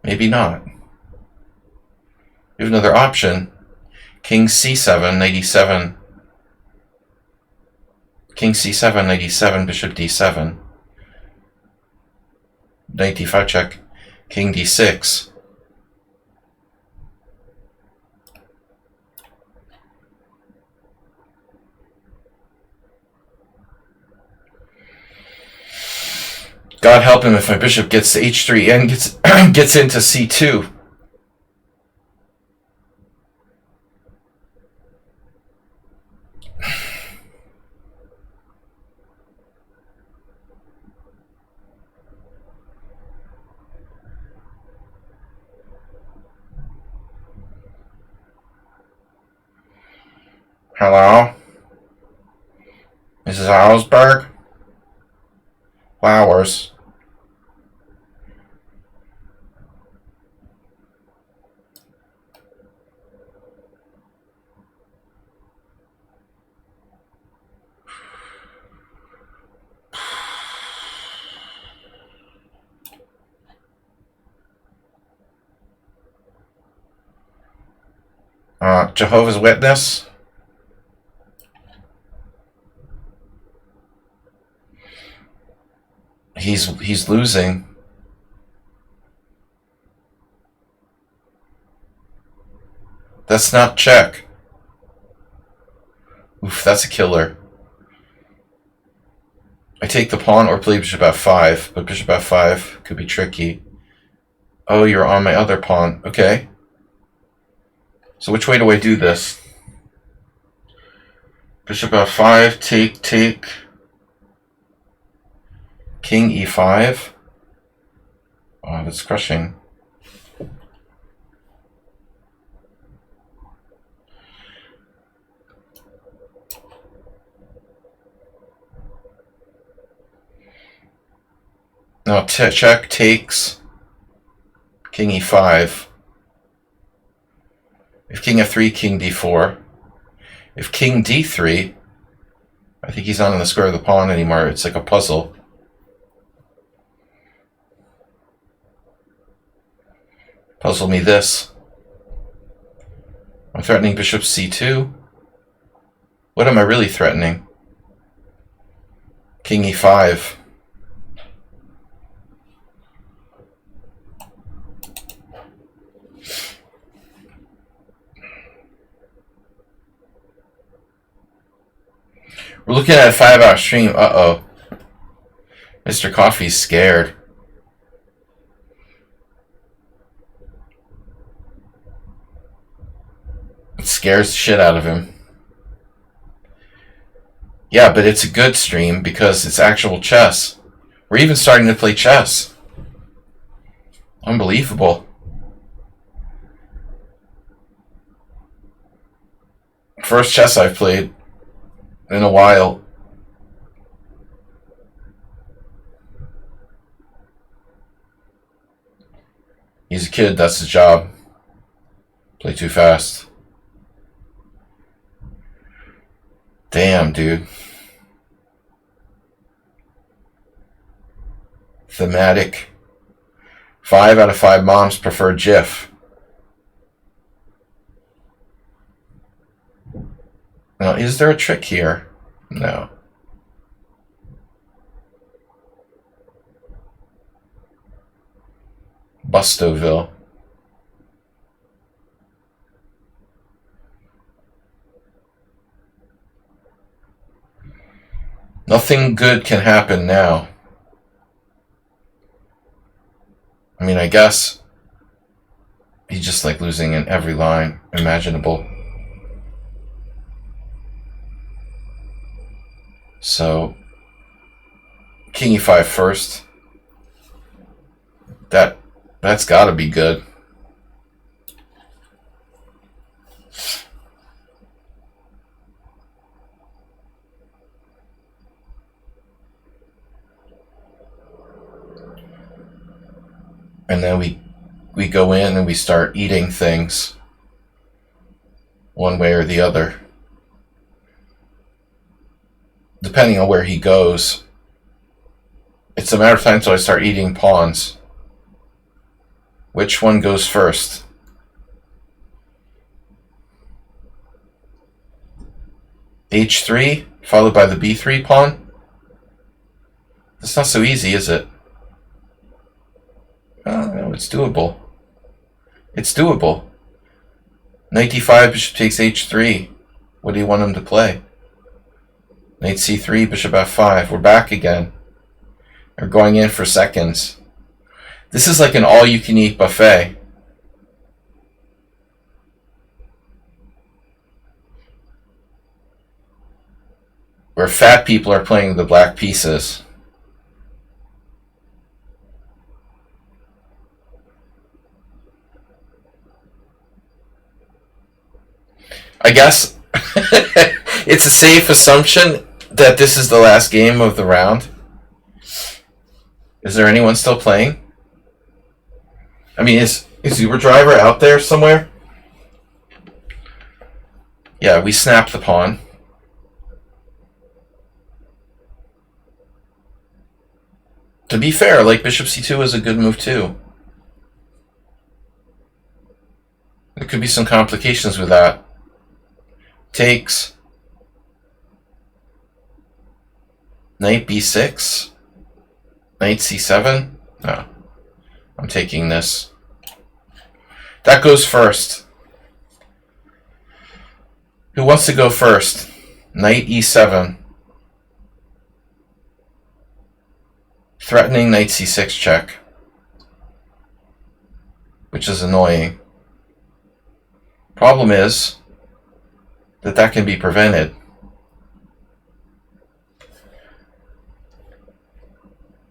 Maybe not. We have another option. King c7, knight e7. King c7, knight e7, bishop d7. Knight d5 check. King d6. God help him if my bishop gets to h3 and gets into c2. Hello? Mrs. Auersberg? Flowers. Jehovah's Witness? He's losing. That's not check. Oof, that's a killer. I take the pawn or play bishop f5, but bishop f5 could be tricky. Oh, you're on my other pawn. Okay. So which way do I do this? Bishop f5, take. King e5. Oh, that's crushing. Now check takes. King e5. If king f3, king d4. If king d3, I think he's not in the square of the pawn anymore. It's like a puzzle. Puzzle me this. I'm threatening bishop c2. What am I really threatening? King e5. We're looking at a 5-hour stream. Uh-oh. Mr. Coffee's scared. It scares the shit out of him. Yeah, but it's a good stream because it's actual chess. We're even starting to play chess. Unbelievable. First chess I've played in a while. He's a kid, that's his job. Play too fast. Damn, dude. Thematic. 5 out of 5 moms prefer GIF. Now, is there a trick here? No. Bustoville. Nothing good can happen now. I mean, I guess he's just like losing in every line imaginable. So, king e5 first. That's got to be good. And then we go in and we start eating things one way or the other. Depending on where he goes. It's a matter of time until I start eating pawns. Which one goes first? H3 followed by the B3 pawn? That's not so easy, is it? No, it's doable. It's doable. Knight d5, bishop takes h3. What do you want him to play? Knight c3, bishop f5. We're back again. We're going in for seconds. This is like an all-you-can-eat buffet. Where fat people are playing the black pieces. I guess it's a safe assumption that this is the last game of the round. Is there anyone still playing? I mean, is Uber Driver out there somewhere? Yeah, we snapped the pawn. To be fair, like bishop c2 is a good move too. There could be some complications with that. Takes. Knight b6. Knight c7. No. I'm taking this. That goes first. Who wants to go first? Knight e7. threatening knight c6 check, which is annoying. Problem is that can be prevented.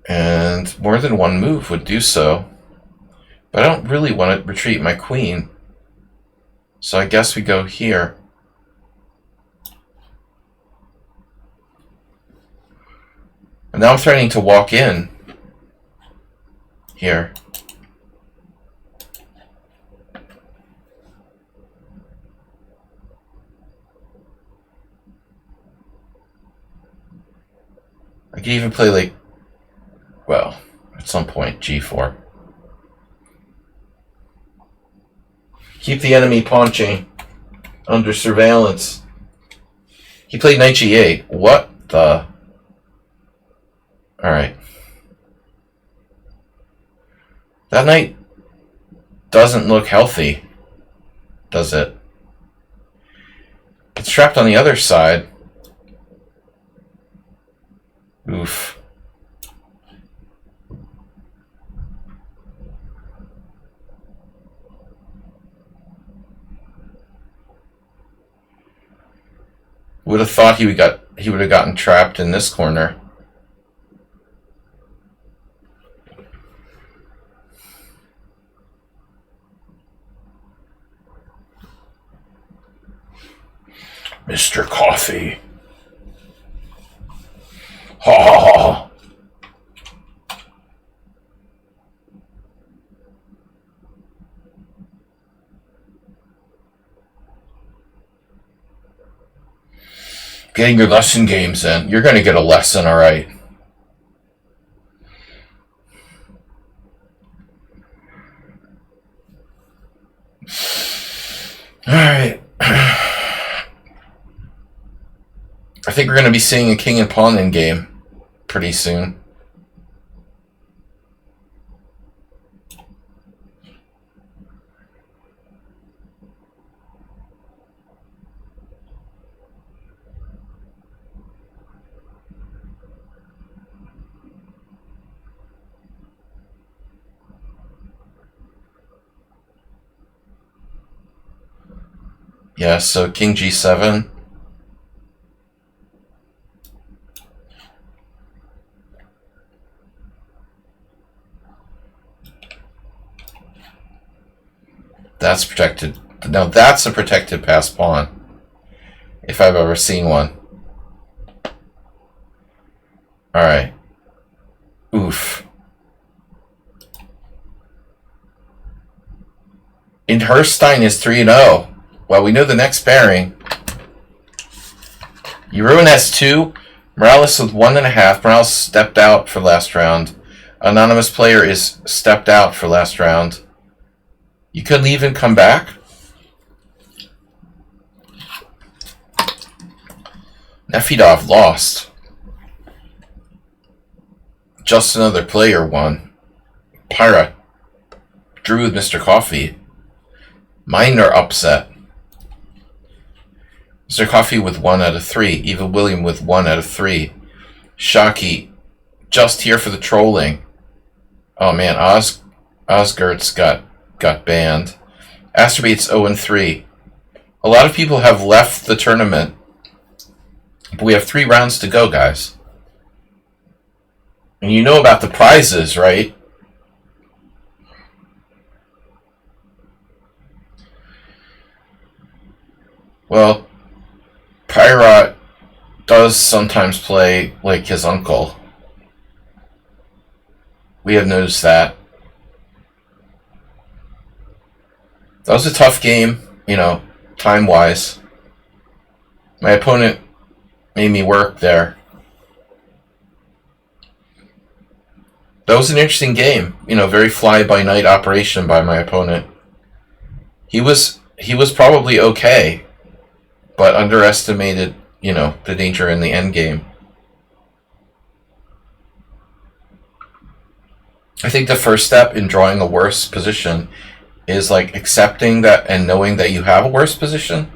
And more than one move would do so. But I don't really want to retreat my queen. So I guess we go here. And now I'm threatening to walk in here. I could even play like, well, at some point, g4. Keep the enemy pawn chain under surveillance. He played knight g8. What the? Alright. That knight doesn't look healthy, does it? It's trapped on the other side. Oof. Would have thought he would have gotten trapped in this corner. Mr. Coffee. Ha ha ha. Getting your lesson games in. You're going to get a lesson, all right. All right. I think we're going to be seeing a king and pawn in game pretty soon. Yeah, so king g7. That's protected. Now that's a protected passed pawn, if I've ever seen one. Alright. Oof. In Herstein is 3-0. Well, we know the next pairing. Jeroen has 2. Morales with 1.5. Morales stepped out for last round. Anonymous player is stepped out for last round. You couldn't even come back? Nefidov lost. Just another player won. Pyra drew with Mr. Coffee. Minor upset. Mr. Coffee with 1 out of 3. Eva William with 1 out of 3. Shockey just here for the trolling. Oh man, Osgertz got banned. Astrobate's 0-3. A lot of people have left the tournament. But we have 3 rounds to go, guys. And you know about the prizes, right? Well, Pyra does sometimes play like his uncle. We have noticed that. That was a tough game, you know, time-wise. My opponent made me work there. That was an interesting game. You know, very fly-by-night operation by my opponent. He was probably okay, but underestimated, you know, the danger in the end game. I think the first step in drawing a worse position is like accepting that and knowing that you have a worse position,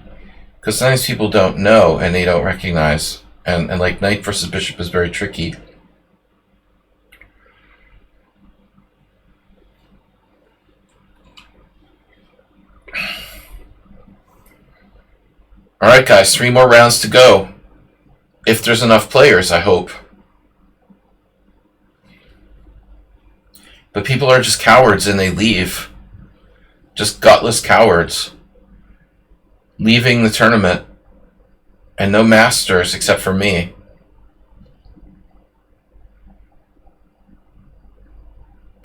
because sometimes people don't know and they don't recognize, and like knight versus bishop is very tricky. Alright, guys, 3 more rounds to go. If there's enough players, I hope. But people are just cowards and they leave. Just gutless cowards. Leaving the tournament. And no masters except for me.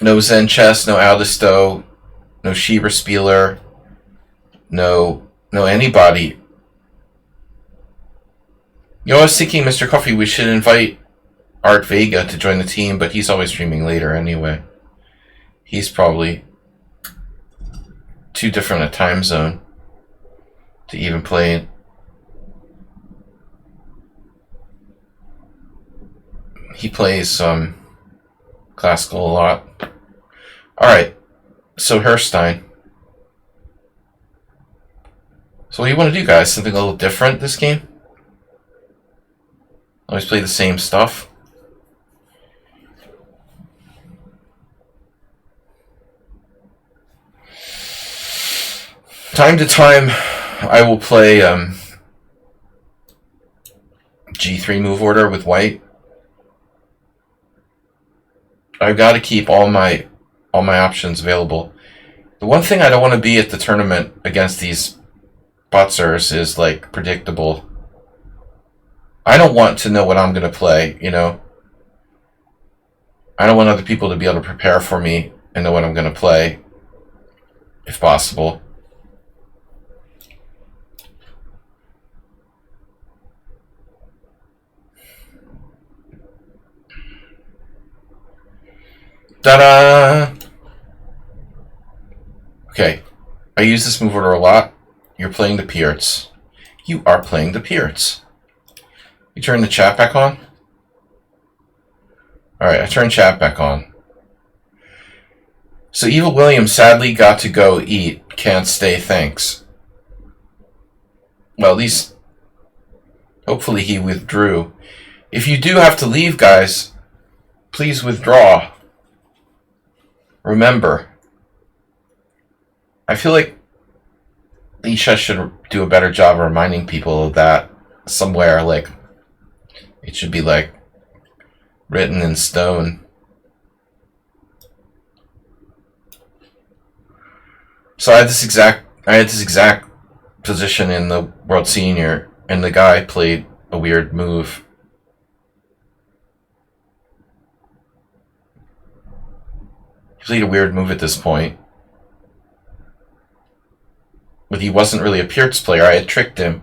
No Zen Chess, no Aldisto, no Schieber Spieler, no anybody. You know, I was thinking, Mr. Coffee, we should invite Art Vega to join the team, but he's always streaming later anyway. He's probably too different a time zone to even play. He plays classical a lot. Alright, so Herstein. So what do you want to do, guys? Something a little different this game? Always play the same stuff? Time to time, I will play G3 move order with white. I've got to keep all my options available. The one thing I don't want to be at the tournament against these botsers is like predictable. I don't want to know what I'm going to play, you know. I don't want other people to be able to prepare for me and know what I'm going to play, if possible. Ta-da! Okay, I use this move order a lot. You're playing the Pierts. You are playing the Pierts. You turn the chat back on? Alright, I turned chat back on. So Evil William sadly got to go eat. Can't stay, thanks. Well, at least, hopefully he withdrew. If you do have to leave, guys, please withdraw. Remember, I feel like lichess should do a better job of reminding people of that somewhere. Like, it should be like written in stone. So I had this exact position in the World Senior, and the guy played a weird move. He played a weird move at this point. But he wasn't really a Pierts player. I had tricked him.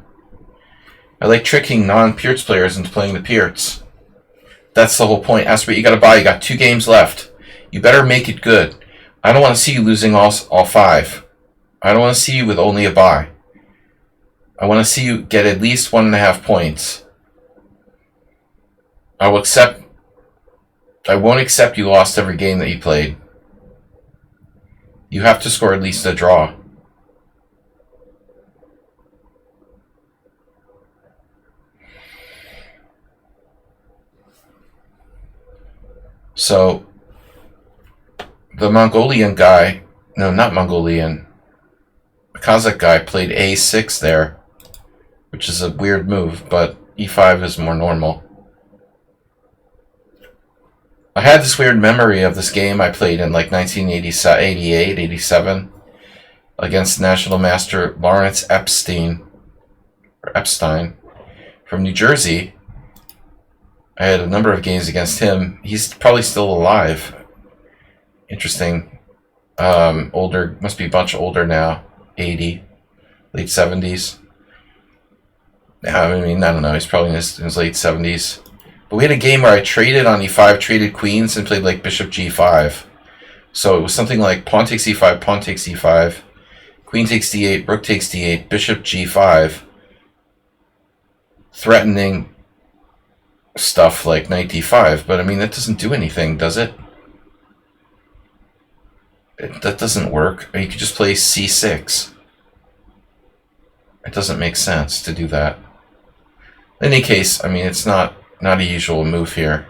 I like tricking non-Pierts players into playing the Pierts. That's the whole point. Ask what you gotta buy. You got 2 games left. You better make it good. I don't want to see you losing all 5. I don't want to see you with only a bye. I want to see you get at least 1.5 points. I won't accept you lost every game that you played. You have to score at least a draw. So, the Mongolian guy, no, not Mongolian, the Kazakh guy played a6 there, which is a weird move, but e5 is more normal. I had this weird memory of this game I played in like 1988, 87, against National Master Lawrence Epstein from New Jersey. I had a number of games against him. He's probably still alive. Interesting. Older, must be a bunch older now. 80, late 70s. I mean, I don't know. He's probably in his late 70s. But we had a game where I traded on e5, traded queens, and played like bishop g5. So it was something like pawn takes e5, pawn takes e5, queen takes d8, rook takes d8, bishop g5, threatening stuff like knight d5. But I mean, that doesn't do anything, does it? That doesn't work. Or you could just play c6. It doesn't make sense to do that. In any case, I mean, it's not a usual move here.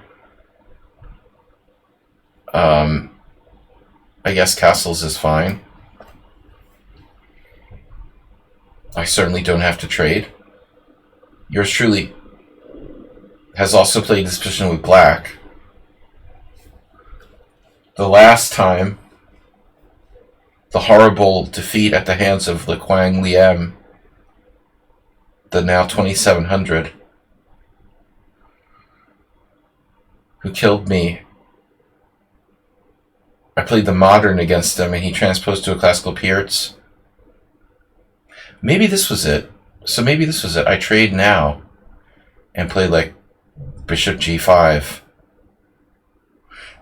I guess castles is fine. I certainly don't have to trade. yours truly has also played this position with black. The last time, the horrible defeat at the hands of Liquang Liem, the now 2700, who killed me. I played the modern against him and he transposed to a classical Pierz. Maybe this was it. So maybe this was it. I trade now and play like bishop g5.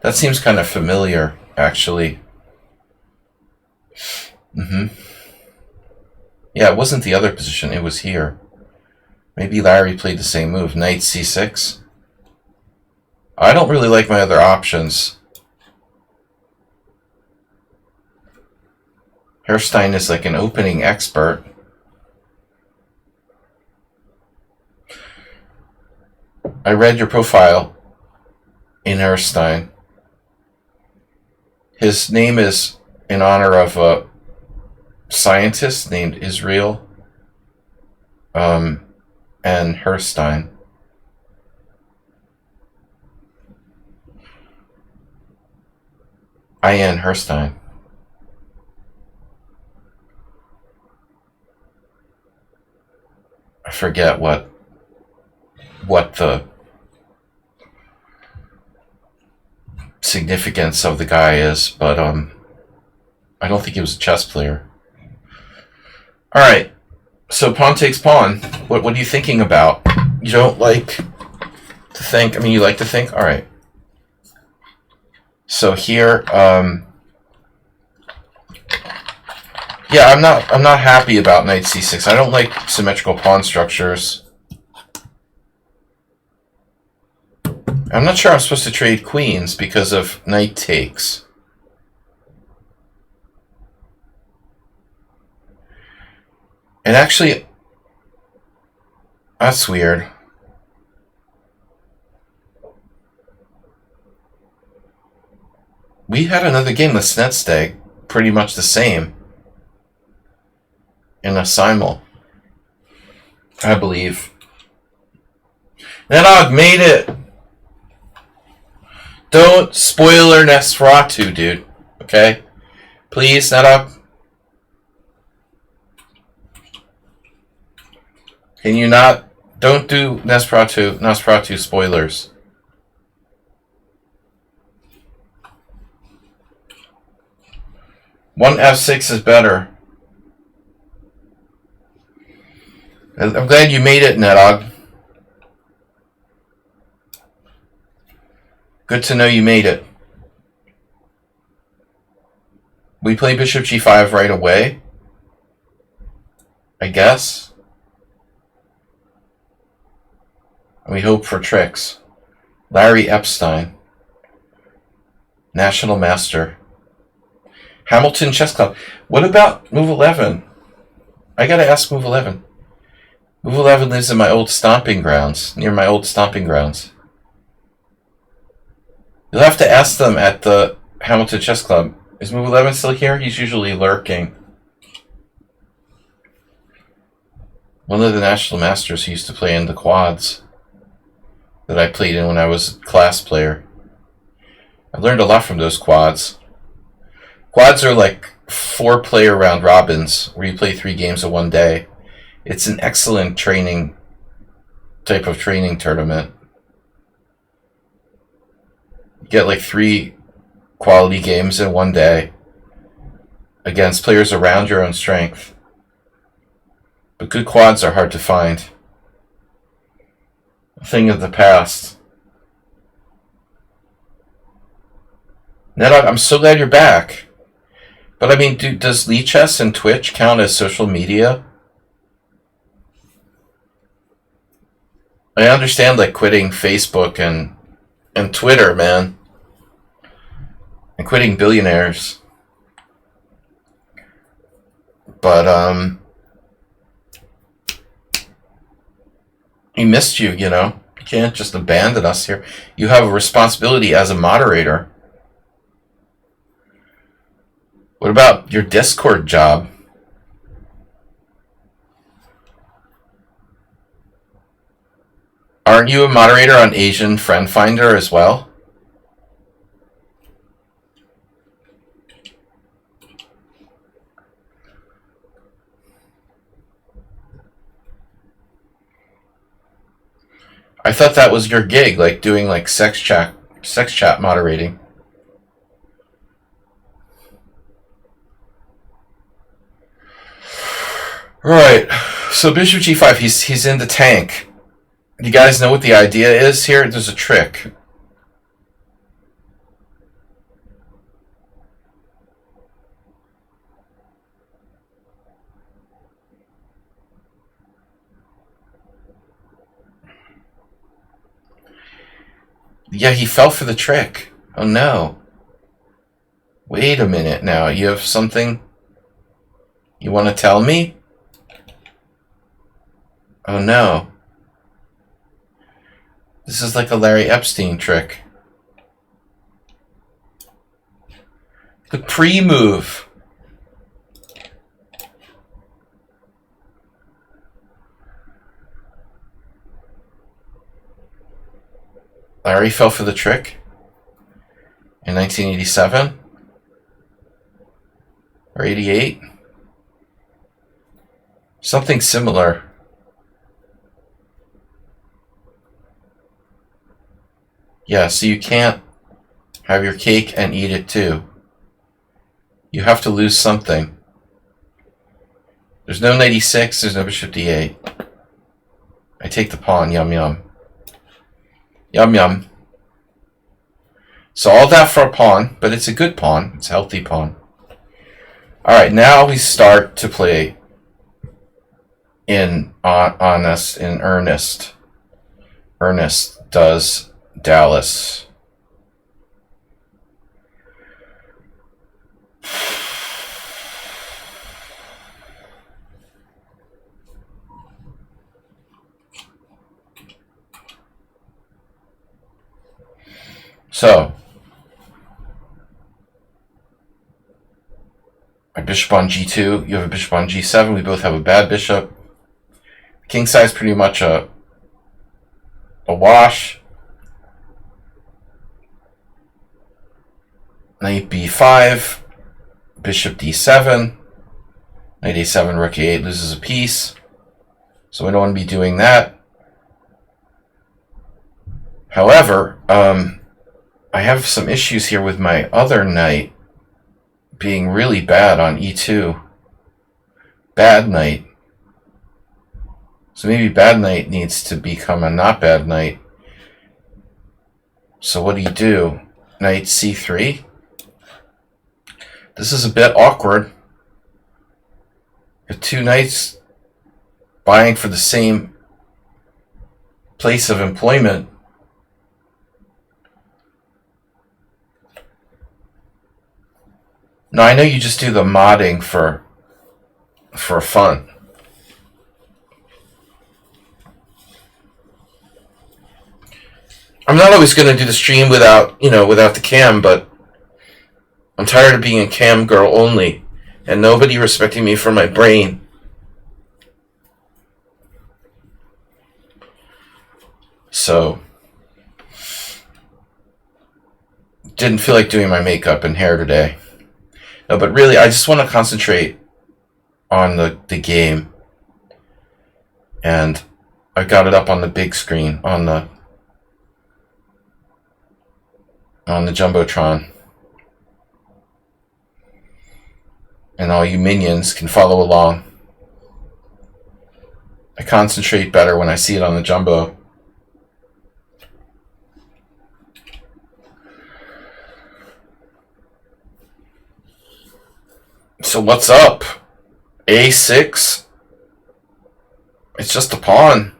That seems kind of familiar, actually. Yeah, it wasn't the other position, it was here. Maybe Larry played the same move, knight c6. I don't really like my other options. Herrstein is like an opening expert. I read your profile in Herrstein. His name is in honor of a scientist named Israel and Herrstein. I.N. Herrstein. I forget what the significance of the guy is, but I don't think he was a chess player. All right, so pawn takes pawn. What are you thinking about? You don't like to think? I mean, you like to think. All right. So here, yeah, I'm not happy about knight c6. I don't like symmetrical pawn structures. I'm not sure I'm supposed to trade queens because of knight takes. And actually, that's weird. We had another game with Snedsteg, pretty much the same, in a simul, I believe. Nedog made it! Don't spoiler Nosferatu, dude. Okay? Please, Nedog. Can you not? Don't do Nosferatu spoilers. One F6 is better. I'm glad you made it, Nedog. Good to know you made it. We play bishop g5 right away, I guess. We hope for tricks. Larry Epstein, National Master. Hamilton Chess Club. What about Move 11? I gotta ask Move 11. Move 11 lives in my old stomping grounds, near my old stomping grounds. You'll have to ask them at the Hamilton Chess Club. Is Move 11 still here? He's usually lurking. One of the National Masters who used to play in the quads that I played in when I was a class player. I learned a lot from those quads. Quads are like 4-player round robins where you play 3 games in one day. It's an excellent type of training tournament. You get like 3 quality games in one day against players around your own strength. But good quads are hard to find. A thing of the past. Nedog, I'm so glad you're back. But I mean, does lichess and Twitch count as social media? I understand like quitting Facebook and Twitter, man. And quitting billionaires. But he missed you, you know. You can't just abandon us here. You have a responsibility as a moderator. What about your Discord job? Aren't you a moderator on Asian Friend Finder as well? I thought that was your gig, like doing like sex chat moderating. Right. So bishop g5, he's in the tank. You guys know what the idea is here? There's a trick. Yeah, he fell for the trick. Oh no. Wait a minute now. You have something you want to tell me? Oh no. This is like a Larry Epstein trick. The pre-move. Larry fell for the trick in 1987 or 88. Something similar. Yeah, so you can't have your cake and eat it too. You have to lose something. There's no knight e6, there's no bishop d8. I take the pawn, yum yum. Yum yum. So all that for a pawn, but it's a good pawn. It's a healthy pawn. Alright, now we start to play in earnest. Ernest does Dallas. So, my bishop on g2, you have a bishop on g7, we both have a bad bishop. King side is pretty much a wash. Knight b5, bishop d7, knight a7, rook a8 loses a piece. So we don't want to be doing that. However, I have some issues here with my other knight being really bad on e2. Bad knight. So maybe bad knight needs to become a not bad knight. So what do? Knight c3. This is a bit awkward. If two knights vying for the same place of employment. No, I know you just do the modding for fun. I'm not always going to do the stream without the cam, but I'm tired of being a cam girl only and nobody respecting me for my brain. So, didn't feel like doing my makeup and hair today. No, but really, I just want to concentrate on the game. And I got it up on the big screen, on the Jumbotron. And all you minions can follow along. I concentrate better when I see it on the Jumbo. So what's up? A6? It's just a pawn.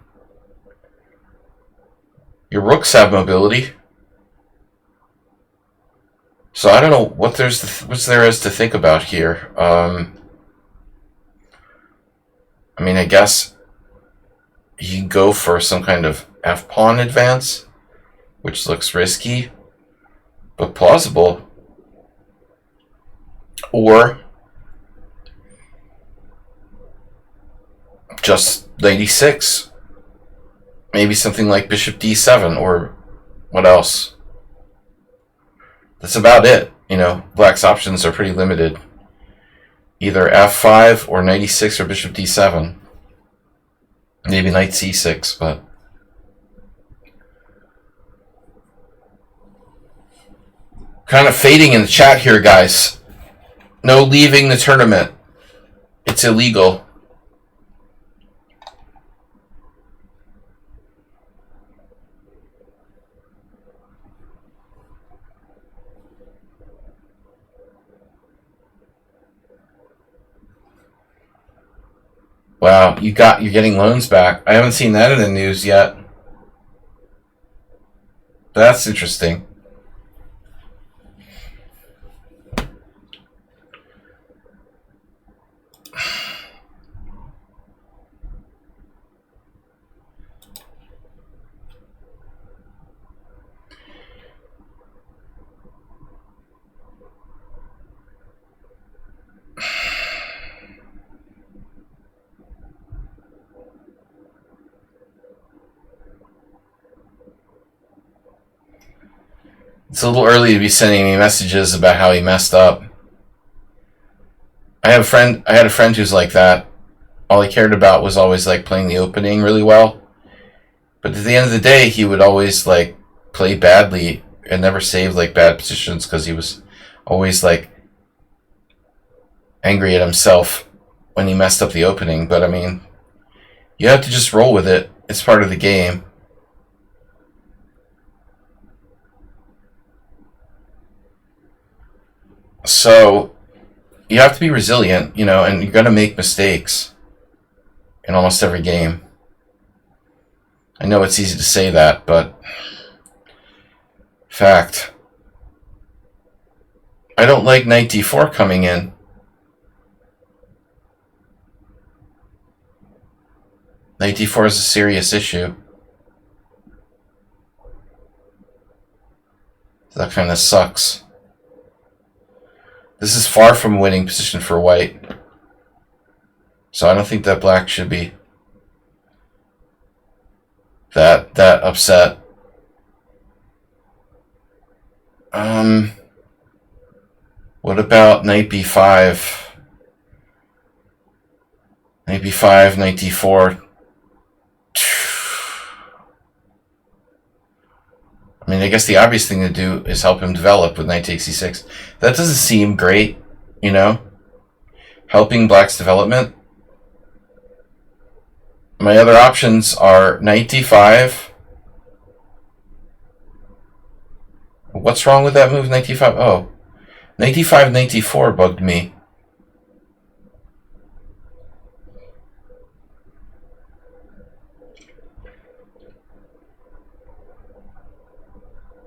Your rooks have mobility. So I don't know what there is to think about here. I mean, I guess you can go for some kind of f-pawn advance, which looks risky, but plausible. Or just knight e6. Maybe something like bishop d7, or what else? That's about it. Black's options are pretty limited. Either f5 or knight e6 or bishop d7. Maybe knight c6, but... Kind of fading in the chat here, guys. No leaving the tournament. It's illegal. Wow, you're getting loans back. I haven't seen that in the news yet. That's interesting. It's a little early to be sending me messages about how he messed up. I had a friend who's like that. All he cared about was always like playing the opening really well. But at the end of the day, he would always like play badly and never save like bad positions because he was always like angry at himself when he messed up the opening. But I mean, you have to just roll with it. It's part of the game. So you have to be resilient, and you're going to make mistakes in almost every game. I know it's easy to say that, but fact. I don't like knight d4 coming in. Knight d4 is a serious issue. That kind of sucks. This is far from a winning position for white. So I don't think that black should be that upset. What about knight b5? Knight b5, knight d4. I mean, I guess the obvious thing to do is help him develop with knight takes c6. That doesn't seem great, helping black's development. My other options are knight d5. What's wrong with that move, knight d5? Oh, knight d5, knight d4 bugged me.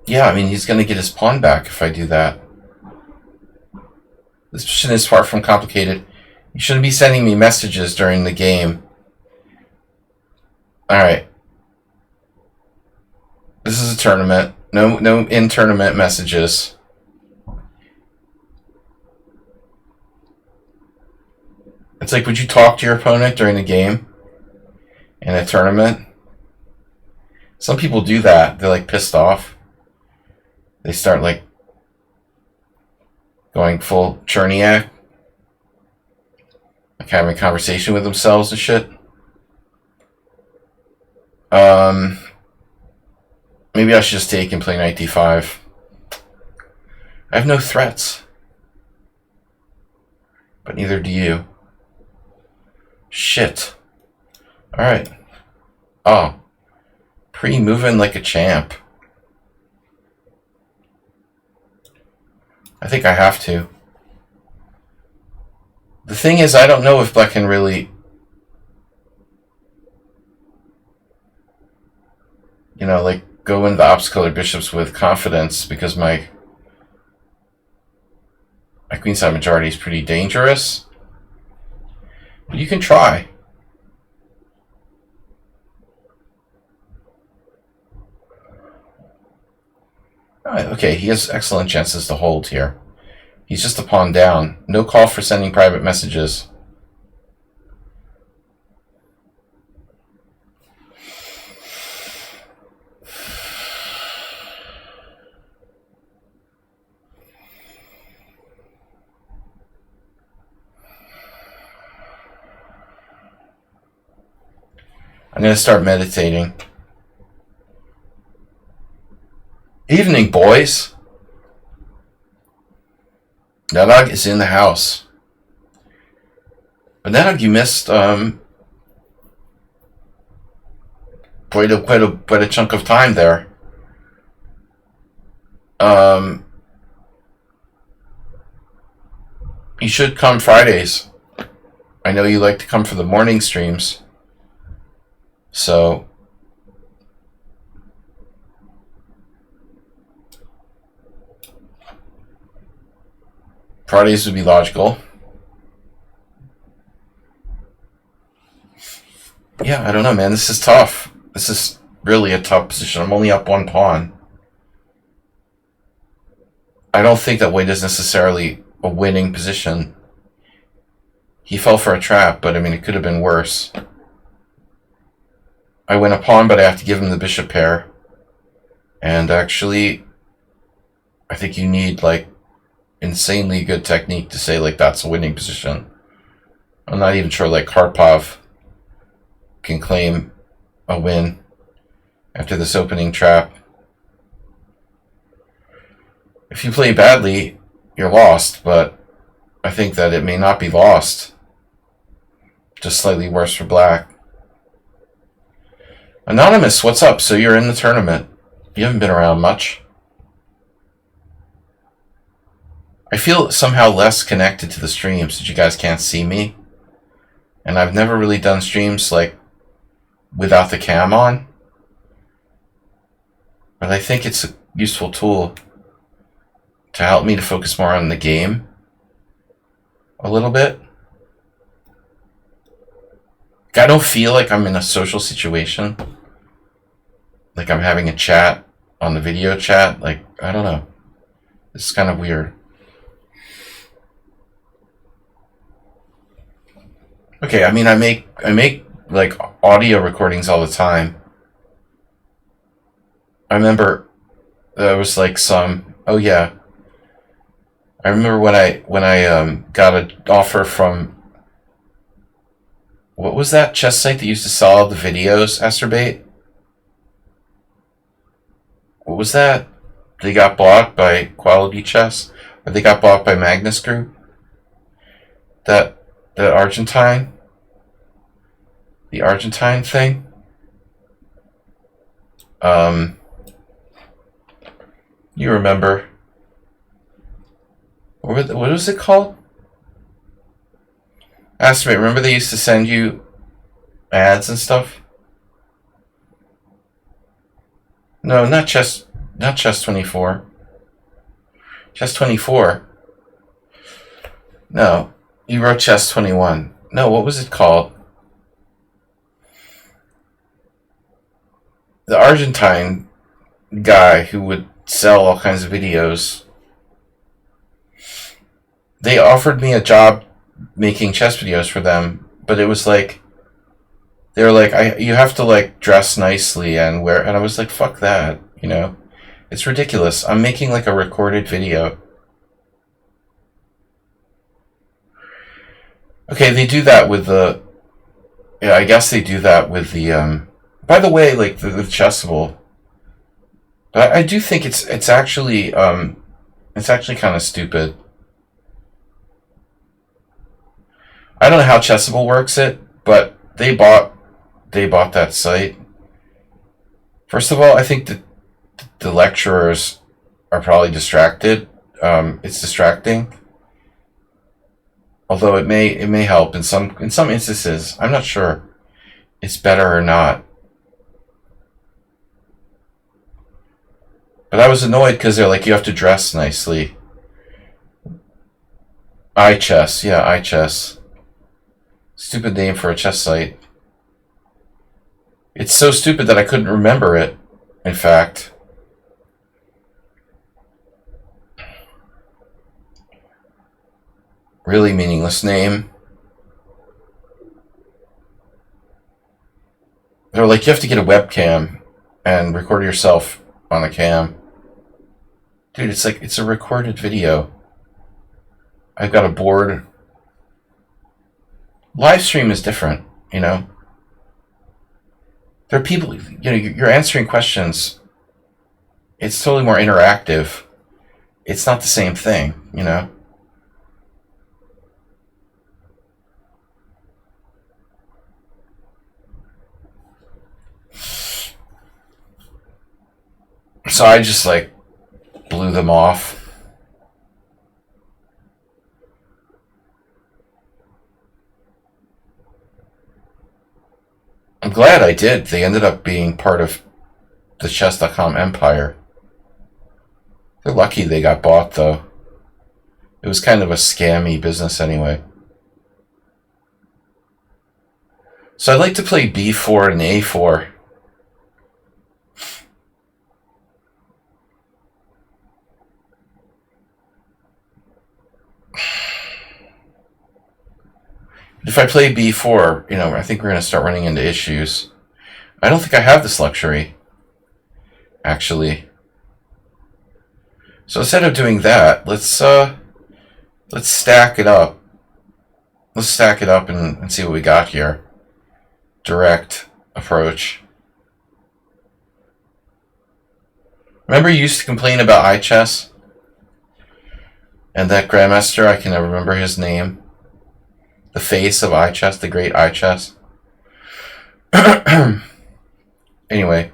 Yeah, I mean, he's going to get his pawn back if I do that. This position is far from complicated. You shouldn't be sending me messages during the game. Alright. This is a tournament. No in-tournament messages. It's like, would you talk to your opponent during the game? In a tournament? Some people do that. They're like pissed off. They start like going full Cherniak, like having a conversation with themselves and shit. Maybe I should just take and play knight d5. I have no threats, but neither do you. Shit. All right. Oh, pre-moving like a champ. I think I have to. The thing is, I don't know if black can really, like go into the opposite color bishops with confidence, because my queenside majority is pretty dangerous. But you can try. Okay, he has excellent chances to hold here. He's just a pawn down. No call for sending private messages. I'm going to start meditating. Evening, boys. Nadag is in the house. But Nadag, you missed quite a chunk of time there. You should come Fridays. I know you like to come for the morning streams. So Fridays would be logical. Yeah, I don't know, man. This is tough. This is really a tough position. I'm only up one pawn. I don't think that white is necessarily a winning position. He fell for a trap, but I mean, it could have been worse. I win a pawn, but I have to give him the bishop pair. And actually, I think you need, like, insanely good technique to say, like, that's a winning position. I'm not even sure, like, Karpov can claim a win after this opening trap. If you play badly, you're lost, but I think that it may not be lost. Just slightly worse for black. Anonymous, what's up? So you're in the tournament. You haven't been around much. I feel somehow less connected to the streams since you guys can't see me. And I've never really done streams like without the cam on. But I think it's a useful tool to help me to focus more on the game a little bit. I don't feel like I'm in a social situation. Like I'm having a chat on the video chat. Like, I don't know. It's kind of weird. Okay, I mean, I make like audio recordings all the time. I remember there was like some, oh yeah. I remember when I got an offer from, what was that chess site that used to sell all the videos, Asterbait? What was that? They got bought by Quality Chess? Or they got bought by Magnus Group? That Argentine? The Argentine thing? You remember. What was it called? Asterbait, remember they used to send you ads and stuff? No, not Chess 24. Chess 24. No, you wrote Chess 21. No, what was it called? The Argentine guy who would sell all kinds of videos. They offered me a job making chess videos for them, but it was like, they were like, you have to like dress nicely and wear, and I was like, fuck that, you know? It's ridiculous. I'm making like a recorded video. Okay, they do that with the, yeah, I guess they do that with the, by the way, like the Chessable. But I do think it's actually kind of stupid. I don't know how Chessable works it, but they bought that site. First of all, I think that the lecturers are probably distracted. It's distracting. Although it may help in some instances. I'm not sure it's better or not. But I was annoyed because they're like, you have to dress nicely. iChess, yeah, iChess. Stupid name for a chess site. It's so stupid that I couldn't remember it, in fact. Really meaningless name. They're like, you have to get a webcam and record yourself on a cam. Dude, it's like, it's a recorded video. I've got a board. Live stream is different, you know? There are people, you're answering questions. It's totally more interactive. It's not the same thing. So I just like blew them off. I'm glad I did. They ended up being part of the chess.com empire. They're lucky they got bought, though. It was kind of a scammy business anyway. So I'd like to play b4 and a4. If I play b4, I think we're going to start running into issues. I don't think I have this luxury, actually. So instead of doing that, let's stack it up. Let's stack it up and see what we got here. Direct approach. Remember you used to complain about iChess? And that grandmaster, I can never remember his name. The face of iChess, the great iChess. Anyway.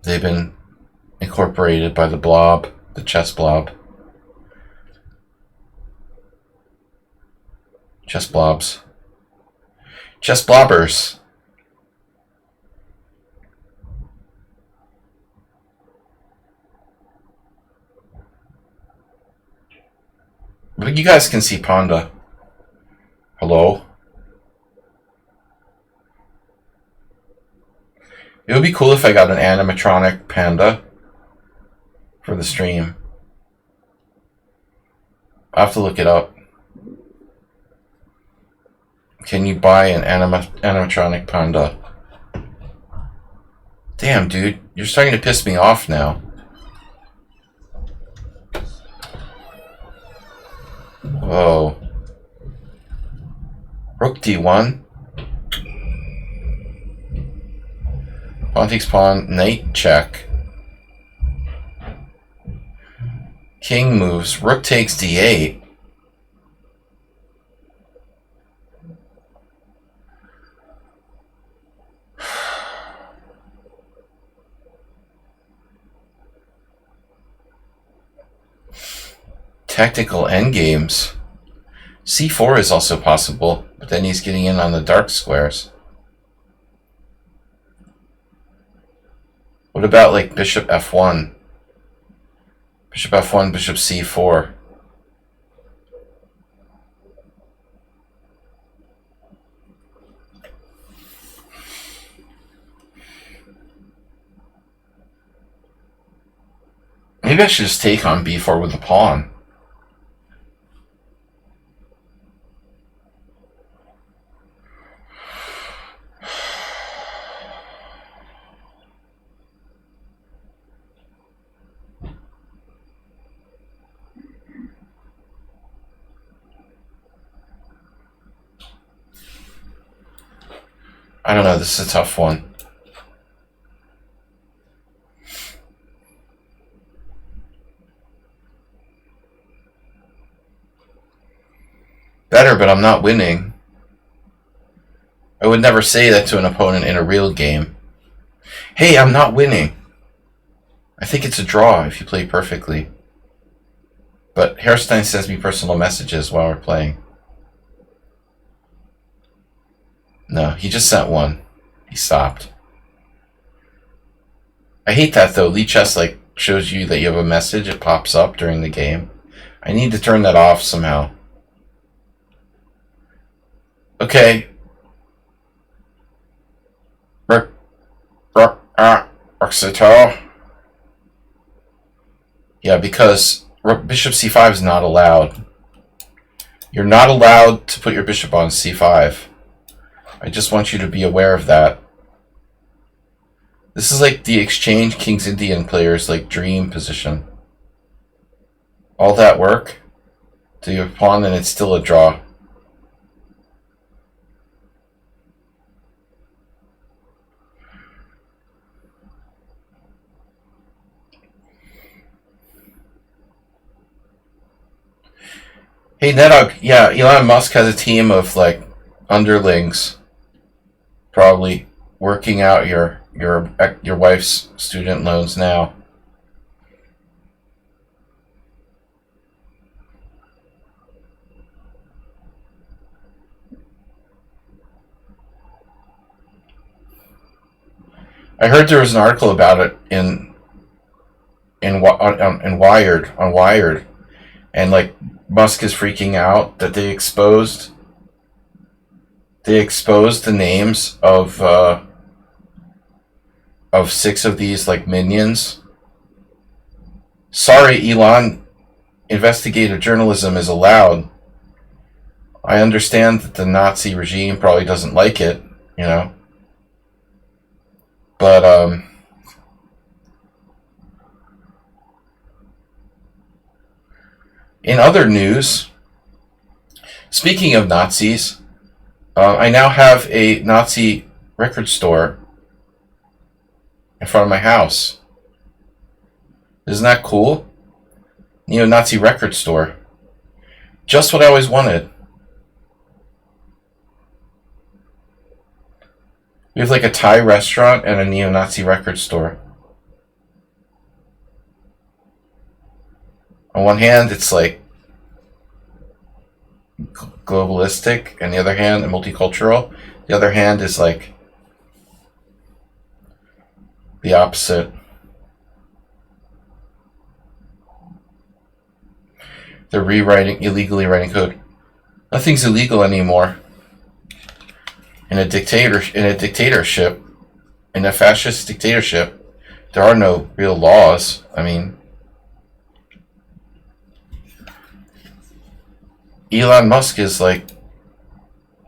They've been incorporated by the blob, the chess blob. Chess blobs. Chess blobbers. But you guys can see Pawnda. Hello? It would be cool if I got an animatronic panda for the stream. I'll have to look it up. Can you buy an animatronic panda? Damn, dude. You're starting to piss me off now. Whoa. Rook d1. Pawn takes pawn, knight check. King moves, rook takes d8. Tactical endgames. c4 is also possible, but then he's getting in on the dark squares. What about like bishop f1? Bishop f1, bishop c4. Maybe I should just take on b4 with the pawn. I don't know, this is a tough one. Better, but I'm not winning. I would never say that to an opponent in a real game. Hey, I'm not winning. I think it's a draw if you play perfectly. But Hairstein sends me personal messages while we're playing. No, he just sent one. He stopped. I hate that though. Lichess like shows you that you have a message. It pops up during the game. I need to turn that off somehow. Okay. Yeah, because bishop c5 is not allowed. You're not allowed to put your bishop on c5. I just want you to be aware of that. This is like the Exchange Kings Indian players like dream position. All that work to your pawn and it's still a draw. Hey, Nedog, yeah, Elon Musk has a team of like underlings, probably working out your wife's student loans now. I heard there was an article about it in Wired, and like Musk is freaking out that they exposed the names of six of these like minions. Sorry, Elon. Investigative journalism is allowed. I understand that the Nazi regime probably doesn't like it, you know, but in other news, speaking of Nazis, I now have a Nazi record store in front of my house. Isn't that cool? Neo-Nazi record store. Just what I always wanted. We have like a Thai restaurant and a neo-Nazi record store. On one hand, it's like globalistic, and the other hand, multicultural. The other hand is like the opposite. They're illegally writing code. Nothing's illegal anymore. In a dictatorship, in a fascist dictatorship, there are no real laws. I mean, Elon Musk is like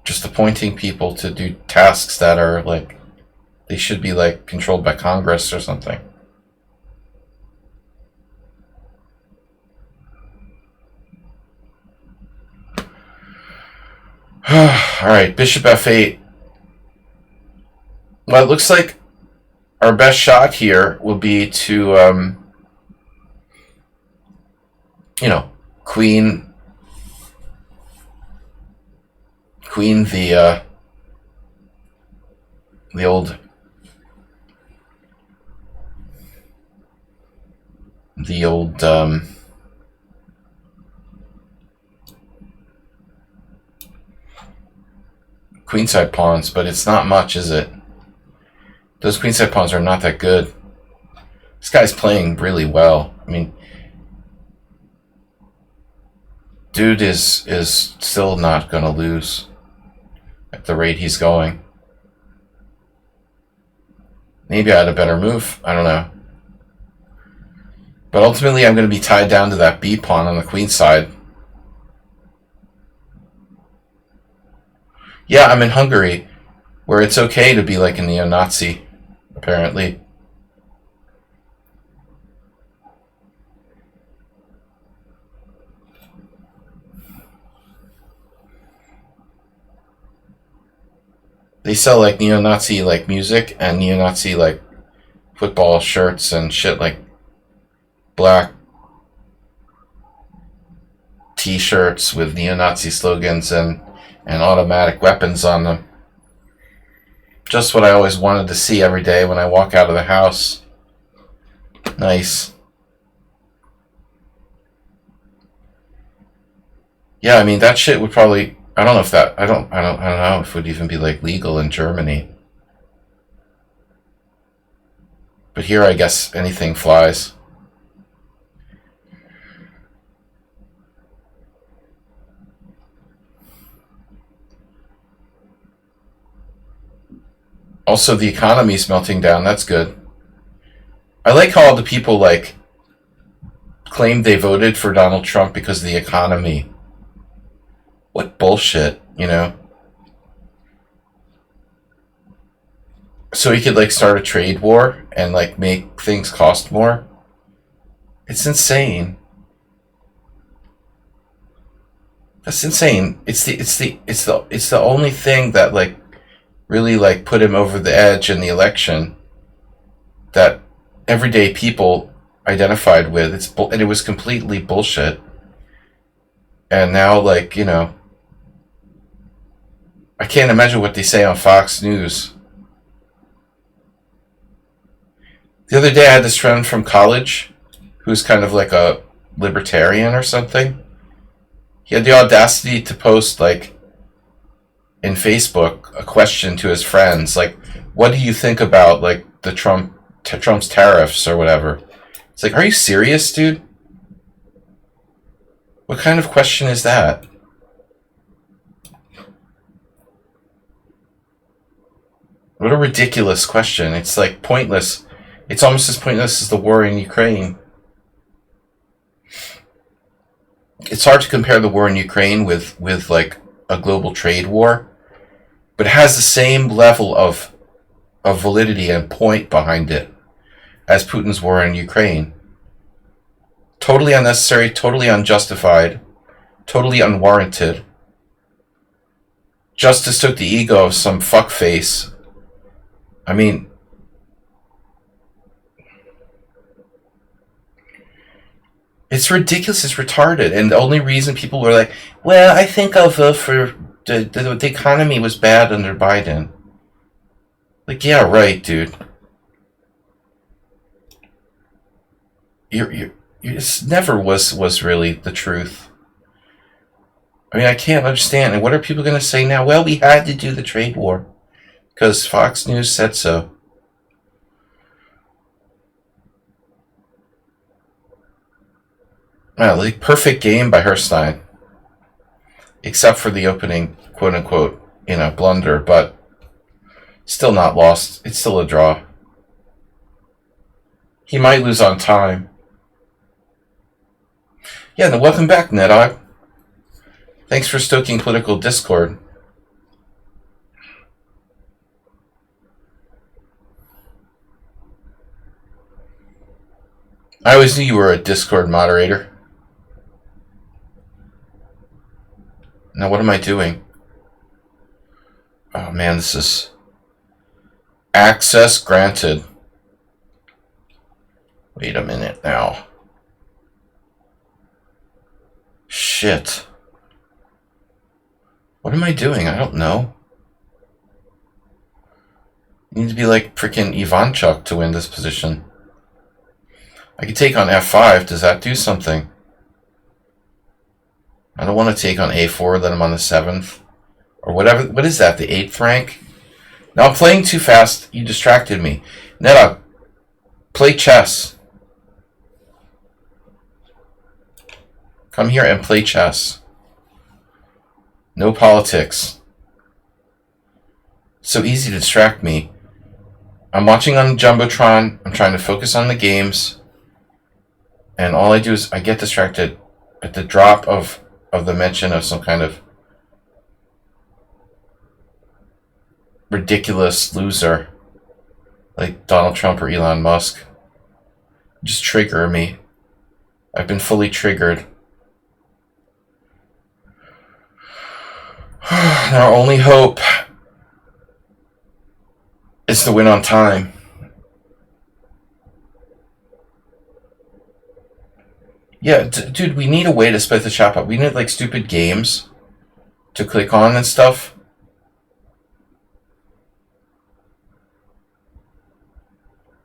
just appointing people to do tasks that are like they should be like controlled by Congress or something. All right, Bishop F8. Well, it looks like our best shot here will be to, queen the old queenside pawns, but it's not much, is it? Those queenside pawns are not that good. This guy's playing really well. I mean, dude is still not going to lose at the rate he's going. Maybe I had a better move. I don't know. But ultimately, I'm going to be tied down to that B pawn on the queen side. Yeah, I'm in Hungary, where it's okay to be like a neo-Nazi, apparently. They sell like neo-Nazi like music and neo-Nazi like football shirts and shit, like black t-shirts with neo-Nazi slogans and automatic weapons on them. Just what I always wanted to see every day when I walk out of the house. Nice. Yeah, I mean that shit would probably I don't know if that I don't know if it would even be like legal in Germany. But here I guess anything flies. Also, the economy's melting down. That's good. I like how all the people like claimed they voted for Donald Trump because of the economy. What bullshit, you know? So he could like start a trade war and like make things cost more. It's insane. That's insane. It's the only thing that like really like put him over the edge in the election that everyday people identified with. And it was completely bullshit. And now, like, I can't imagine what they say on Fox News. The other day, I had this friend from college who's kind of like a libertarian or something. He had the audacity to post, like, in Facebook, a question to his friends, like, what do you think about, like, the Trump's tariffs or whatever? It's like, are you serious, dude? What kind of question is that? What a ridiculous question. It's like pointless. It's almost as pointless as the war in Ukraine. It's hard to compare the war in Ukraine with like a global trade war, but it has the same level of validity and point behind it as Putin's war in Ukraine. Totally unnecessary, totally unjustified, totally unwarranted. Just to stoke the ego of some fuckface. I mean, it's ridiculous. It's retarded. And the only reason people were like, well, I think I'll vote for the economy was bad under Biden. Like, yeah, right, dude. It never was really the truth. I mean, I can't understand. And what are people going to say now? Well, we had to do the trade war because Fox News said so. Well, like, perfect game by Herstein, except for the opening, quote unquote, blunder, but still not lost. It's still a draw. He might lose on time. Yeah, and welcome back, NetDog. Thanks for stoking political discord. I always knew you were a Discord moderator. Now, what am I doing? Oh man, this is access granted. Wait a minute now. Shit. What am I doing? I don't know. You need to be like freaking Ivanchuk to win this position. I could take on F5. Does that do something? I don't want to take on A4, then I'm on the 7th. Or whatever. What is that? The 8th rank? Now I'm playing too fast. You distracted me. Neta, play chess. Come here and play chess. No politics. So easy to distract me. I'm watching on Jumbotron. I'm trying to focus on the games. And all I do is I get distracted at the drop of the mention of some kind of ridiculous loser like Donald Trump or Elon Musk. Just trigger me. I've been fully triggered. And our only hope is to win on time. Yeah, dude, we need a way to split the shop up. We need, like, stupid games to click on and stuff.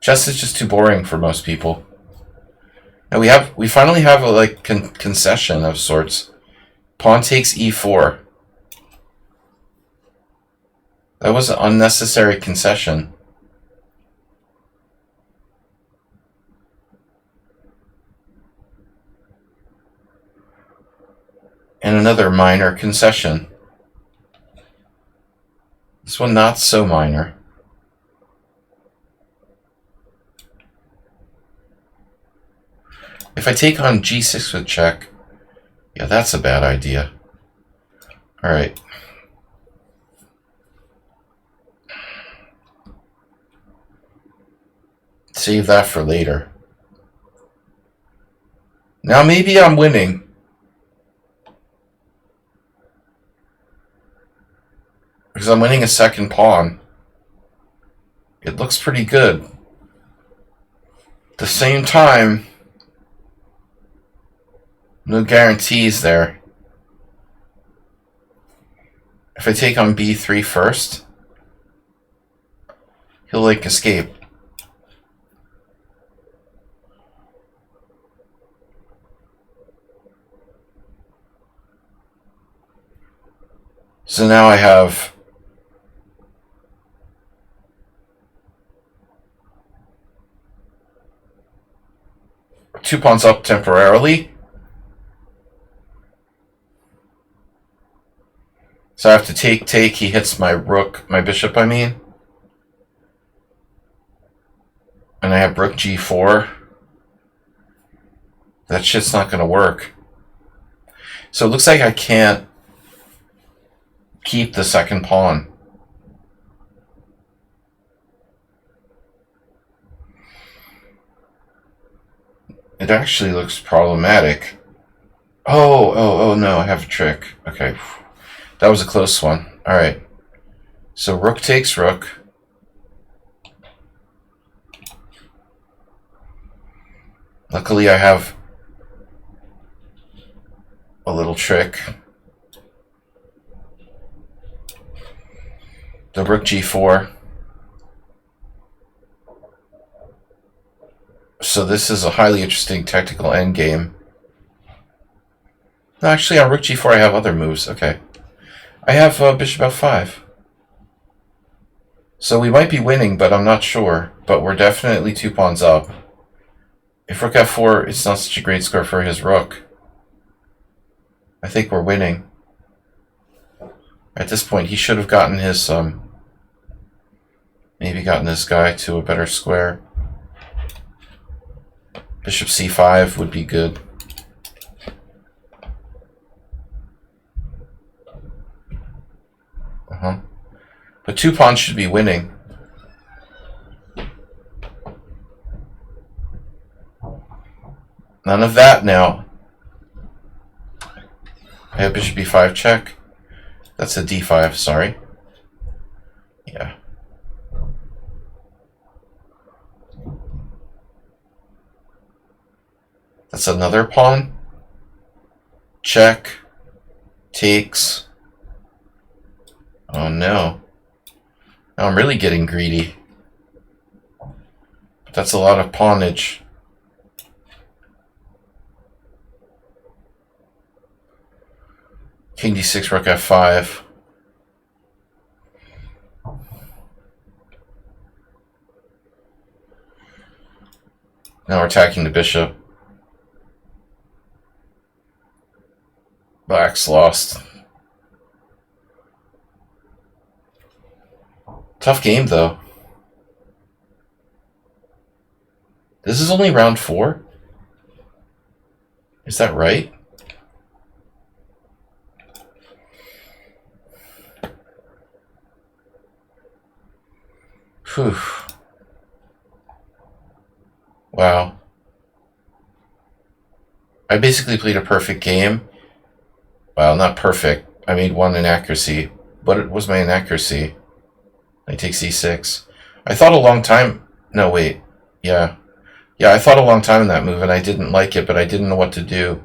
Chess is just too boring for most people. And we finally have a, like, concession of sorts. Pawn takes e4. That was an unnecessary concession. And another minor concession. This one not so minor. If I take on g6 with check, yeah, that's a bad idea. Alright. Save that for later. Now maybe I'm winning. Because I'm winning a second pawn. It looks pretty good. At the same time, no guarantees there. If I take on b3 first, he'll like escape. So now I have two pawns up temporarily. So I have to take. He hits my rook, my bishop, I mean. And I have rook g4. That shit's not going to work. So it looks like I can't keep the second pawn. It actually looks problematic. Oh no, I have a trick. Okay. That was a close one. Alright. So rook takes rook. Luckily I have a little trick. The rook g4. So this is a highly interesting technical endgame. No, actually on rook g4 I have other moves. Okay. I have bishop f5. So we might be winning, but I'm not sure. But we're definitely 2 pawns up. If rook f4, it's not such a great score for his rook. I think we're winning. At this point, he should have gotten his, maybe gotten this guy to a better square. Bishop c5 would be good. But 2 pawns should be winning. None of that now. I have bishop b5 check. That's a d5, sorry. Yeah. That's another pawn. Check. Takes. Oh no. Now I'm really getting greedy. But that's a lot of pawnage. King d6, rook f5. Now we're attacking the bishop. Black's lost. Tough game, though. This is only round 4? Is that right? Whew. Wow. I basically played a perfect game. Well, not perfect. I made one inaccuracy. But it was my inaccuracy. I take c6. I thought a long time... No, wait. Yeah. Yeah, I thought a long time in that move, and I didn't like it, but I didn't know what to do.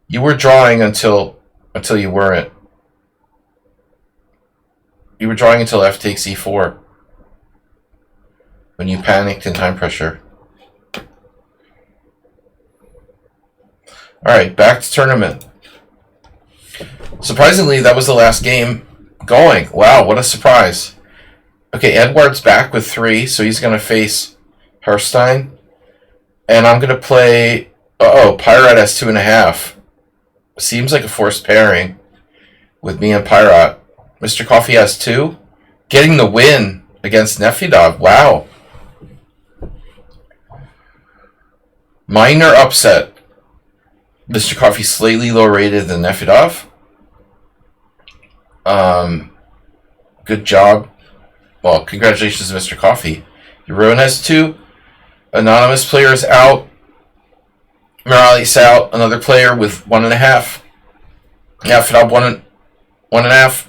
You were drawing until you weren't. You were drawing until f takes e4. When you panicked in time pressure. Alright, back to tournament. Surprisingly, that was the last game going. Wow, what a surprise. Okay, Edward's back with 3, so he's going to face Herstein. And I'm going to play... Pyrat has 2.5. Seems like a forced pairing with me and Pyrat. Mr. Coffee has 2. Getting the win against Nefedov. Wow. Minor upset. Mr. Coffee slightly lower rated than Nefedov. Good job. Well, congratulations to Mr. Coffee. Your has 2. Anonymous player is out. Morales out. Another player with 1.5. Nefedov 1.5.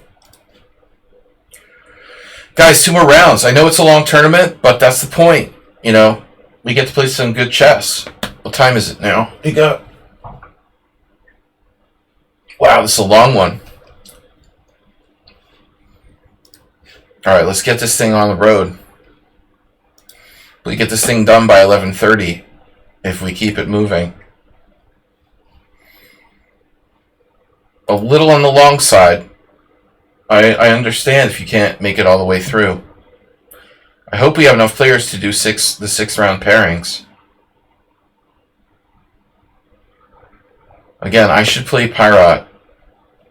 Guys, 2 more rounds. I know it's a long tournament, but that's the point. You know, we get to play some good chess. What time is it now? We got... Wow, this is a long one. Alright, let's get this thing on the road. We get this thing done by 11:30 if we keep it moving. A little on the long side. I understand if you can't make it all the way through. I hope we have enough players to do the 6th round pairings. Again, I should play Pirate,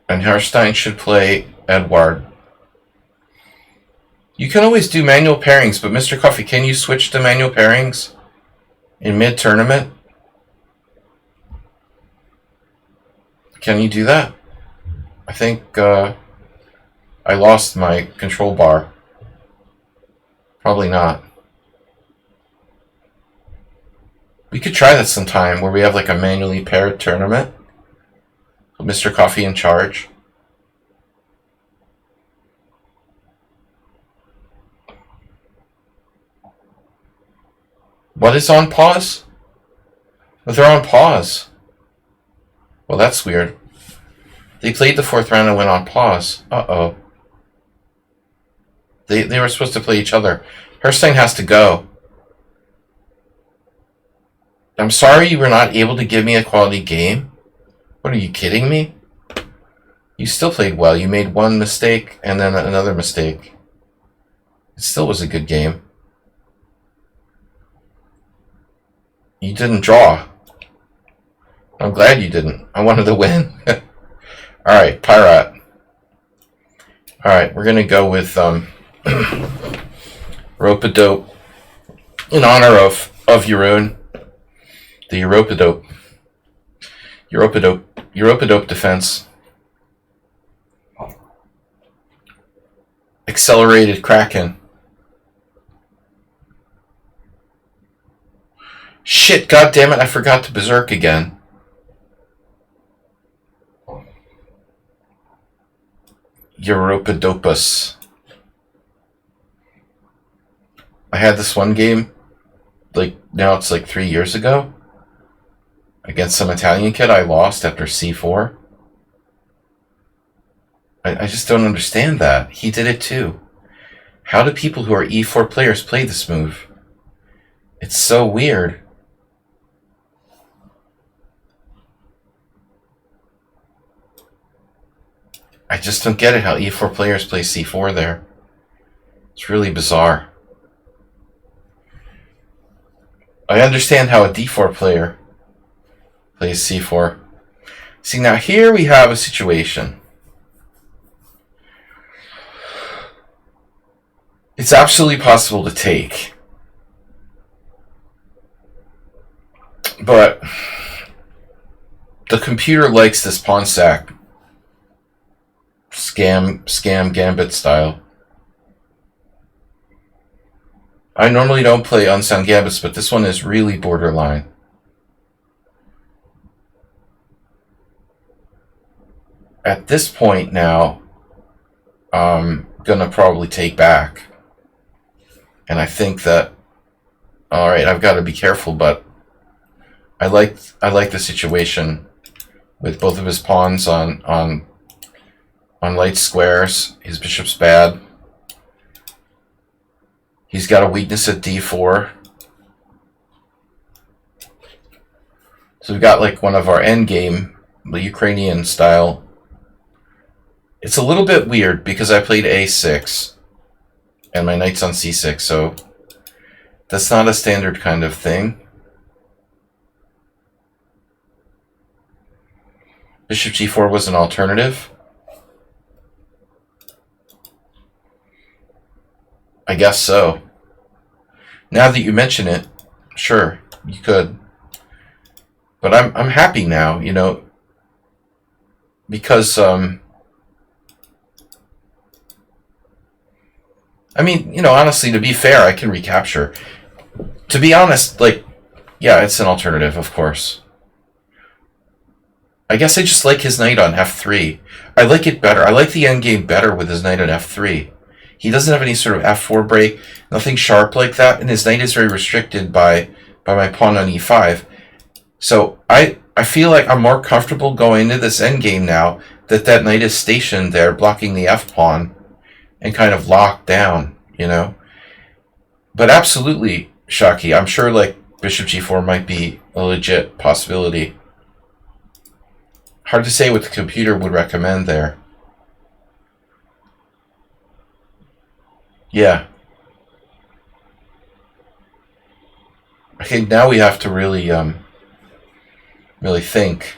and Herstein should play Edward. You can always do manual pairings, but Mr. Coffee, can you switch to manual pairings in mid-tournament? Can you do that? I think I lost my control bar. Probably not. We could try that sometime where we have like a manually paired tournament with Mr. Coffee in charge. What is on pause? Well, they're on pause. Well, that's weird. They played the 4th round and went on pause. Uh-oh. They were supposed to play each other. Herstein has to go. I'm sorry you were not able to give me a quality game. What, are you kidding me? You still played well. You made one mistake and then another mistake. It still was a good game. You didn't draw. I'm glad you didn't. I wanted to win. Alright, Pirate. Alright, we're going to go with Rope-a-Dope in honor of Jeroen. The Europa-Dope. Europa-Dope defense. Accelerated Kraken. Shit, goddammit, I forgot to berserk again. Europa-Dopus. I had this one game, like, now it's like 3 years ago. Against some Italian kid I lost after c4. I just don't understand that. He did it too. How do people who are e4 players play this move? It's so weird. I just don't get it how e4 players play c4 there. It's really bizarre. I understand how a d4 player plays c4. See, now here we have a situation. It's absolutely possible to take. But the computer likes this pawn sack scam gambit style. I normally don't play unsound gambits, but this one is really borderline. At this point now, I'm gonna probably take back. And I think that, alright, I've got to be careful, but I like the situation with both of his pawns on light squares. His bishop's bad. He's got a weakness at d4. So we've got like one of our endgame, the Ukrainian style. It's a little bit weird because I played a6 and my knight's on c6, so that's not a standard kind of thing. Bishop g4 was an alternative. I guess so. Now that you mention it, sure, you could. But I'm happy now, you know, because I mean, you know, honestly, to be fair, I can recapture. To be honest, like, yeah, it's an alternative, of course. I guess I just like his knight on f3. I like it better. I like the endgame better with his knight on f3. He doesn't have any sort of f4 break, nothing sharp like that, and his knight is very restricted by my pawn on e5. So I feel like I'm more comfortable going into this endgame now that knight is stationed there blocking the f-pawn and kind of locked down, you know. But absolutely, Shaki, I'm sure like bishop g4 might be a legit possibility. Hard to say what the computer would recommend there. Yeah. Okay, now we have to really think,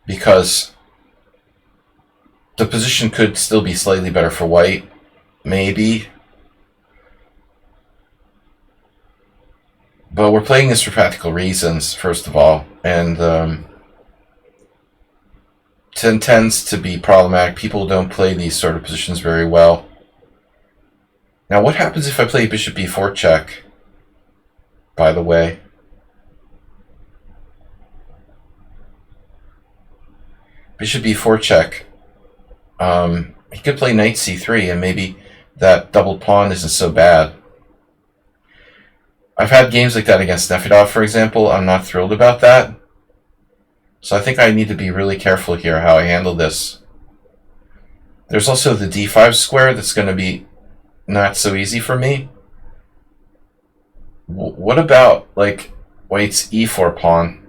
because the position could still be slightly better for white, maybe. But we're playing this for practical reasons, first of all, and 10 tends to be problematic. People don't play these sort of positions very well. Now, what happens if I play bishop b4 check, by the way? Bishop b4 check. He could play knight c3, and maybe that doubled pawn isn't so bad. I've had games like that against Nefedov, for example. I'm not thrilled about that. So I think I need to be really careful here how I handle this. There's also the d5 square that's going to be not so easy for me. What about, like, white's e4 pawn?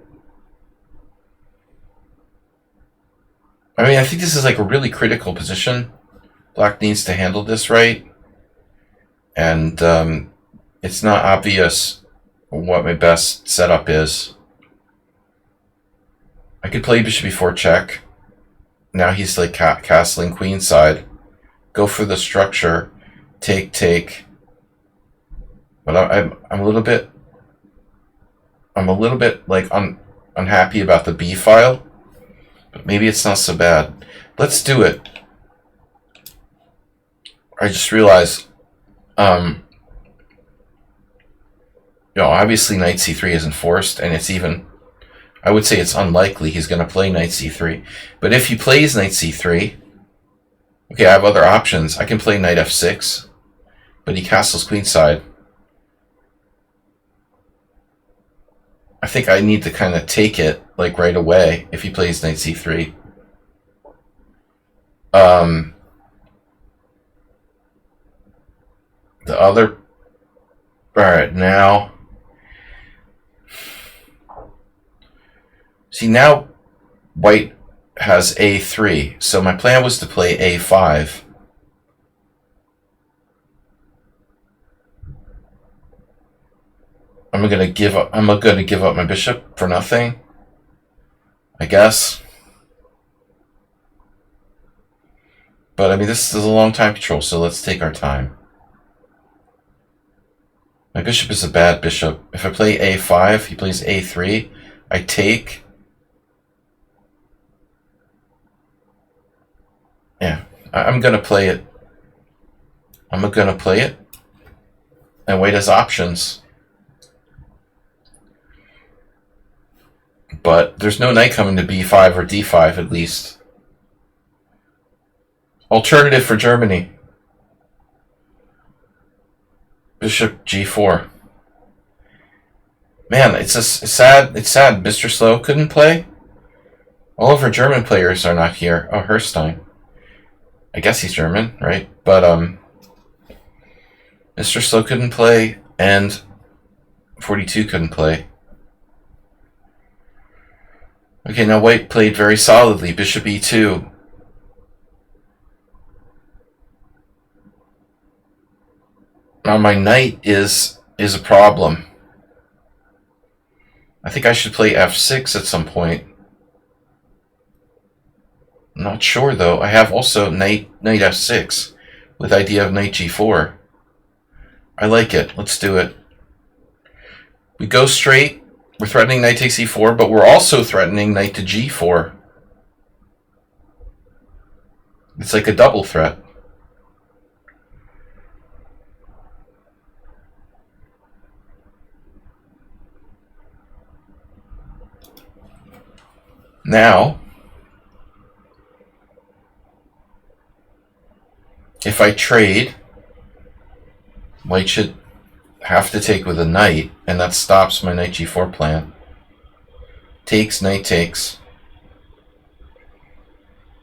I mean, I think this is like a really critical position. Black needs to handle this right. And it's not obvious what my best setup is. I could play bishop b4 check. Now he's like castling queenside. Go for the structure. Take. But I'm a little bit like unhappy about the b file. But maybe it's not so bad. Let's do it. I just realized, obviously knight c3 isn't forced, and it's even, I would say it's unlikely he's going to play knight c3. But if he plays knight c3, okay, I have other options. I can play knight f6, but he castles queenside. I think I need to kind of take it like right away if he plays knight c3. The other, all right, now, see, now white has a3, so my plan was to play a5. I'm gonna give up my bishop for nothing, I guess. But I mean, this is a long time control, so let's take our time. My bishop is a bad bishop. If I play a5, he plays a3. I take. Yeah, I'm gonna play it. I'm gonna play it. And white has options. But there's no knight coming to b5 or d5, at least. Alternative for Germany. Bishop g4. Man, it's sad. Mr. Slow couldn't play. All of our German players are not here. Oh, Herstein. I guess he's German, right? But Mr. Slow couldn't play, and 42 couldn't play. Okay, now white played very solidly. Bishop e2. Now my knight is a problem. I think I should play f6 at some point. I'm not sure though. I have also knight f6 with idea of knight g4. I like it. Let's do it. We go straight. We're threatening knight takes e4, but we're also threatening knight to g4. It's like a double threat. Now, if I trade, white should have to take with a knight, and that stops my knight g4 plan. Takes, knight takes.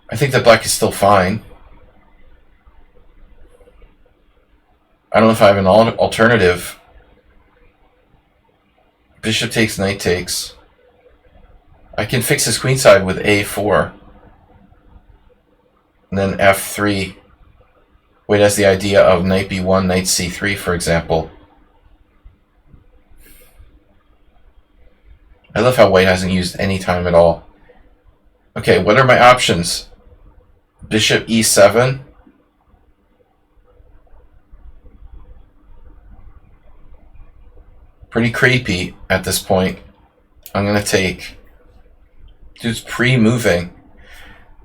I think that black is still fine. I don't know if I have an alternative. Bishop takes, knight takes. I can fix his queenside with a4. And then f3. White has the idea of knight b1, knight c3, for example. I love how white hasn't used any time at all. Okay, what are my options? Bishop e7. Pretty creepy at this point. I'm going to take... Dude's pre-moving.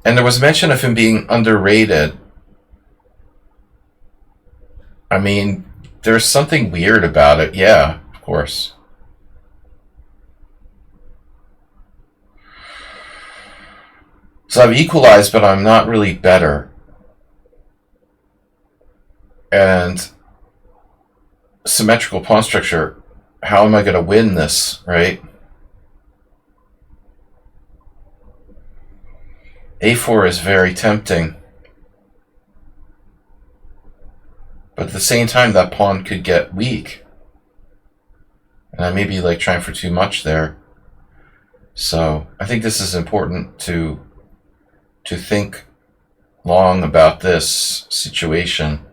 And there was mention of him being underrated. I mean, there's something weird about it. Yeah, of course. So I've equalized, but I'm not really better. And symmetrical pawn structure, how am I going to win this, right? a4 is very tempting. But at the same time, that pawn could get weak. And I may be like trying for too much there. So I think this is important to think long about this situation.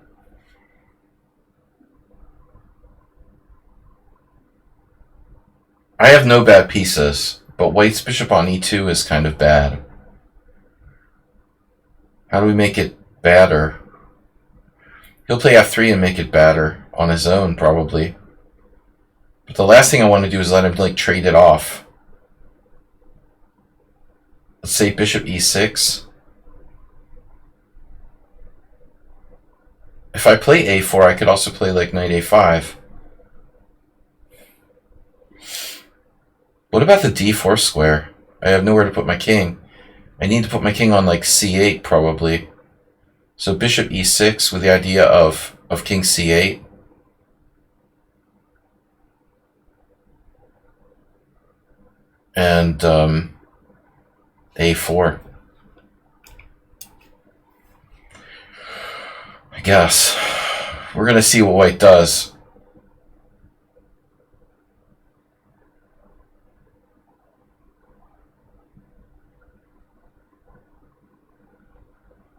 I have no bad pieces, but white's bishop on e2 is kind of bad. How do we make it badder? He'll play f3 and make it badder on his own, probably. But the last thing I want to do is let him like trade it off. Let's say bishop e6. If I play a4, I could also play like knight a5. What about the d4 square? I have nowhere to put my king. I need to put my king on like c8 probably. So bishop e6 with the idea of king c8. And a4. I guess. We're going to see what white does.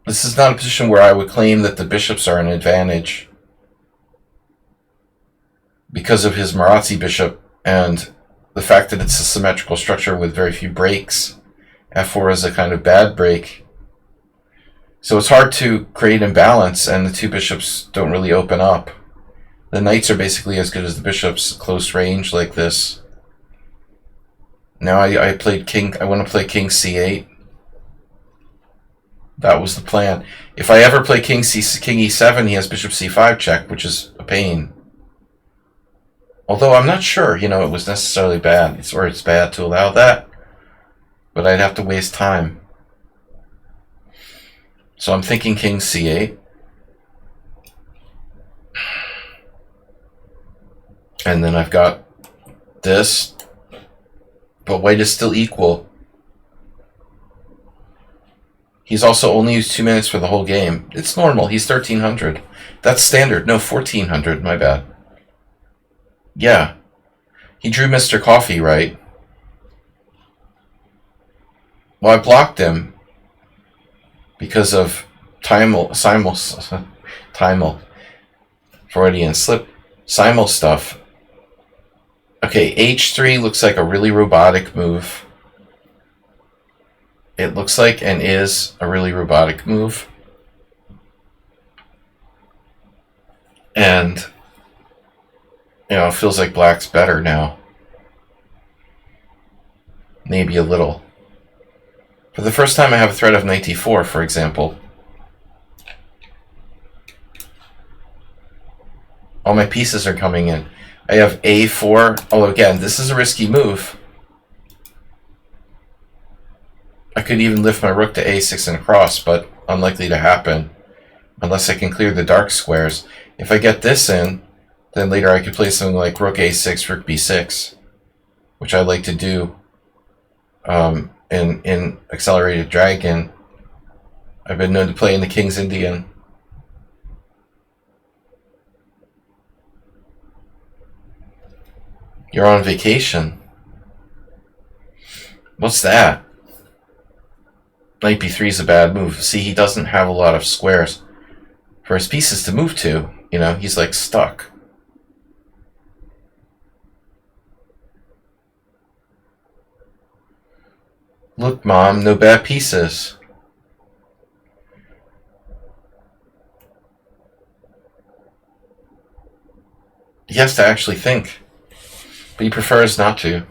This is not a position where I would claim that the bishops are an advantage because of his Marazzi bishop and the fact that it's a symmetrical structure with very few breaks. f4 is a kind of bad break. So it's hard to create imbalance, and the two bishops don't really open up. The knights are basically as good as the bishops, close range like this. Now I played king. I want to play king c8. That was the plan. If I ever play king e7, he has bishop c5 check, which is a pain. Although I'm not sure, it was necessarily bad. It's bad to allow that. But I'd have to waste time. So I'm thinking king c8. And then I've got this. But white is still equal. He's also only used 2 minutes for the whole game. It's normal. He's 1300. That's standard. No, 1400. My bad. Yeah. He drew Mr. Coffee, right? Well, I blocked him because of Freudian slip, simul stuff. Okay, h3 looks like a really robotic move. It looks like and is a really robotic move. And, it feels like black's better now. Maybe a little. For the first time I have a threat of knight d4, for example. All my pieces are coming in. I have a4. Although again, this is a risky move. I could even lift my rook to a6 and across, but unlikely to happen. Unless I can clear the dark squares. If I get this in, then later I could play something like rook a6, rook b6. Which I like to do in Accelerated Dragon. I've been known to play in the King's Indian. You're on vacation. What's that? Knight b3 is a bad move. See, he doesn't have a lot of squares for his pieces to move to. You know, he's like stuck. Look, Mom, no bad pieces. He has to actually think, but he prefers not to.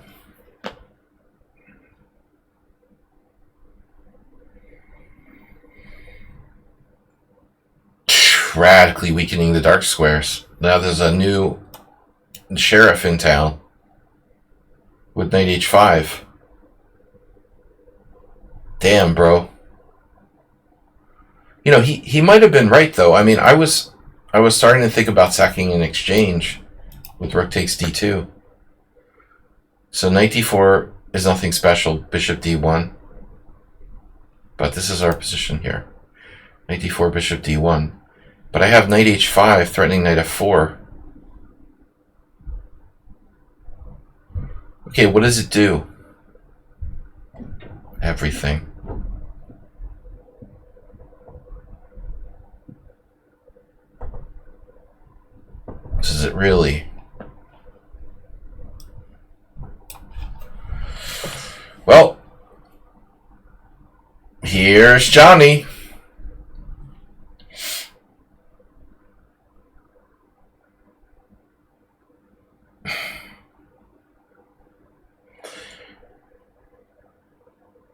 Radically weakening the dark squares. Now there's a new sheriff in town with knight h5. Damn, bro. You know, he might have been right though. I mean, I was starting to think about sacking an exchange with rook takes d2. So knight d4 is nothing special. Bishop d1. But this is our position here. Knight d4, bishop d1. But I have knight h5 threatening knight f4. Okay, what does it do? Everything. Does it really? Well, here's Johnny.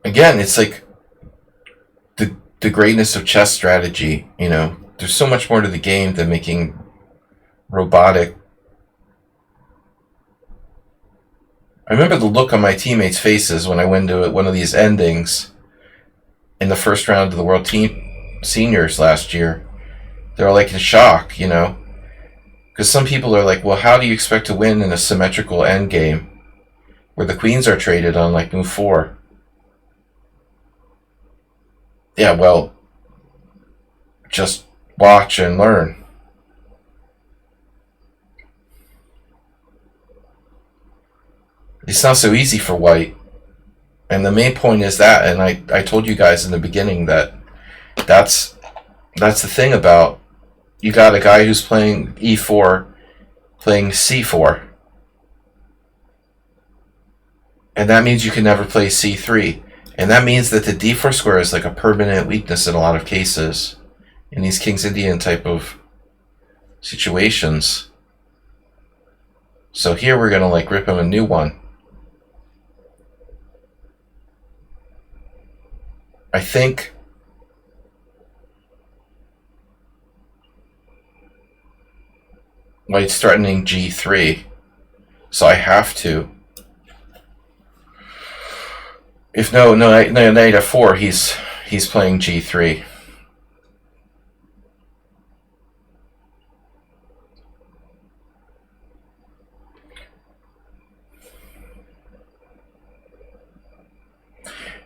Again, it's like the greatness of chess strategy. You know, there's so much more to the game than making robotic. I remember the look on my teammates' faces when I went to one of these endings in the first round of the World Team Seniors last year. They were like in shock, you know, because some people are like, well, how do you expect to win in a symmetrical endgame where the queens are traded on like move 4? Yeah, well, just watch and learn. It's not so easy for white. And the main point is that, and I told you guys in the beginning that that's the thing about, you got a guy who's playing e4, playing c4. And that means you can never play c3. And that means that the d4 square is like a permanent weakness in a lot of cases in these King's Indian type of situations. So here we're going to like rip him a new one. I think white's threatening g3, so I have to. If no knight f4, he's playing g3.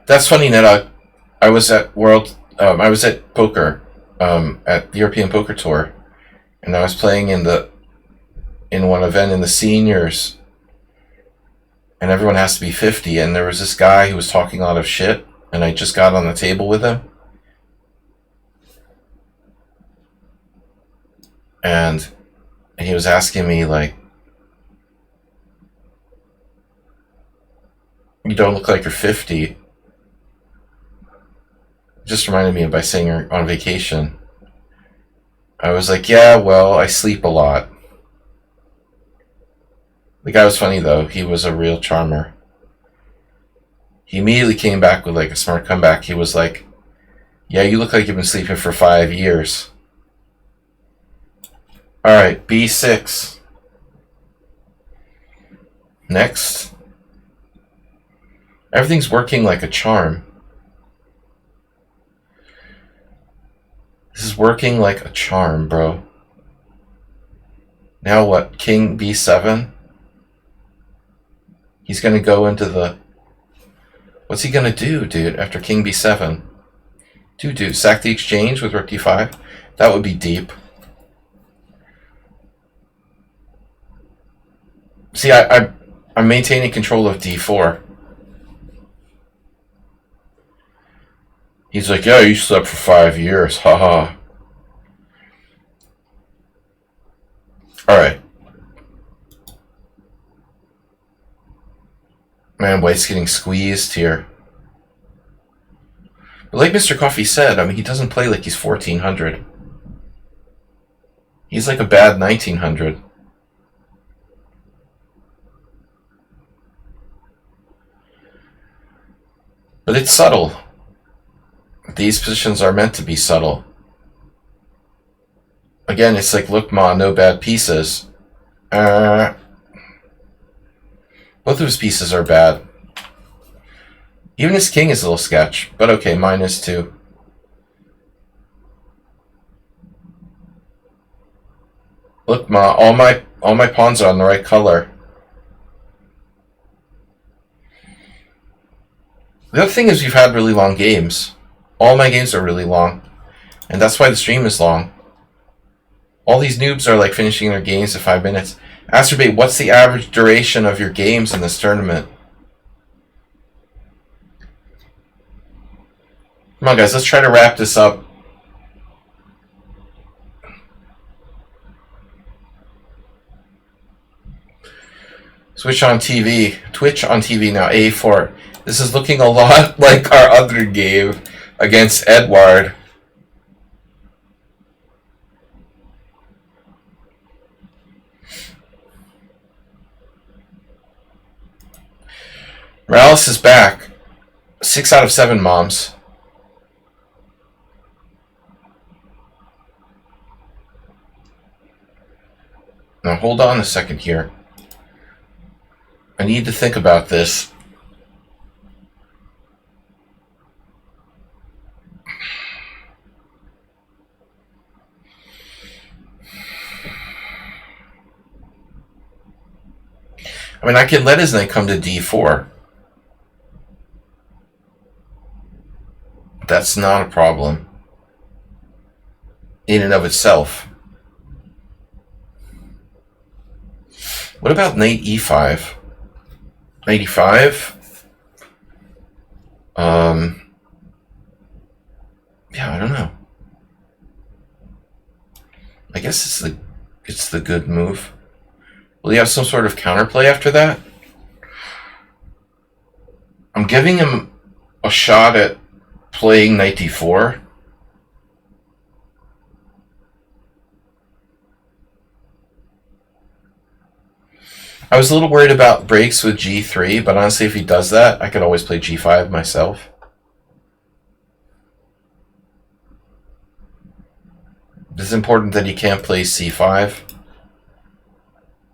That's funny, Ned. I was at poker, at the European Poker Tour, and I was playing in one event in the seniors, and everyone has to be 50, and there was this guy who was talking a lot of shit, and I just got on the table with him, and he was asking me like, you don't look like you're 50. Just reminded me of by saying you're on vacation. I was like, yeah, well, I sleep a lot. The guy was funny though. He was a real charmer. He immediately came back with like a smart comeback. He was like, yeah, you look like you've been sleeping for 5 years. Alright, b6. Next. Everything's working like a charm. This is working like a charm, bro. Now what? King b7? He's going to go into the... What's he going to do, dude, after king b7? Dude, sack the exchange with rook d5? That would be deep. See, I'm maintaining control of d4. He's like, yeah, you slept for 5 years. Haha. Alright. Man, White's getting squeezed here. But like Mr. Coffee said, I mean, he doesn't play like he's 1400. He's like a bad 1900. But it's subtle. These positions are meant to be subtle. Again, it's like, look, ma, no bad pieces. Both of his pieces are bad. Even his king is a little sketch, but okay, mine is too. Look, ma, all my pawns are on the right color. The other thing is we've had really long games. All my games are really long, and that's why the stream is long. All these noobs are like finishing their games in 5 minutes. Asterbate, what's the average duration of your games in this tournament? Come on, guys, let's try to wrap this up. Switch on TV. Twitch on TV now. A4. This is looking a lot like our other game against Edward. Morales is back. 6 out of 7, moms. Now hold on a second here. I need to think about this. I mean, I can let his knight come to d4. That's not a problem in and of itself. What about knight e5? Knight e5? Yeah, I don't know. I guess it's the good move. Will he have some sort of counterplay after that? I'm giving him a shot at playing knight d4. I was a little worried about breaks with g3, but honestly, if he does that, I could always play g5 myself. It's important that he can't play c5.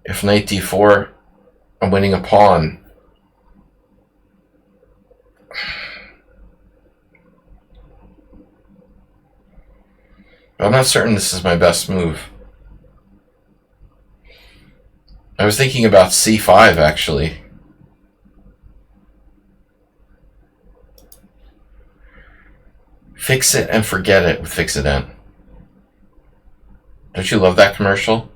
If knight d4, I'm winning a pawn. But I'm not certain this is my best move. I was thinking about c5, actually. Fix it and forget it with Fix-It-Ent. Don't you love that commercial?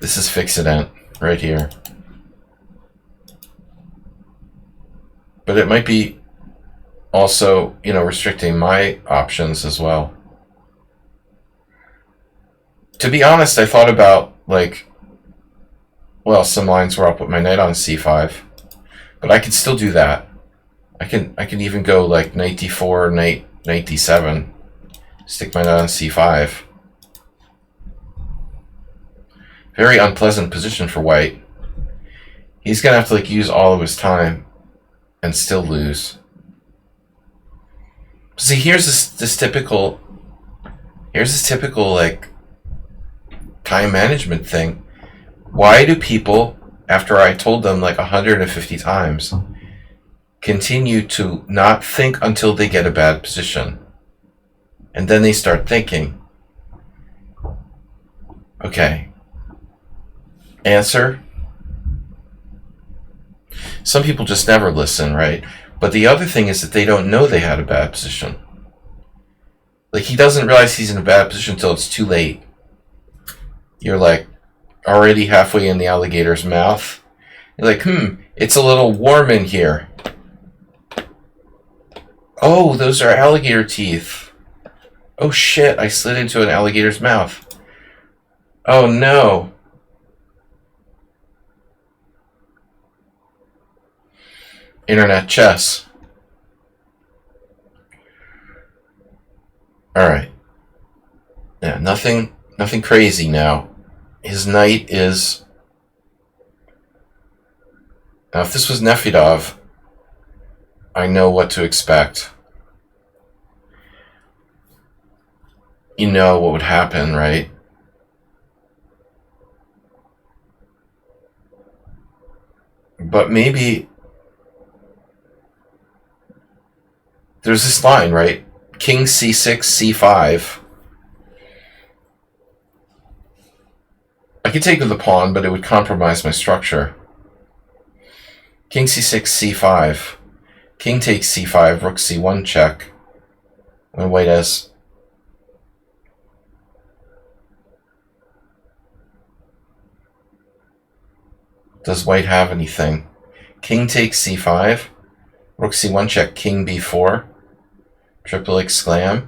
This is Fix-It-Ent right here. But it might be also, you know, restricting my options as well. To be honest, I thought about, like, well, some lines where I'll put my knight on c5, but I can still do that. I can even go like knight d4, knight d7, stick my knight on c5. Very unpleasant position for white. He's gonna have to like use all of his time and still lose. See, here's this typical like time management thing. Why do people, after I told them like 150 times, continue to not think until they get a bad position? And then they start thinking, okay, answer. Some people just never listen, right? But the other thing is that they don't know they had a bad position. Like, he doesn't realize he's in a bad position until it's too late. you're like already halfway in the alligator's mouth. You're like, it's a little warm in here. Oh, those are alligator teeth. Oh shit, I slid into an alligator's mouth. Oh no. Internet chess. Alright. Yeah, nothing crazy now. His knight is... Now, if this was Nefedov, I know what to expect. You know what would happen, right? But maybe... There's this line, right? King c6, c5. I could take with the pawn, but it would compromise my structure. King c6, c5. King takes c5, rook c1 check. When white has... Does white have anything? King takes c5. Rook c1 check, king b4. Triple exclam.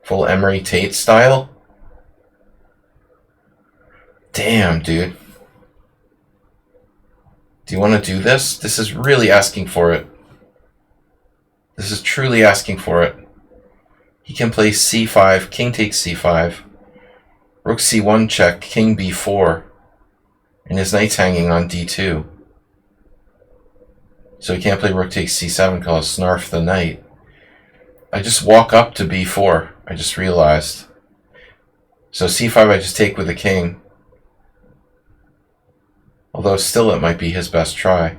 Full Emery Tate style. Damn, dude. Do you want to do this? This is really asking for it. This is truly asking for it. He can play c5, king takes c5. Rook c1 check, king b4. And his knight's hanging on d2. So he can't play rook takes c7 because I'll snarf the knight. I just walk up to b4. I just realized. So c5 I just take with the king. Although still it might be his best try.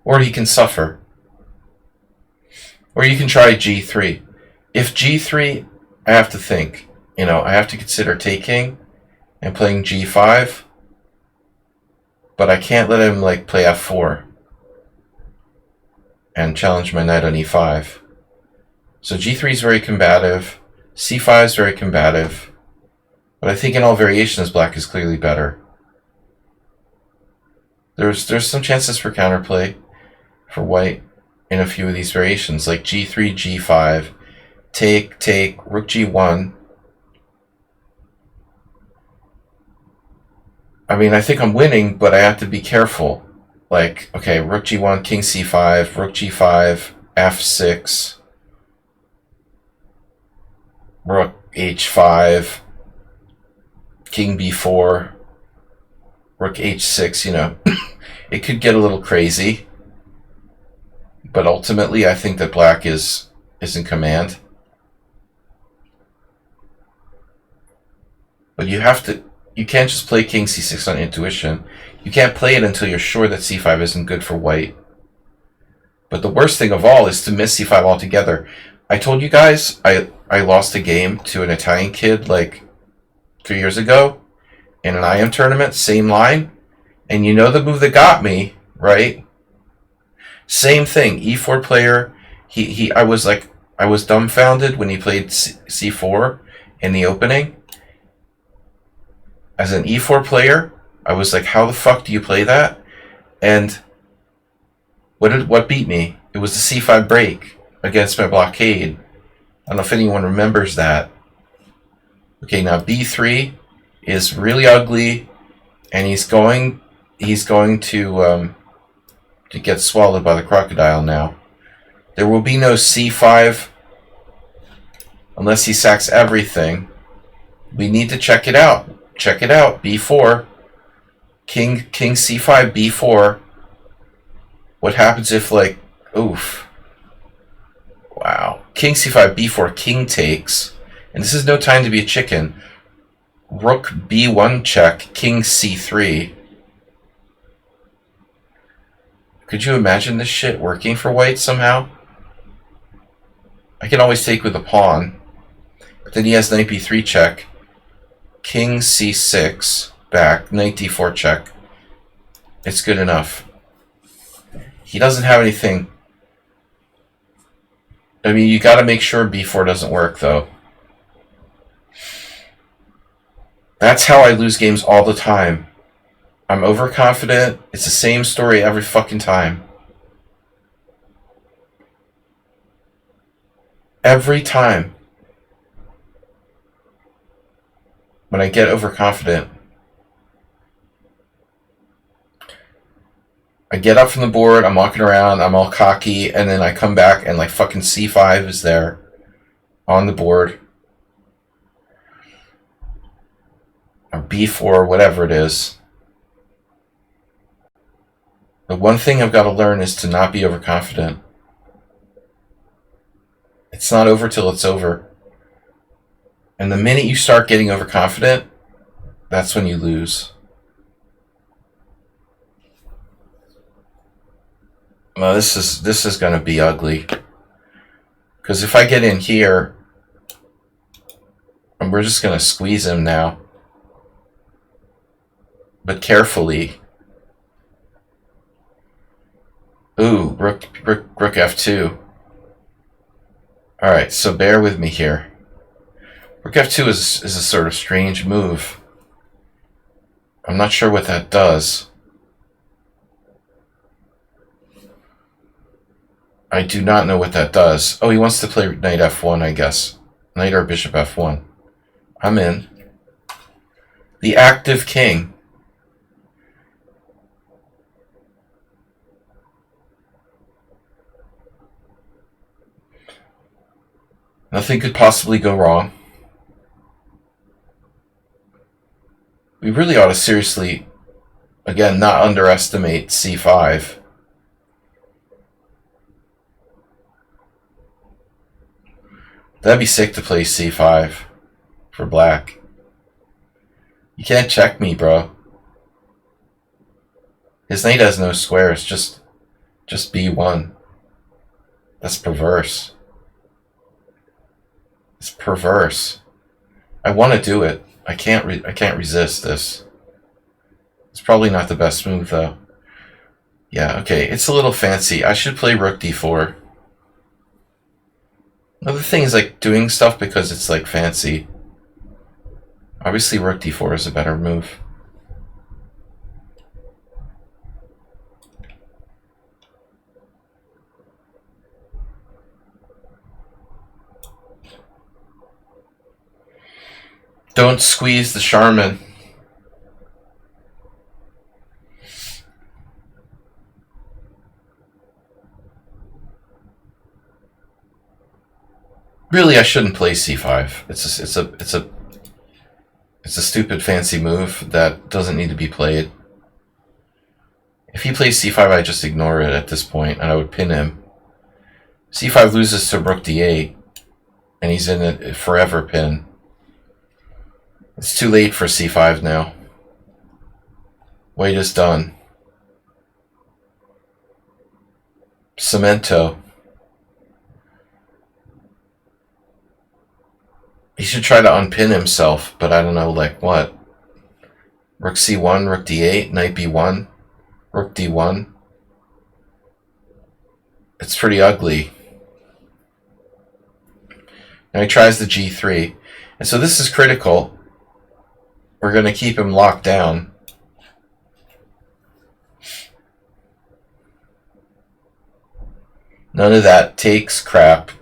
Or he can suffer. Or you can try g3. If g3, I have to think. I have to consider taking and playing g5. But I can't let him play f4 and challenge my knight on e5. So g3 is very combative. c5 is very combative. But I think in all variations, black is clearly better. There's some chances for counterplay for white in a few of these variations, like g3, g5, take, rook g1. I mean, I think I'm winning, but I have to be careful. Okay, rook g1, king c5, rook g5, f6, rook h5, king b4, rook h6, It could get a little crazy. But ultimately, I think that black is in command. But you can't just play king c6 on intuition. You can't play it until you're sure that c5 isn't good for white. But the worst thing of all is to miss c5 altogether. I told you guys I lost a game to an Italian kid 3 years ago in an IM tournament, same line. And you know the move that got me, right? Same thing, e4 player. I was dumbfounded when he played c4 in the opening. As an e4 player, I was like, how the fuck do you play that? And what beat me? It was the c5 break against my blockade. I don't know if anyone remembers that. Okay, now b3 is really ugly, and he's going to get swallowed by the crocodile now. There will be no c5 unless he sacks everything. We need to check it out. Check it out. b4. King c5, b4. What happens if oof. Wow. King c5, b4, king takes. And this is no time to be a chicken. Rook b1 check, king c3. Could you imagine this shit working for white somehow? I can always take with a pawn. But then he has knight b3 check. King c6 back. Knight d4 check. It's good enough. He doesn't have anything. I mean, you gotta make sure b4 doesn't work, though. That's how I lose games all the time. I'm overconfident. It's the same story every fucking time. Every time. When I get overconfident, I get up from the board, I'm walking around, I'm all cocky, and then I come back and like fucking C5 is there on the board. Or B4, whatever it is. The one thing I've got to learn is to not be overconfident. It's not over till it's over. And the minute you start getting overconfident, that's when you lose. Well, this is going to be ugly. Because if I get in here, and we're just going to squeeze him now. But carefully. Ooh, rook f2. Alright, so bear with me here. Rook f2 is a sort of strange move. I'm not sure what that does. I do not know what that does. Oh, he wants to play knight f1, I guess. Knight or bishop f1. I'm in. The active king. Nothing could possibly go wrong. We really ought to seriously, again, not underestimate c5. That'd be sick to play c5 for black. You can't check me, bro. His knight has no squares, just b1. That's perverse. It's perverse. I want to do it. I can't resist this. It's probably not the best move though. Yeah, okay, it's a little fancy. I should play rook d4. Another thing is like doing stuff because it's like fancy. Obviously rook d4 is a better move. Don't squeeze the Charmin. Really, I shouldn't play c5. It's a stupid fancy move that doesn't need to be played. If he plays c5, I just ignore it at this point, and I would pin him. c5 loses to rook d8, and he's in a forever pin. It's too late for c5 now. White is done. Cemento. He should try to unpin himself, but I don't know, like what? Rook c1, rook d8, knight b1, rook d1. It's pretty ugly. Now he tries the g3. And so this is critical. We're going to keep him locked down. None of that takes crap.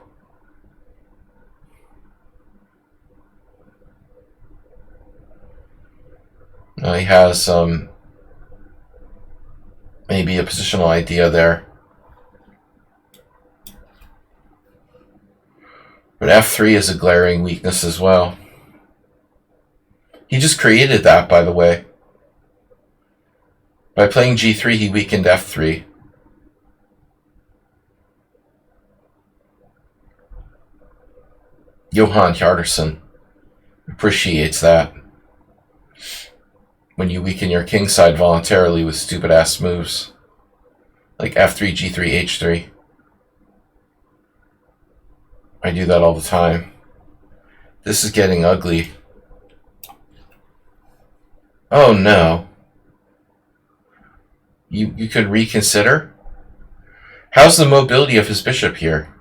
Now he has maybe a positional idea there. But f3 is a glaring weakness as well. He just created that, by the way. By playing g3, he weakened f3. Johan Hjartarson appreciates that. When you weaken your king side voluntarily with stupid-ass moves. Like f3, g3, h3. I do that all the time. This is getting ugly. Oh no. You could reconsider? How's the mobility of his bishop here?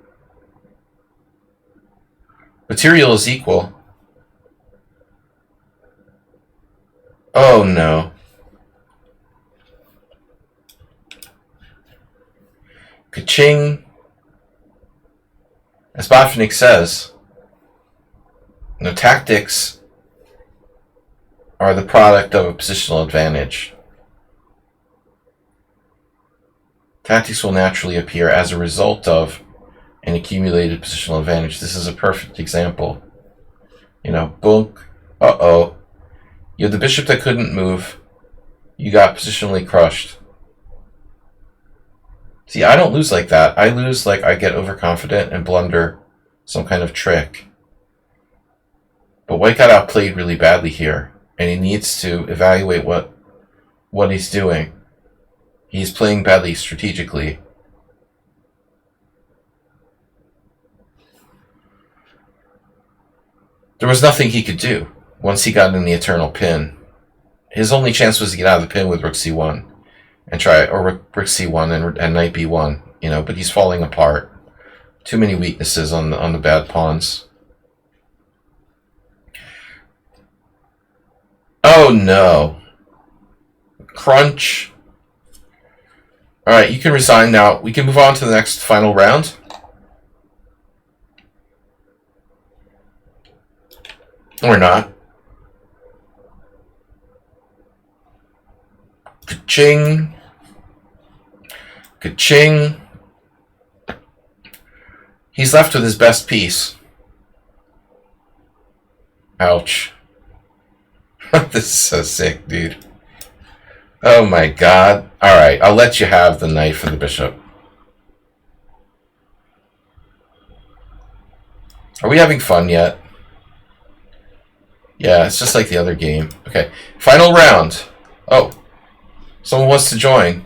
Material is equal. Oh no. Ka-ching. As Botvinnik says, no, tactics are the product of a positional advantage. Tactics will naturally appear as a result of an accumulated positional advantage. This is a perfect example. You know, boom. Uh-oh. You have the bishop that couldn't move. You got positionally crushed. See, I don't lose like that. I lose like I get overconfident and blunder some kind of trick. But White got outplayed really badly here, and he needs to evaluate what he's doing. He's playing badly strategically. There was nothing he could do once he got in the eternal pin. His only chance was to get out of the pin with rook c1 and try, or rook c1 and knight b1. You know, but he's falling apart. Too many weaknesses on the bad pawns. Oh no. Crunch. Alright, you can resign now. We can move on to the next final round. Or not. Ka-ching. Ka-ching. He's left with his best piece. Ouch. This is so sick, dude. Oh my god. Alright, I'll let you have the knight for the bishop. Are we having fun yet? Yeah, it's just like the other game. Okay, final round. Oh, someone wants to join.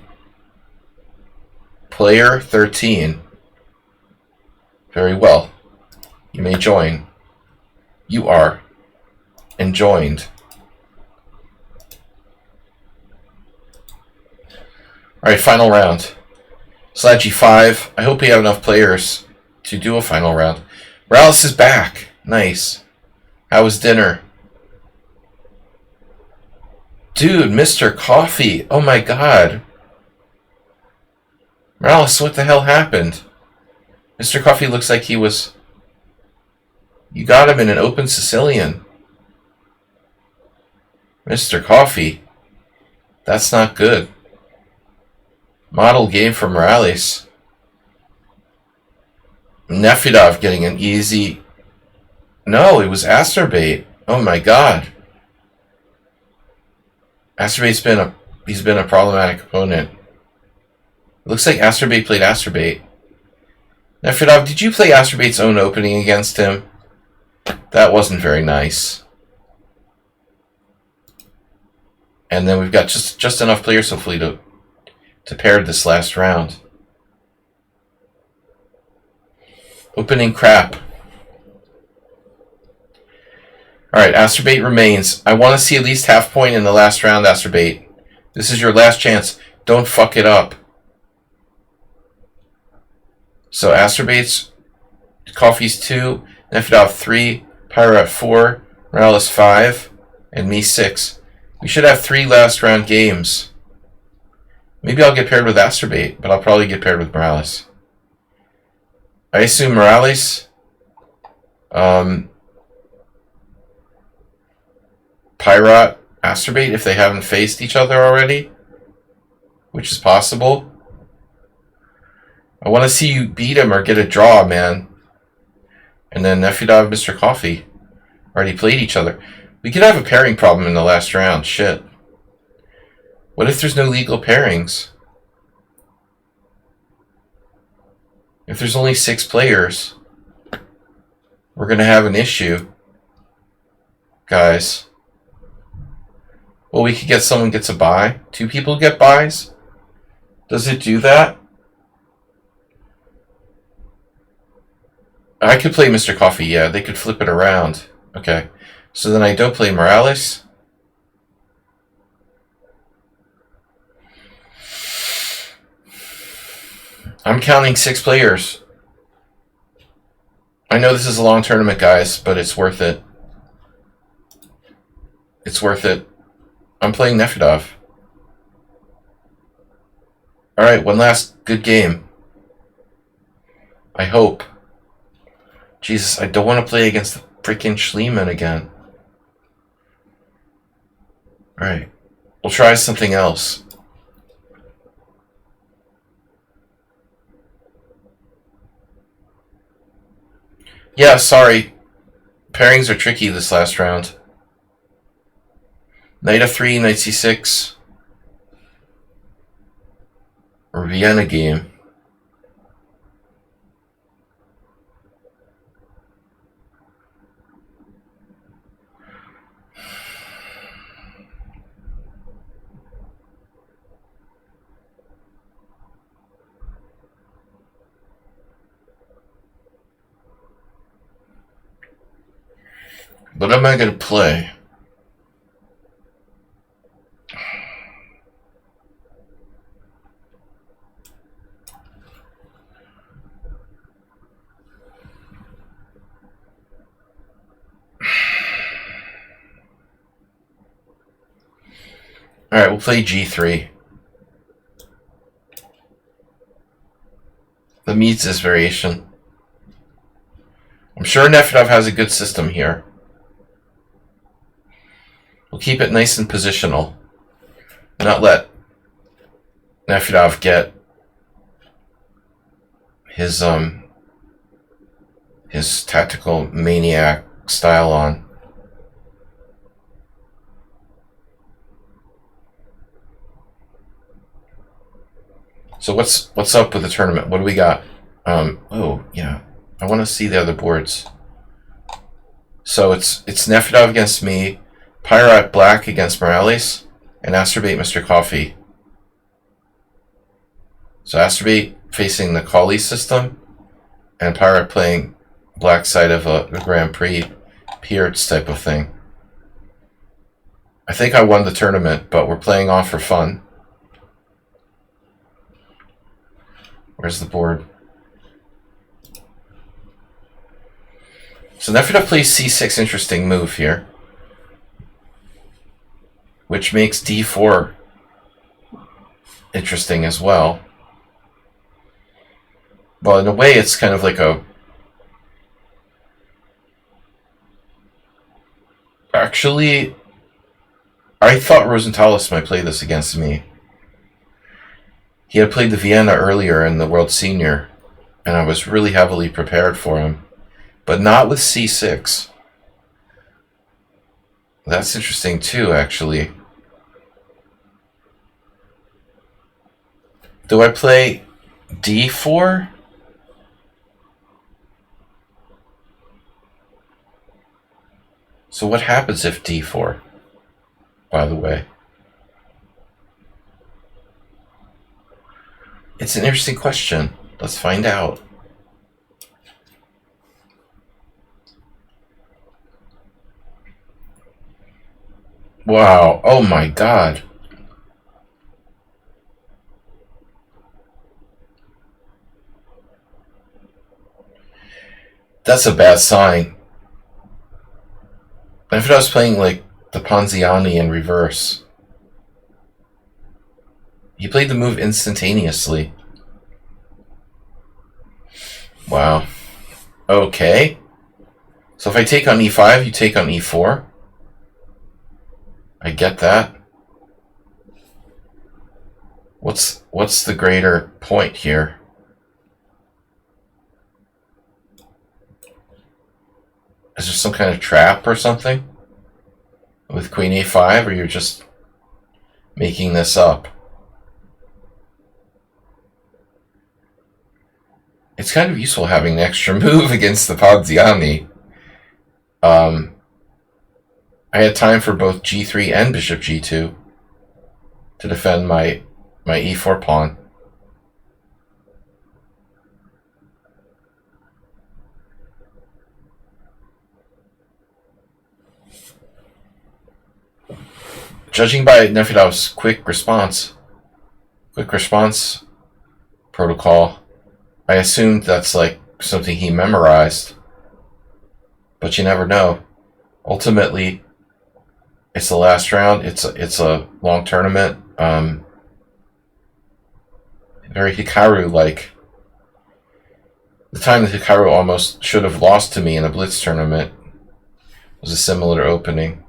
Player 13. Very well. You may join. You are enjoined. Alright, final round. Slot G5. I hope we have enough players to do a final round. Morales is back. Nice. How was dinner? Dude, Mr. Coffee. Oh my god. Morales, what the hell happened? Mr. Coffee looks like he was... You got him in an open Sicilian. Mr. Coffee. That's not good. Model game for Morales. Nefedov getting an easy... No, it was Asterbait. Oh my god. Asterbait's been a problematic opponent. It looks like Asterbait played Asterbait. Nefedov, did you play Asterbait's own opening against him? That wasn't very nice. And then we've got just enough players hopefully to pair this last round. Opening crap. Alright, Asterbait remains. I want to see at least half point in the last round, Asterbait. This is your last chance. Don't fuck it up. So Asterbait's Coffee's 2, Nefedov 3, Pyro 4, Morales 5, and me 6. We should have 3 last round games. Maybe I'll get paired with Asterbait, but I'll probably get paired with Morales. I assume Morales, Pyro, Asterbait, if they haven't faced each other already, which is possible. I want to see you beat him or get a draw, man. And then Nefedov, Mr. Coffee already played each other. We could have a pairing problem in the last round. Shit. What if there's no legal pairings? If there's only 6 players, we're going to have an issue. Guys. Well, we could get someone gets a bye. 2 people get buys? Does it do that? I could play Mr. Coffee, yeah. They could flip it around. Okay. So then I don't play Morales. I'm counting 6 players. I know this is a long tournament, guys, but it's worth it. It's worth it. I'm playing Nefedov. Alright, one last good game. I hope. Jesus, I don't want to play against the freaking Schliemann again. Alright. We'll try something else. Yeah, sorry. Pairings are tricky this last round. Knight f3, knight c6. Or Vienna game. What am I going to play? Alright, we'll play g3. The Mises variation. I'm sure Nefedov has a good system here. We'll keep it nice and positional. Not let Nefedov get his tactical maniac style on. So what's up with the tournament? What do we got? Oh yeah, I want to see the other boards. So it's Nefedov against me, Pirate Black against Morales, and Astrobate Mr. Coffee. So Astrobate facing the Colley system, and Pirate playing black side of a Grand Prix Pierce type of thing. I think I won the tournament, but we're playing off for fun. Where's the board? So Nefedov plays c6, interesting move here. Which makes d4 interesting as well. Well, in a way, it's kind of like a... Actually, I thought Rosenthalis might play this against me. He had played the Vienna earlier in the World Senior, and I was really heavily prepared for him. But not with c6. That's interesting too, actually. Do I play d4? So what happens if d4, by the way? It's an interesting question. Let's find out. Wow. Oh my god. That's a bad sign. If I was playing like the Ponziani in reverse. He played the move instantaneously. Wow. Okay. So if I take on e5, you take on e4. I get that. What's the greater point here? Is there some kind of trap or something with queen a5, or you're just making this up? It's kind of useful having an extra move against the Ponziani. I had time for both g3 and bishop g2 to defend my e4 pawn. Judging by Nefedov's quick response protocol, I assumed that's like something he memorized. But you never know. Ultimately, It's the last round. It's a long tournament. Very Hikaru-like. The time that Hikaru almost should have lost to me in a Blitz tournament was a similar opening.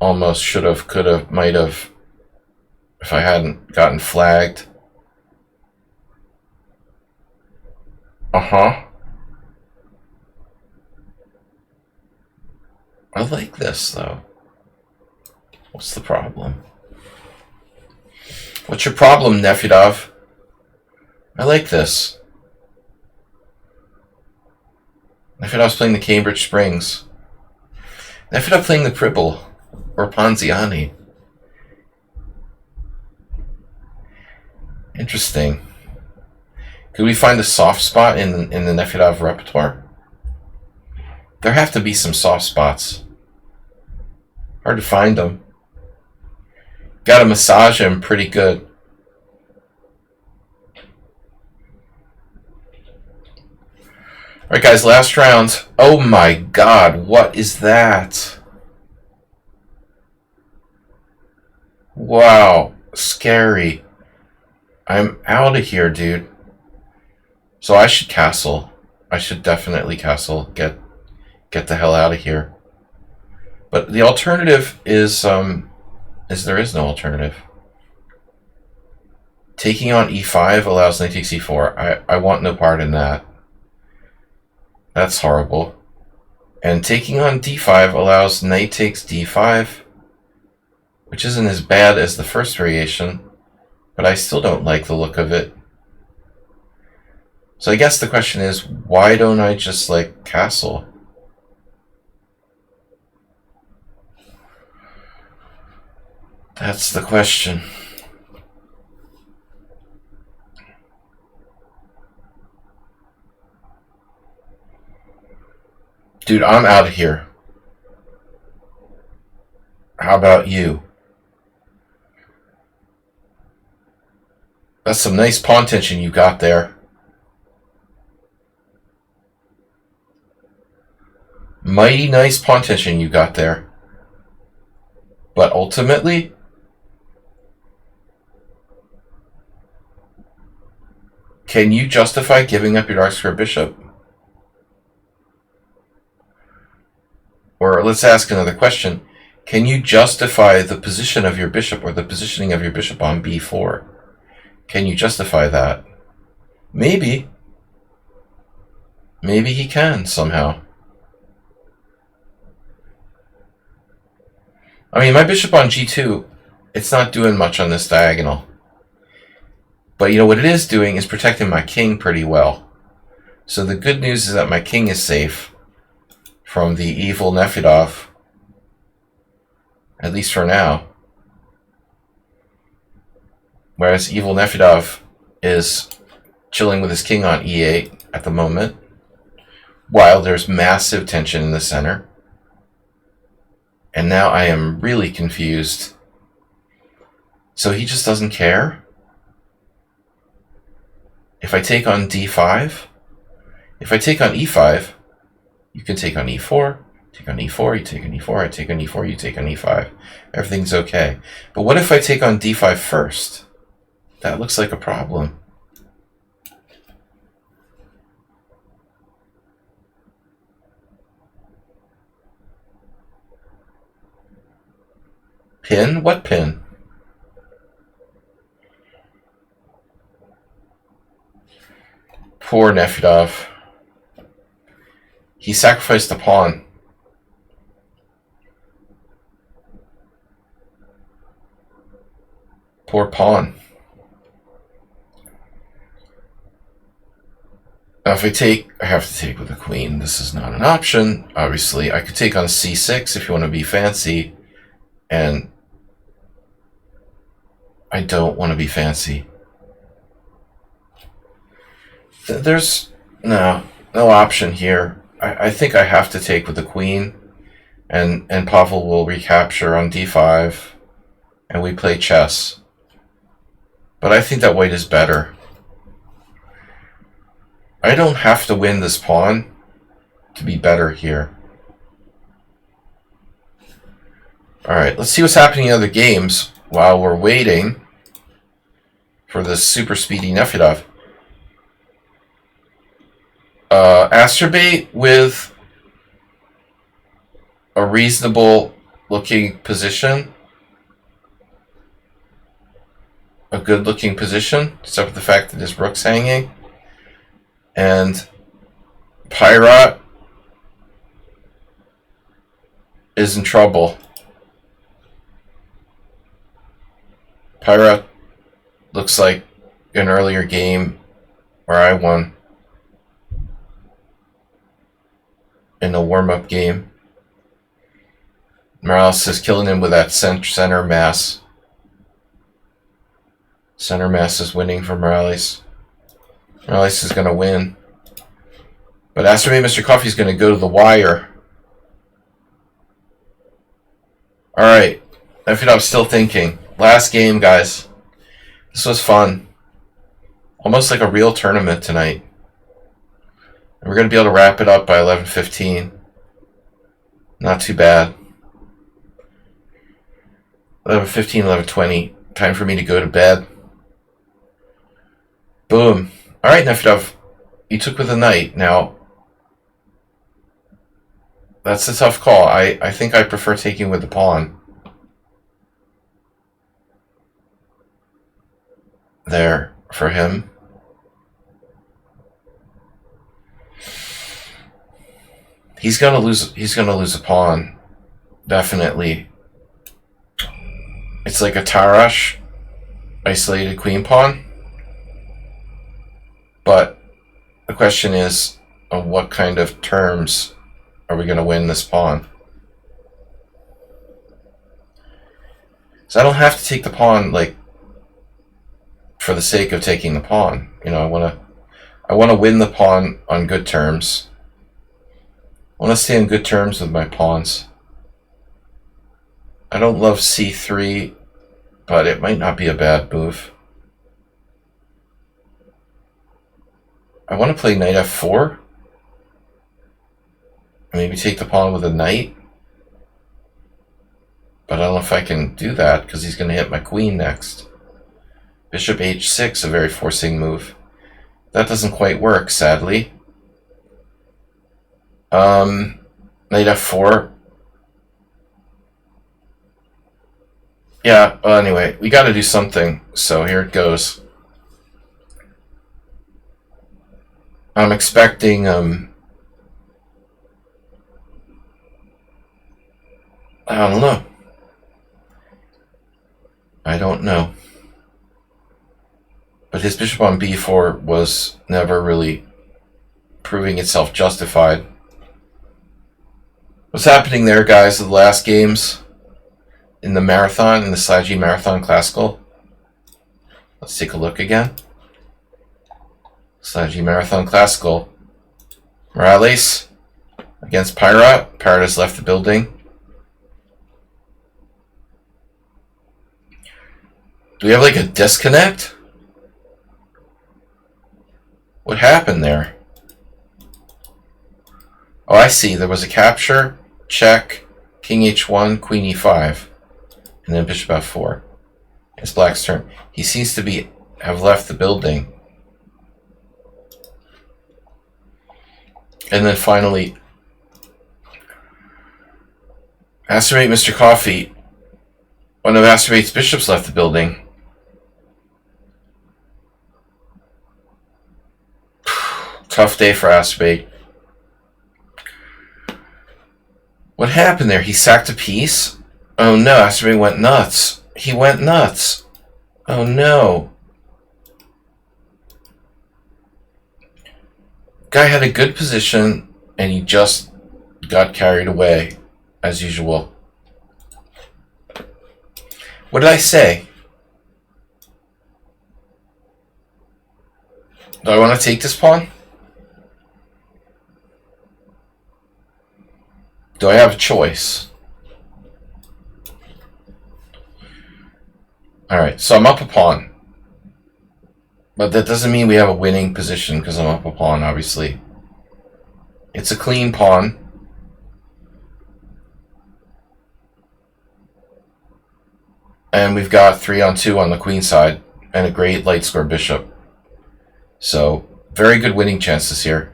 Almost should have, could have, might have, if I hadn't gotten flagged. Uh-huh. I like this, though. What's the problem? What's your problem, Nefedov? I like this. Nefedov's playing the Cambridge Springs. Nefedov playing the Pribble or Ponziani. Interesting. Could we find a soft spot in the Nefedov repertoire? There have to be some soft spots. Hard to find them. Got to massage him pretty good. Alright guys, last round. Oh my god, what is that? Wow, scary. I'm out of here, dude. So I should castle. I should definitely castle. Get the hell out of here. But the alternative is there is no alternative. Taking on e5 allows knight takes e4. I want no part in that. That's horrible. And taking on d5 allows knight takes d5, which isn't as bad as the first variation, but I still don't like the look of it. So I guess the question is, why don't I just, like, castle? That's the question. Dude, I'm out of here. How about you? That's some nice pawn tension you got there. Mighty nice pawn tension you got there. But ultimately, can you justify giving up your dark square bishop? Or let's ask another question. Can you justify the position of your bishop or the positioning of your bishop on b4? Can you justify that? Maybe. Maybe he can somehow. I mean, my bishop on g2, it's not doing much on this diagonal. But you know what it is doing is protecting my king pretty well. So the good news is that my king is safe from the evil Nefedov, at least for now. Whereas evil Nefedov is chilling with his king on e8 at the moment, while there's massive tension in the center. And now I am really confused. So he just doesn't care? If I take on d5, if I take on e5, you can take on e4, take on e4, you take on e4, I take on e4, you take on e5. Everything's okay. But what if I take on d5 first? That looks like a problem. Pin? What pin? Poor Nefedov. He sacrificed a pawn. Poor pawn. Now if I take, I have to take with the queen. This is not an option. Obviously, I could take on c6 if you want to be fancy. And I don't want to be fancy. There's no option here. I think I have to take with the queen, and Pavel will recapture on d5, and we play chess. But I think that white is better. I don't have to win this pawn to be better here. Alright, let's see what's happening in other games while we're waiting for the super speedy Nefedov. Astrobate with a reasonable looking position. A good looking position, except for the fact that his rook's hanging. And Pirate is in trouble. Pirate looks like an earlier game where I won in a warm-up game. Morales is killing him with that center mass. Center mass is winning for Morales. Morales is going to win. But Astrobate Mr. Coffee is going to go to the wire. Alright. I'm still thinking. Last game, guys. This was fun. Almost like a real tournament tonight. And we're going to be able to wrap it up by 11:15. Not too bad. 11:15, 11:20. Time for me to go to bed. Boom. Alright, Nefedov. You took with a knight. Now, that's a tough call. I think I prefer taking with the pawn. There for him. He's gonna lose a pawn. Definitely. It's like a Tarash isolated queen pawn. But the question is, on what kind of terms are we going to win this pawn? So I don't have to take the pawn, like, for the sake of taking the pawn. You know, I want to win the pawn on good terms. I want to stay on good terms with my pawns. I don't love c3, but it might not be a bad move. I want to play knight f4. Maybe take the pawn with a knight. But I don't know if I can do that because he's going to hit my queen next. Bishop h6, a very forcing move. That doesn't quite work, sadly. Knight f4. Yeah, well, anyway, we got to do something. So here it goes. I'm expecting, I don't know. I don't know. But his bishop on b4 was never really proving itself justified. What's happening there, guys, in the last games in the marathon, in the Sligy Marathon Classical? Let's take a look again. Sligy Marathon Classical. Morales against Pirate. Pirate has left the building. Do we have like a disconnect? What happened there? Oh, I see. There was a capture, check, king h1, queen e5, and then bishop f4. It's black's turn. He seems to have left the building. And then finally, Astrobate Mr. Coffee. One of Astrobate's bishops left the building. Tough day for Astrobate. What happened there? He sacked a piece? Oh no, Astrobate went nuts. He went nuts. Oh no. Guy had a good position and he just got carried away, as usual. What did I say? Do I want to take this pawn? Do I have a choice? Alright, so I'm up a pawn. But that doesn't mean we have a winning position because I'm up a pawn, obviously. It's a clean pawn. And we've got 3-on-2 on the queen side and a great light score bishop. So, very good winning chances here.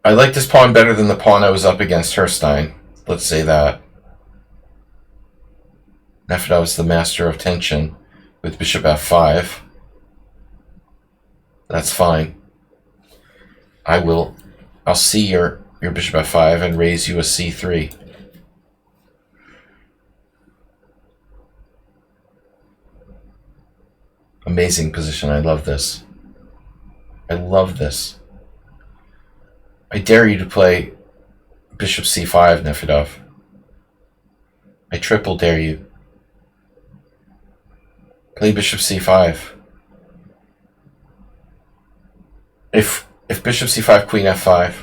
I like this pawn better than the pawn I was up against Herstein. Let's say that. Nefedov is the master of tension with bishop f5. That's fine. I'll see your bishop f5 and raise you a c3. Amazing position. I love this. I love this. I dare you to play bishop c5, Nefedov. I triple dare you. Play bishop c5. If bishop c5, queen f5.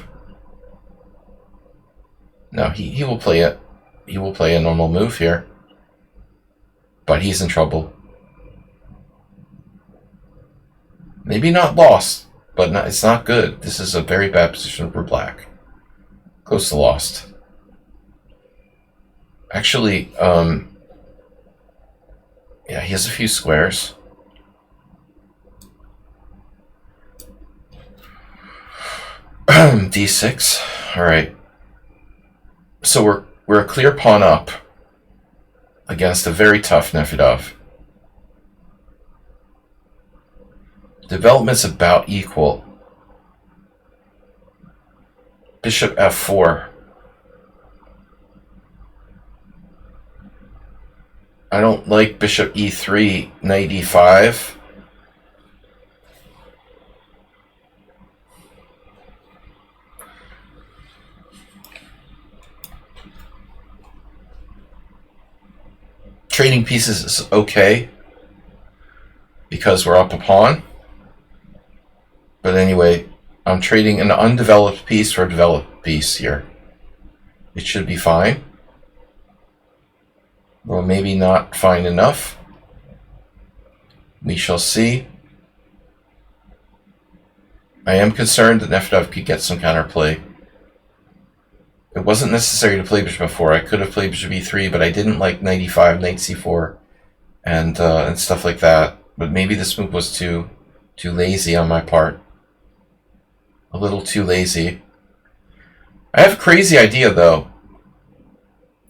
No, he will play it. He will play a normal move here. But he's in trouble. Maybe not lost, but it's not good. This is a very bad position for black. Close to lost. Actually, yeah, he has a few squares. D6. All right. So we're a clear pawn up against a very tough Nefedov. Development's about equal. Bishop f4. I don't like bishop e3, knight e5. Trading pieces is okay because we're up a pawn. But anyway, I'm trading an undeveloped piece for a developed piece here. It should be fine. Well, maybe not fine enough. We shall see. I am concerned that Nefedov could get some counterplay. It wasn't necessary to play bishop f4. I could have played bishop e3, but I didn't like knight e5, knight c4, and stuff like that. But maybe this move was too lazy on my part. A little too lazy. I have a crazy idea, though.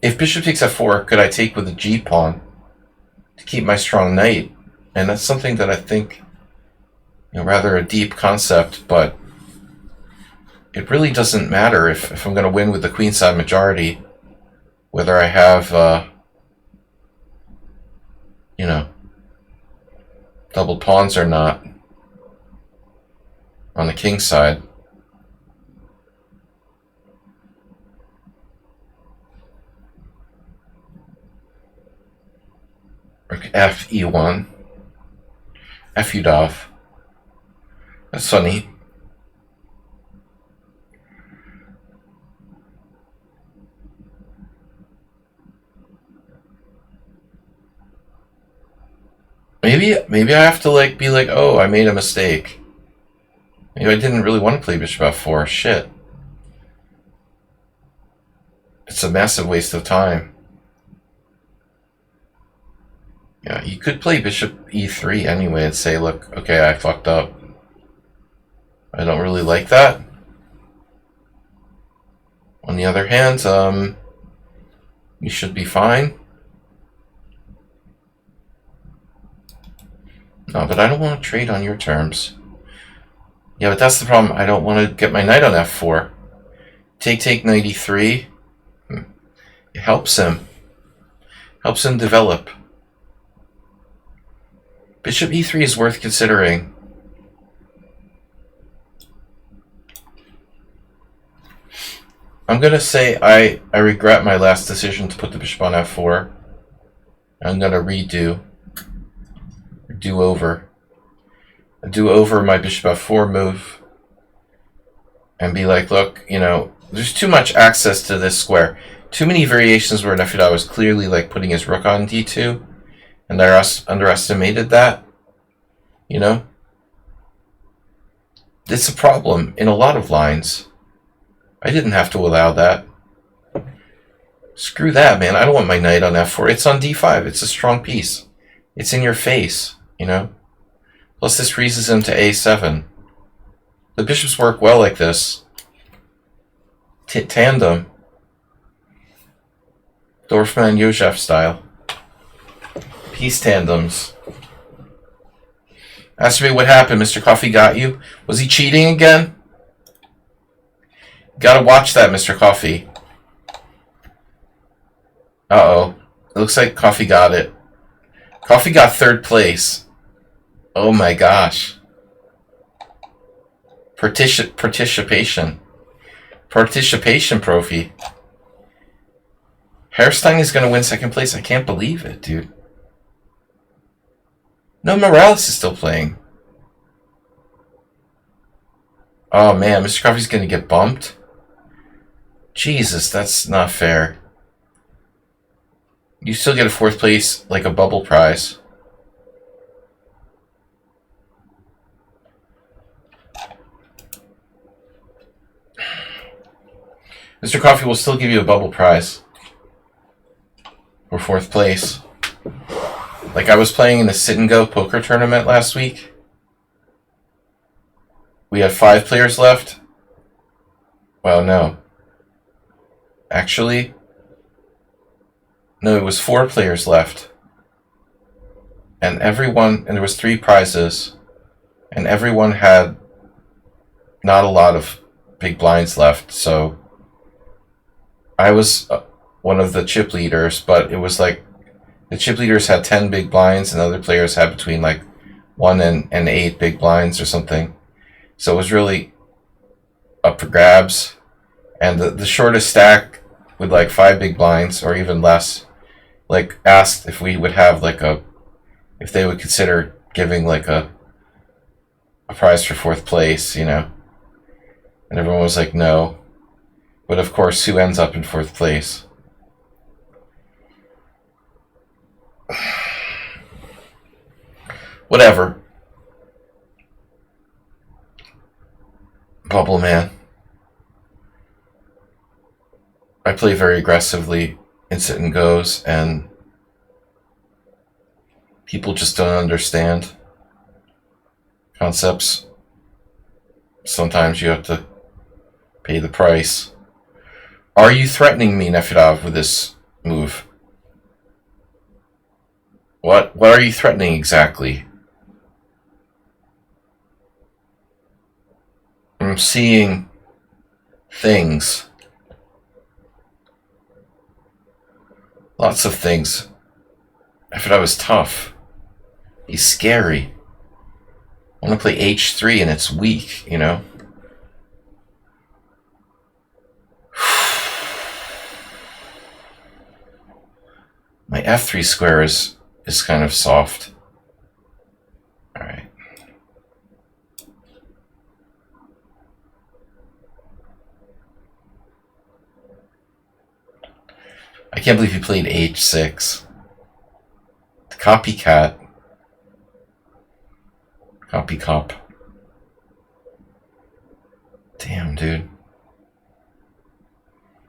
If bishop takes f4, could I take with a g pawn to keep my strong knight? And that's something that I think, rather a deep concept, but it really doesn't matter if I'm going to win with the queenside majority, whether I have, doubled pawns or not on the king side. F e1. F udov. That's funny. Maybe I have to be like, oh, I made a mistake. Maybe I didn't really want to play bishop f4. Shit. It's a massive waste of time. Yeah, you could play bishop e3 anyway and say, look, okay, I fucked up. I don't really like that. On the other hand, you should be fine. No, but I don't want to trade on your terms. Yeah, but that's the problem. I don't want to get my knight on f4. Take knight e3. It helps him. Helps him develop. Bishop e3 is worth considering. I'm going to say I regret my last decision to put the bishop on f4. I'm going to do over my bishop f4 move and be like, look, there's too much access to this square. Too many variations where Nefedov was clearly putting his rook on d2, and I underestimated that. It's a problem in a lot of lines. I didn't have to allow that. Screw that, man. I don't want my knight on f4. It's on d5. It's a strong piece. It's in your face, you know? Plus this freezes him to a7. The bishops work well like this. Tandem. Dorfman Yozev style. Piece tandems. Ask me what happened. Mr. Coffee got you? Was he cheating again? Gotta watch that, Mr. Coffee. Uh-oh. It looks like Coffee got it. Coffee got 3rd place. Oh my gosh. Participation. Participation trophy. Herstein is going to win 2nd place. I can't believe it, dude. No, Morales is still playing. Oh man, Mr. Coffee's going to get bumped. Jesus, that's not fair. You still get a 4th place, like a bubble prize. Mr. Coffee will still give you a bubble prize. For 4th place. Like I was playing in the Sit and Go poker tournament last week. We had 5 players left. Well, no. Actually, no, it was 4 players left. And there was 3 prizes. And everyone had not a lot of big blinds left, so I was one of the chip leaders, but it was like the chip leaders had 10 big blinds and other players had between like 1 and 8 big blinds or something. So it was really up for grabs. And the shortest stack with like 5 big blinds or even less, like asked if we would have like if they would consider giving like a prize for 4th place, you know. And everyone was like, no. But of course, who ends up in 4th place? Whatever. Bubble Man. I play very aggressively in Sit and Goes, and people just don't understand concepts. Sometimes you have to pay the price. Are you threatening me, Nefedov, with this move? What are you threatening exactly? I'm seeing things. Lots of things. Nefedov is tough. He's scary. I want to play h3 and it's weak, you know? My f3 square is kind of soft. Alright. I can't believe he played h6. The copycat. Copy cop. Damn, dude.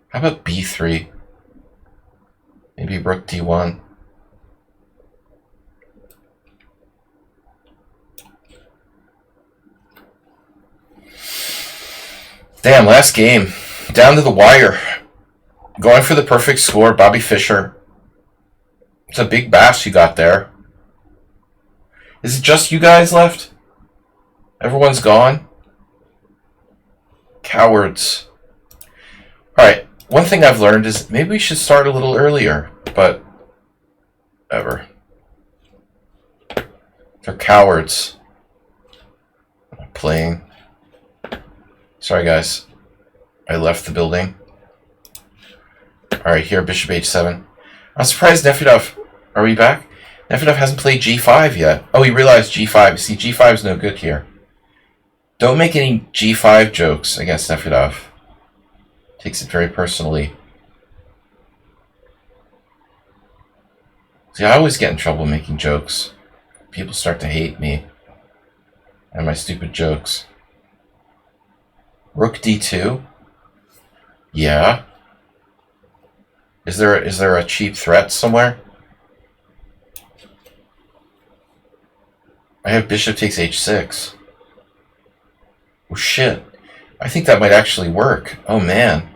How about b3? Maybe rook d1. Damn, last game. Down to the wire. Going for the perfect score, Bobby Fischer. It's a big bash you got there. Is it just you guys left? Everyone's gone? Cowards. Alright, one thing I've learned is maybe we should start a little earlier, but whatever. They're cowards. Playing. Sorry guys. I left the building. Alright, here, bishop h7. I'm surprised Nefedov... Are we back? Nefedov hasn't played g5 yet. Oh, he realized g5. See, g5 is no good here. Don't make any g5 jokes against Nefedov. Takes it very personally. See, I always get in trouble making jokes. People start to hate me. And my stupid jokes. Rook d2? Yeah. Is there a cheap threat somewhere? I have bishop takes h6. Oh shit. I think that might actually work. Oh man.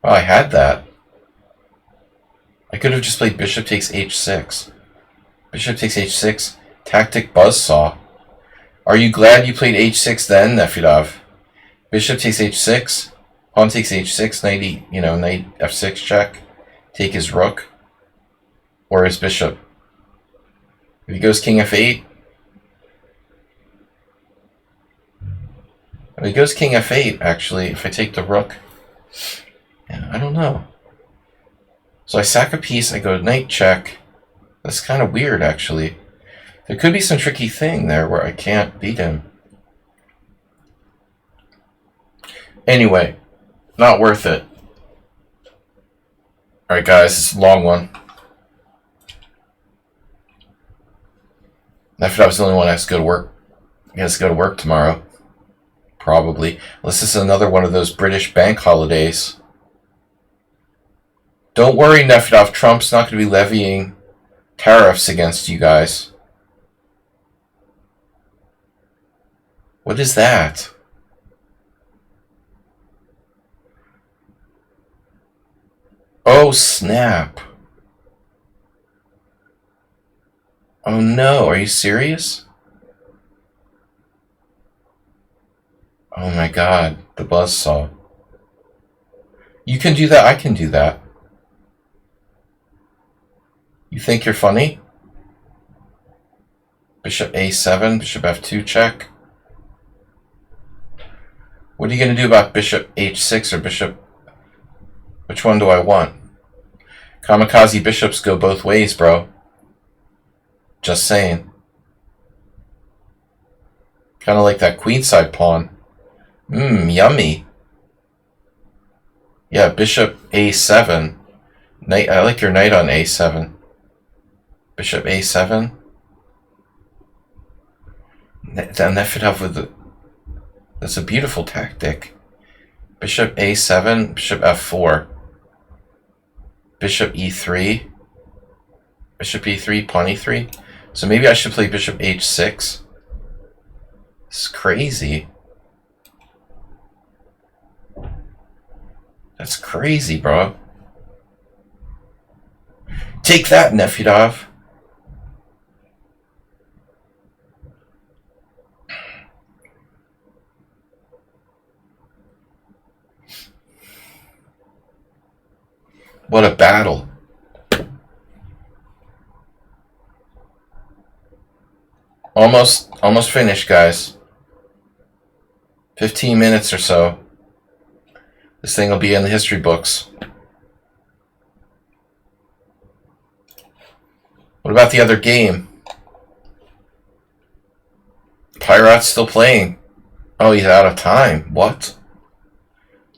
Oh, I had that. I could have just played bishop takes h6. Bishop takes h6. Tactic buzzsaw. Are you glad you played h6 then, Nefedov? Bishop takes h6. Pawn takes h6. Knight f6 check. Take his rook. Or his bishop. If he goes king f8. If he goes king f8, actually, if I take the rook. Yeah, I don't know. So I sack a piece, I go knight check. That's kind of weird, actually. There could be some tricky thing there where I can't beat him. Anyway, not worth it. Alright guys, it's a long one. Nefedov's the only one that has to go to work. He has to go to work tomorrow. Probably. Unless this is another one of those British bank holidays. Don't worry, Nefedov. Trump's not going to be levying tariffs against you guys. What is that? Oh, snap. Oh no, are you serious? Oh my god, the buzzsaw. You can do that, I can do that. You think you're funny? Bishop a7, bishop f2 check. What are you going to do about bishop h6 or bishop... Which one do I want? Kamikaze bishops go both ways, bro. Just saying. Kind of like that queenside pawn. Yummy. Yeah, bishop a7. Knight. I like your knight on a7. Bishop a7. Nefedov with the... That's a beautiful tactic. Bishop a7, bishop f4. Bishop e3. Bishop e3, pawn e3. So maybe I should play bishop h6. It's crazy. That's crazy, bro. Take that, Nefedov. What a battle. Almost finished, guys. 15 minutes or so. This thing will be in the history books. What about the other game? Pirate's still playing. Oh, he's out of time. What?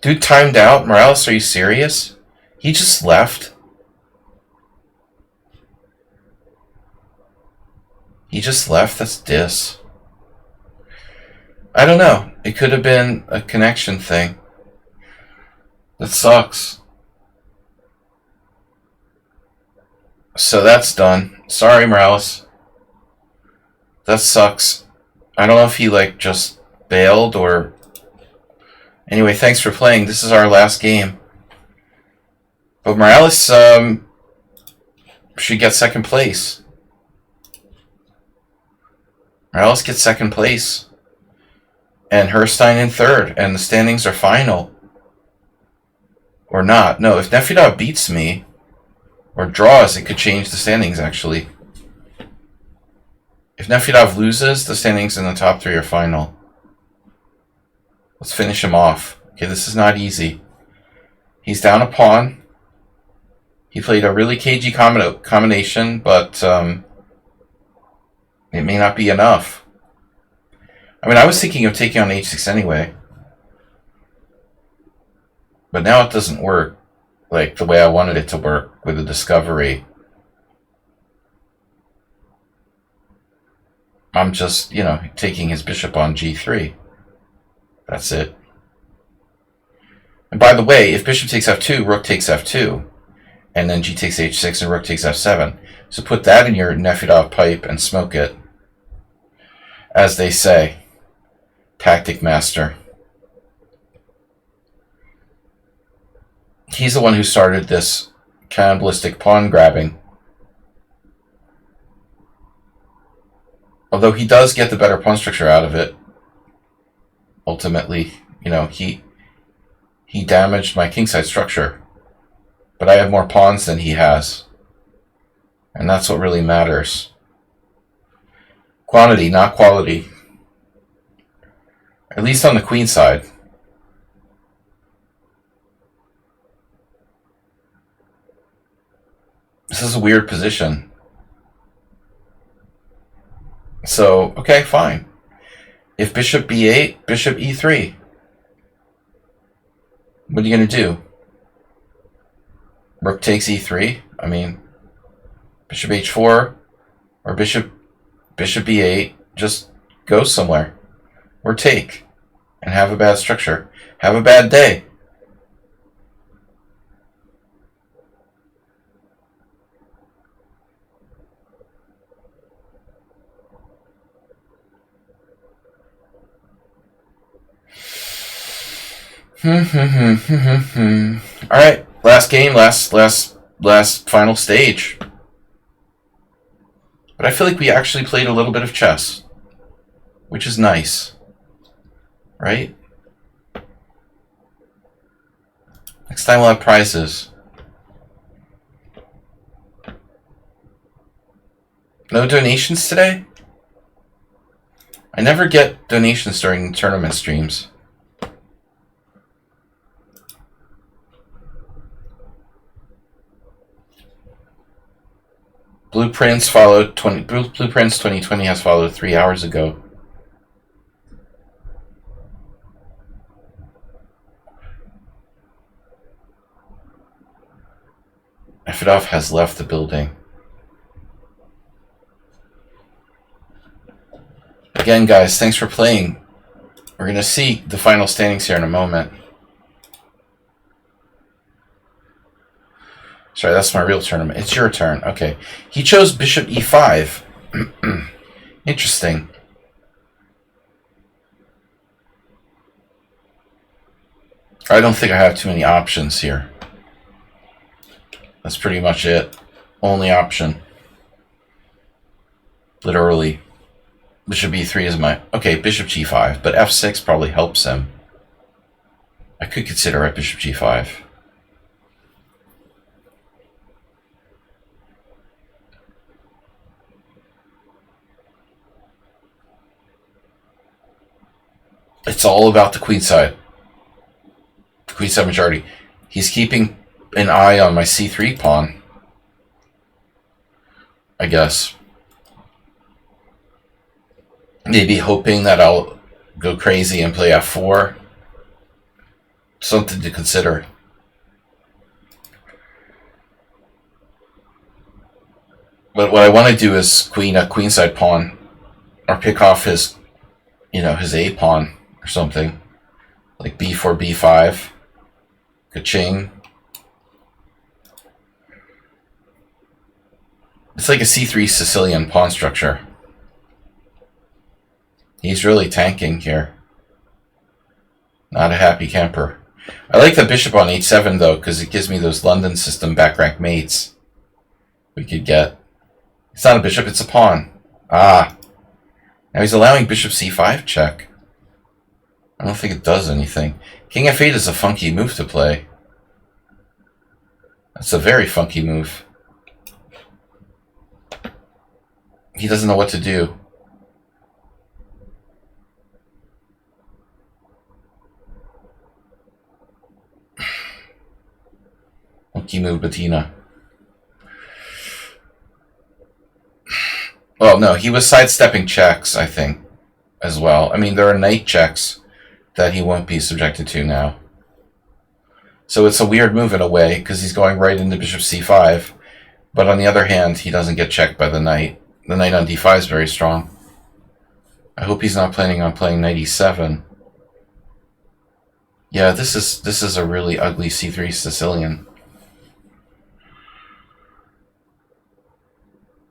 Dude timed out? Morales, are you serious? He just left. He just left? That's dis. I don't know. It could have been a connection thing. That sucks. So that's done. Sorry, Morales. That sucks. I don't know if he just bailed or... Anyway, thanks for playing. This is our last game. But Morales should get second place. Morales gets second place. And Herstein in third. And the standings are final. Or not. No, if Nefedov beats me, or draws, it could change the standings, actually. If Nefedov loses, the standings in the top three are final. Let's finish him off. Okay, this is not easy. He's down a pawn. He played a really cagey combination, but it may not be enough. I mean, I was thinking of taking on h6 anyway. But now it doesn't work like the way I wanted it to work with the discovery. I'm just, taking his bishop on g3. That's it. And by the way, if bishop takes f2, rook takes f2, and then g takes h6 and rook takes f7. So put that in your Nefedov pipe and smoke it. As they say, tactic master. He's the one who started this cannibalistic pawn grabbing. Although he does get the better pawn structure out of it. Ultimately, you know, he damaged my kingside structure. But I have more pawns than he has. And that's what really matters. Quantity, not quality. At least on the queen side. This is a weird position. So, okay, fine. If bishop b8, bishop e3. What are you going to do? Rook takes e3. I mean, bishop h4 or bishop b8. Just go somewhere. Or take. And have a bad structure. Have a bad day. Alright, last game, last final stage. But I feel like we actually played a little bit of chess, which is nice. Right? Next time we'll have prizes. No donations today? I never get donations during tournament streams. Blueprints 2020 has followed 3 hours ago. Nefedov has left the building. Again, guys, thanks for playing. We're going to see the final standings here in a moment. Sorry, that's my real tournament. It's your turn. Okay. He chose bishop e5. Interesting. I don't think I have too many options here. That's pretty much it. Only option. Literally. Bishop e3 is my... Okay, bishop g5. But f6 probably helps him. I could consider it bishop g5. It's all about the queenside. The queenside majority. He's keeping an eye on my c3 pawn. I guess. Maybe hoping that I'll go crazy and play f4. Something to consider. But what I want to do is queen a queenside pawn. Or pick off his, you know, his a pawn. Or something like b4, b5, ka-ching. It's like a c3 Sicilian pawn structure. He's really tanking here. Not a happy camper. I like the bishop on h7 though, because it gives me those London system back rank mates we could get. It's not a bishop, it's a pawn. Ah. Now he's allowing bishop c5 check. I don't think it does anything. King f8 is a funky move to play. That's a very funky move. He doesn't know what to do. Funky move, Bettina. Well, no, he was sidestepping checks, I think, as well. I mean, there are knight checks that he won't be subjected to now. So it's a weird move in a way, because he's going right into bishop c5. But on the other hand, he doesn't get checked by the knight. The knight on d5 is very strong. I hope he's not planning on playing knight e7. Yeah, this is a really ugly c3 Sicilian.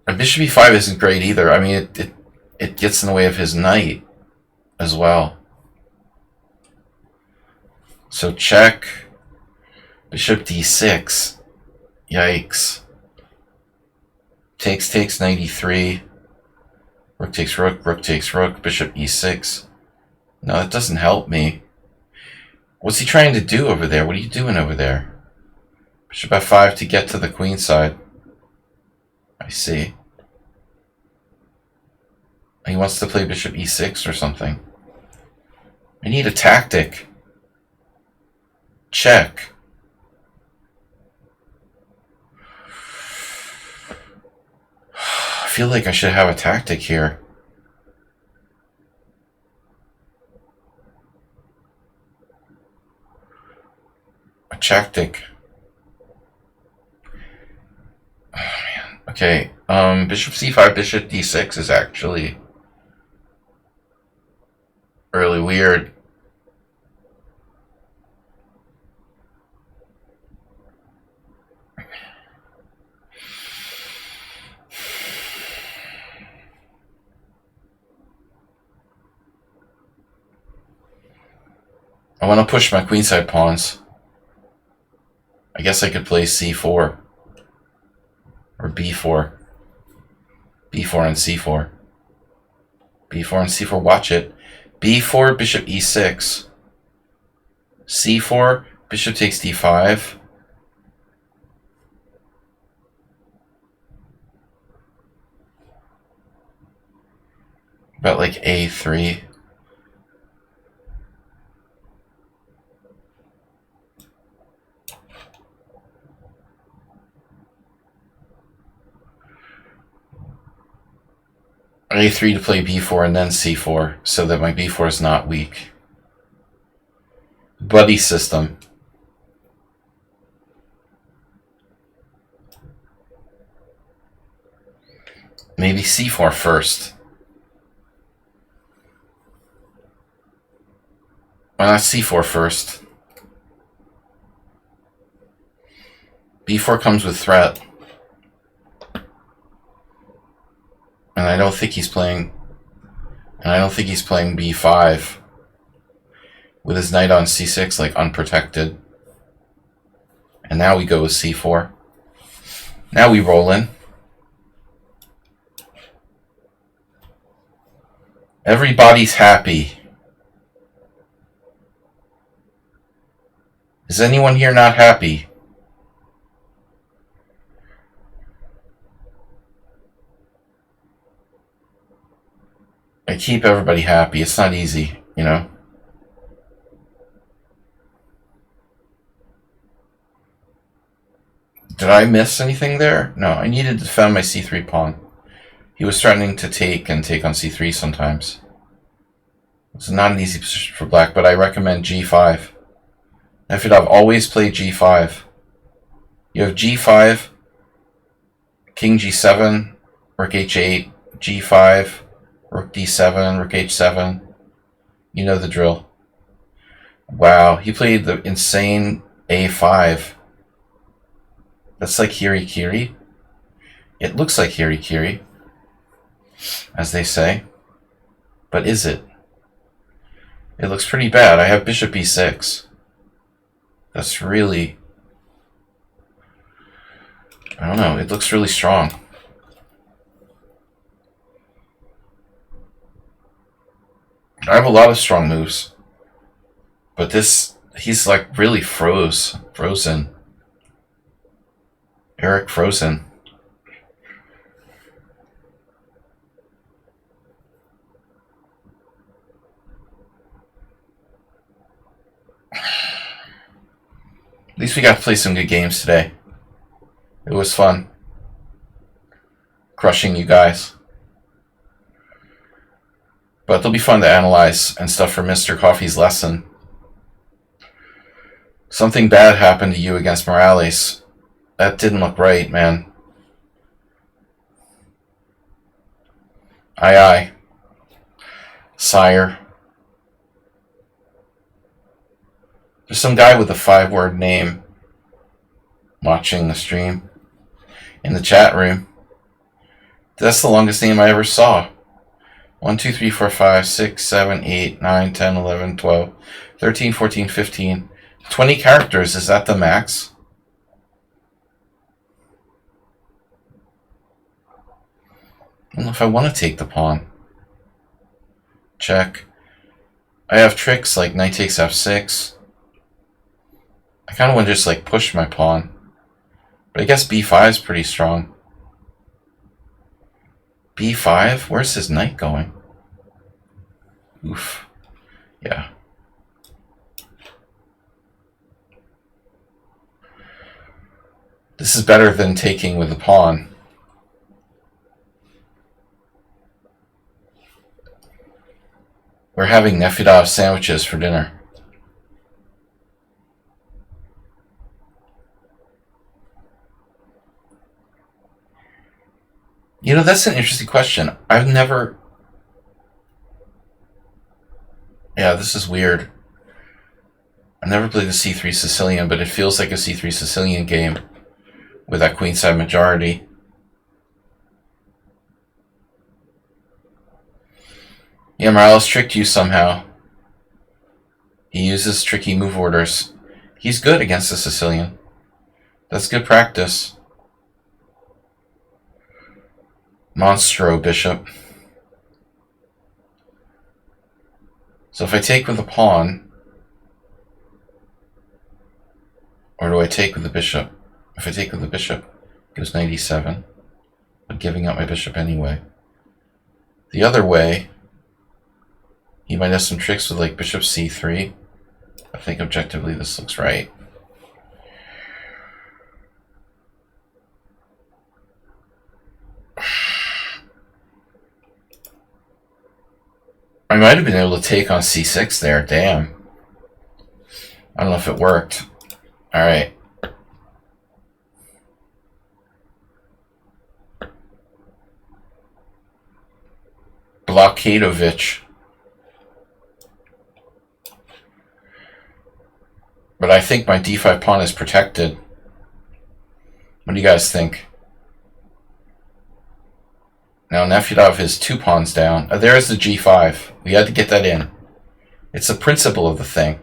And bishop e5 isn't great either. I mean, it gets in the way of his knight as well. So check. Bishop d6. Yikes. Takes knight e3. Rook takes rook, bishop e6. No, that doesn't help me. What's he trying to do over there? What are you doing over there? Bishop f5 to get to the queen side. I see. He wants to play bishop e6 or something. I need a tactic. Check. I feel like I should have a tactic here. A tactic. Oh, man. Okay. Bishop c5, bishop d6 is actually really weird. I want to push my queenside pawns. I guess I could play c4 or b4. b4 and c4. b4 and c4, watch it. b4, bishop e6. c4, bishop takes d5. About like a3. a3 to play b4 and then c4 so that my b4 is not weak. Buddy system. Maybe c4 first. Why not c4 first? b4 comes with threat. And I don't think he's playing b5 with his knight on c6 like unprotected. And now we go with c4. Now we roll in. Everybody's happy. Is anyone here not happy? I keep everybody happy. It's not easy, you know? Did I miss anything there? No, I needed to defend my c3 pawn. He was threatening to take on c3 sometimes. It's not an easy position for black, but I recommend g5. Nefedov always play g5. You have g5, king g7, rook h8, g5, rook d7, rook h7. You know the drill. Wow, he played the insane a5. That's like hiri-kiri. It looks like hiri-kiri, as they say. But is it? It looks pretty bad. I have bishop e6. That's really... I don't know. It looks really strong. I have a lot of strong moves. But this... He's like really frozen. Eric frozen. At least we got to play some good games today. It was fun. Crushing you guys. But they'll be fun to analyze and stuff for Mr. Coffee's lesson. Something bad happened to you against Morales. That didn't look right, man. Aye. Sire. There's some guy with a 5-word name watching the stream in the chat room. That's the longest name I ever saw. 1, 2, 3, 4, 5, 6, 7, 8, 9, 10, 11, 12, 13, 14, 15. 20 characters. Is that the max? I don't know if I want to take the pawn. Check. I have tricks like knight takes f6. I kind of want to just like push my pawn. But I guess b5 is pretty strong. b5? Where's his knight going? Oof. Yeah. This is better than taking with the pawn. We're having Nefedov sandwiches for dinner. You know, that's an interesting question. I've never... Yeah, this is weird. I've never played the c3 Sicilian, but it feels like a c3 Sicilian game with that queenside majority. Yeah, Morales tricked you somehow. He uses tricky move orders. He's good against the Sicilian. That's good practice. Monstro bishop. So if I take with the pawn, or do I take with the bishop? If I take with the bishop, it goes knight e7, but giving up my bishop anyway. The other way, he might have some tricks with like bishop c3. I think objectively this looks right. I might have been able to take on c6 there. Damn. I don't know if it worked. Alright. Blokadovich. But I think my d5 pawn is protected. What do you guys think? Now Nefedov is 2 pawns down. Oh, there's the g5. We had to get that in. It's the principle of the thing.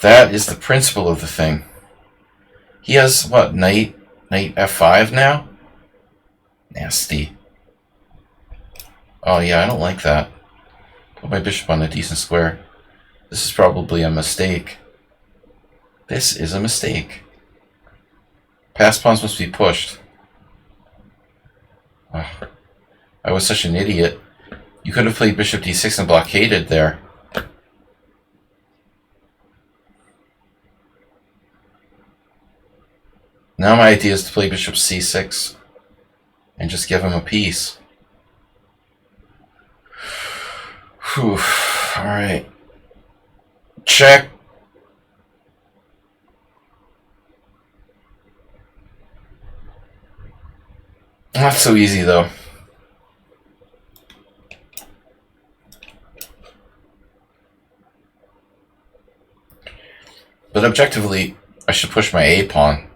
That is the principle of the thing. He has, what, knight f5 now? Nasty. Oh yeah, I don't like that. Put my bishop on a decent square. This is probably a mistake. This is a mistake. Passed pawns must be pushed. Oh, I was such an idiot. You could have played bishop d6 and blockaded there. Now my idea is to play bishop c6 and just give him a piece. Whew. Alright. Check. Not so easy, though. But objectively, I should push my A pawn.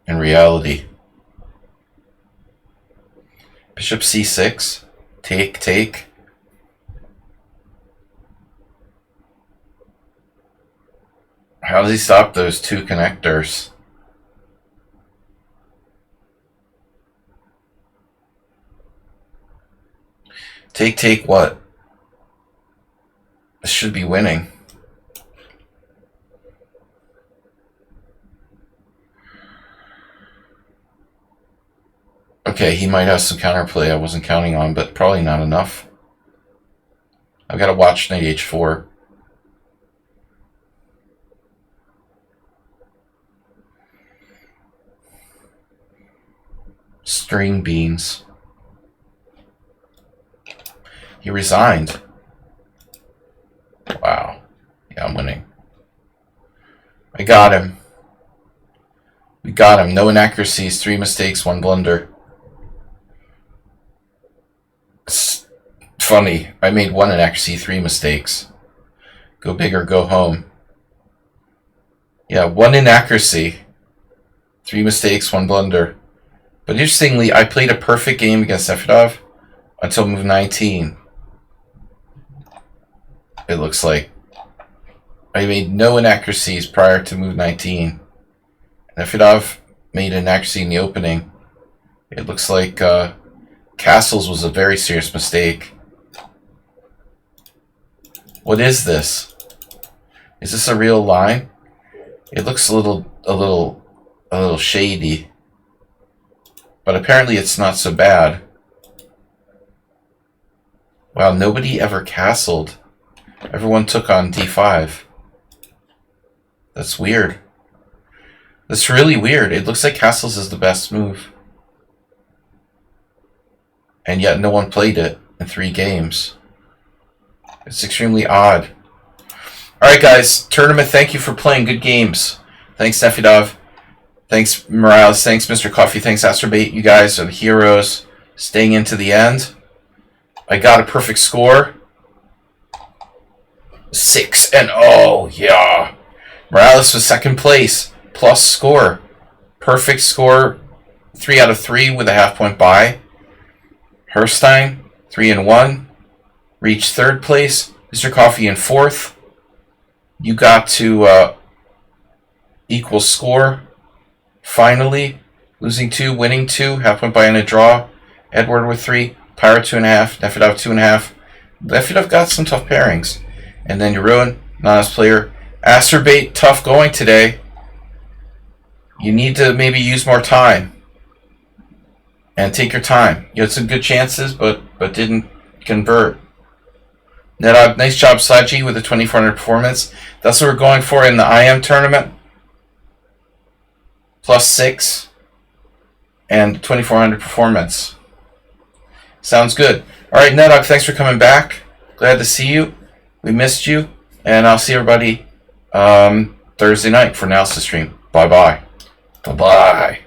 In reality. Bishop c6. Take, take. How does he stop those 2 connectors? Take, take what? This should be winning. Okay, he might have some counterplay I wasn't counting on, but probably not enough. I've got to watch knight h4. String beans. He resigned. Wow. Yeah, I'm winning. I got him. We got him. No inaccuracies, 3 mistakes, 1 blunder. funny. I made one inaccuracy, 3 mistakes. Go big or go home. Yeah, 1 inaccuracy, 3 mistakes, 1 blunder. But interestingly, I played a perfect game against Nefedov until move 19. It looks like. I made no inaccuracies prior to move 19. Nefedov made an inaccuracy in the opening. It looks like castles was a very serious mistake. What is this? Is this a real line? It looks a little shady. But apparently it's not so bad. Wow, nobody ever castled. Everyone took on d5. That's weird. That's really weird. It looks like castles is the best move. And yet no one played it in 3 games. It's extremely odd. Alright guys, tournament, thank you for playing. Good games. Thanks Nefedov. Thanks Morales. Thanks Mr. Coffee. Thanks Astrobait. You guys are the heroes. Staying into the end. I got a perfect score. 6-0. Yeah. Morales was 2nd place. Plus score. Perfect score. 3 out of 3 with a half-point bye. Herstein, 3-1. Reached 3rd place. Mr. Coffee in 4th. You got to equal score. Finally, losing 2, winning 2, half-point bye in a draw. Edward with 3. Pirate 2.5. Nefedov 2.5. Nefedov got some tough pairings. And then Jeroen, non-as player. Astrobait, tough going today. You need to maybe use more time. And take your time. You had some good chances, but didn't convert. Nedog, nice job, Saji, with the 2400 performance. That's what we're going for in the IM tournament. +6 and 2400 performance. Sounds good. Alright, Nedog, thanks for coming back. Glad to see you. We missed you. And I'll see everybody Thursday night for analysis stream. Bye-bye. Bye-bye.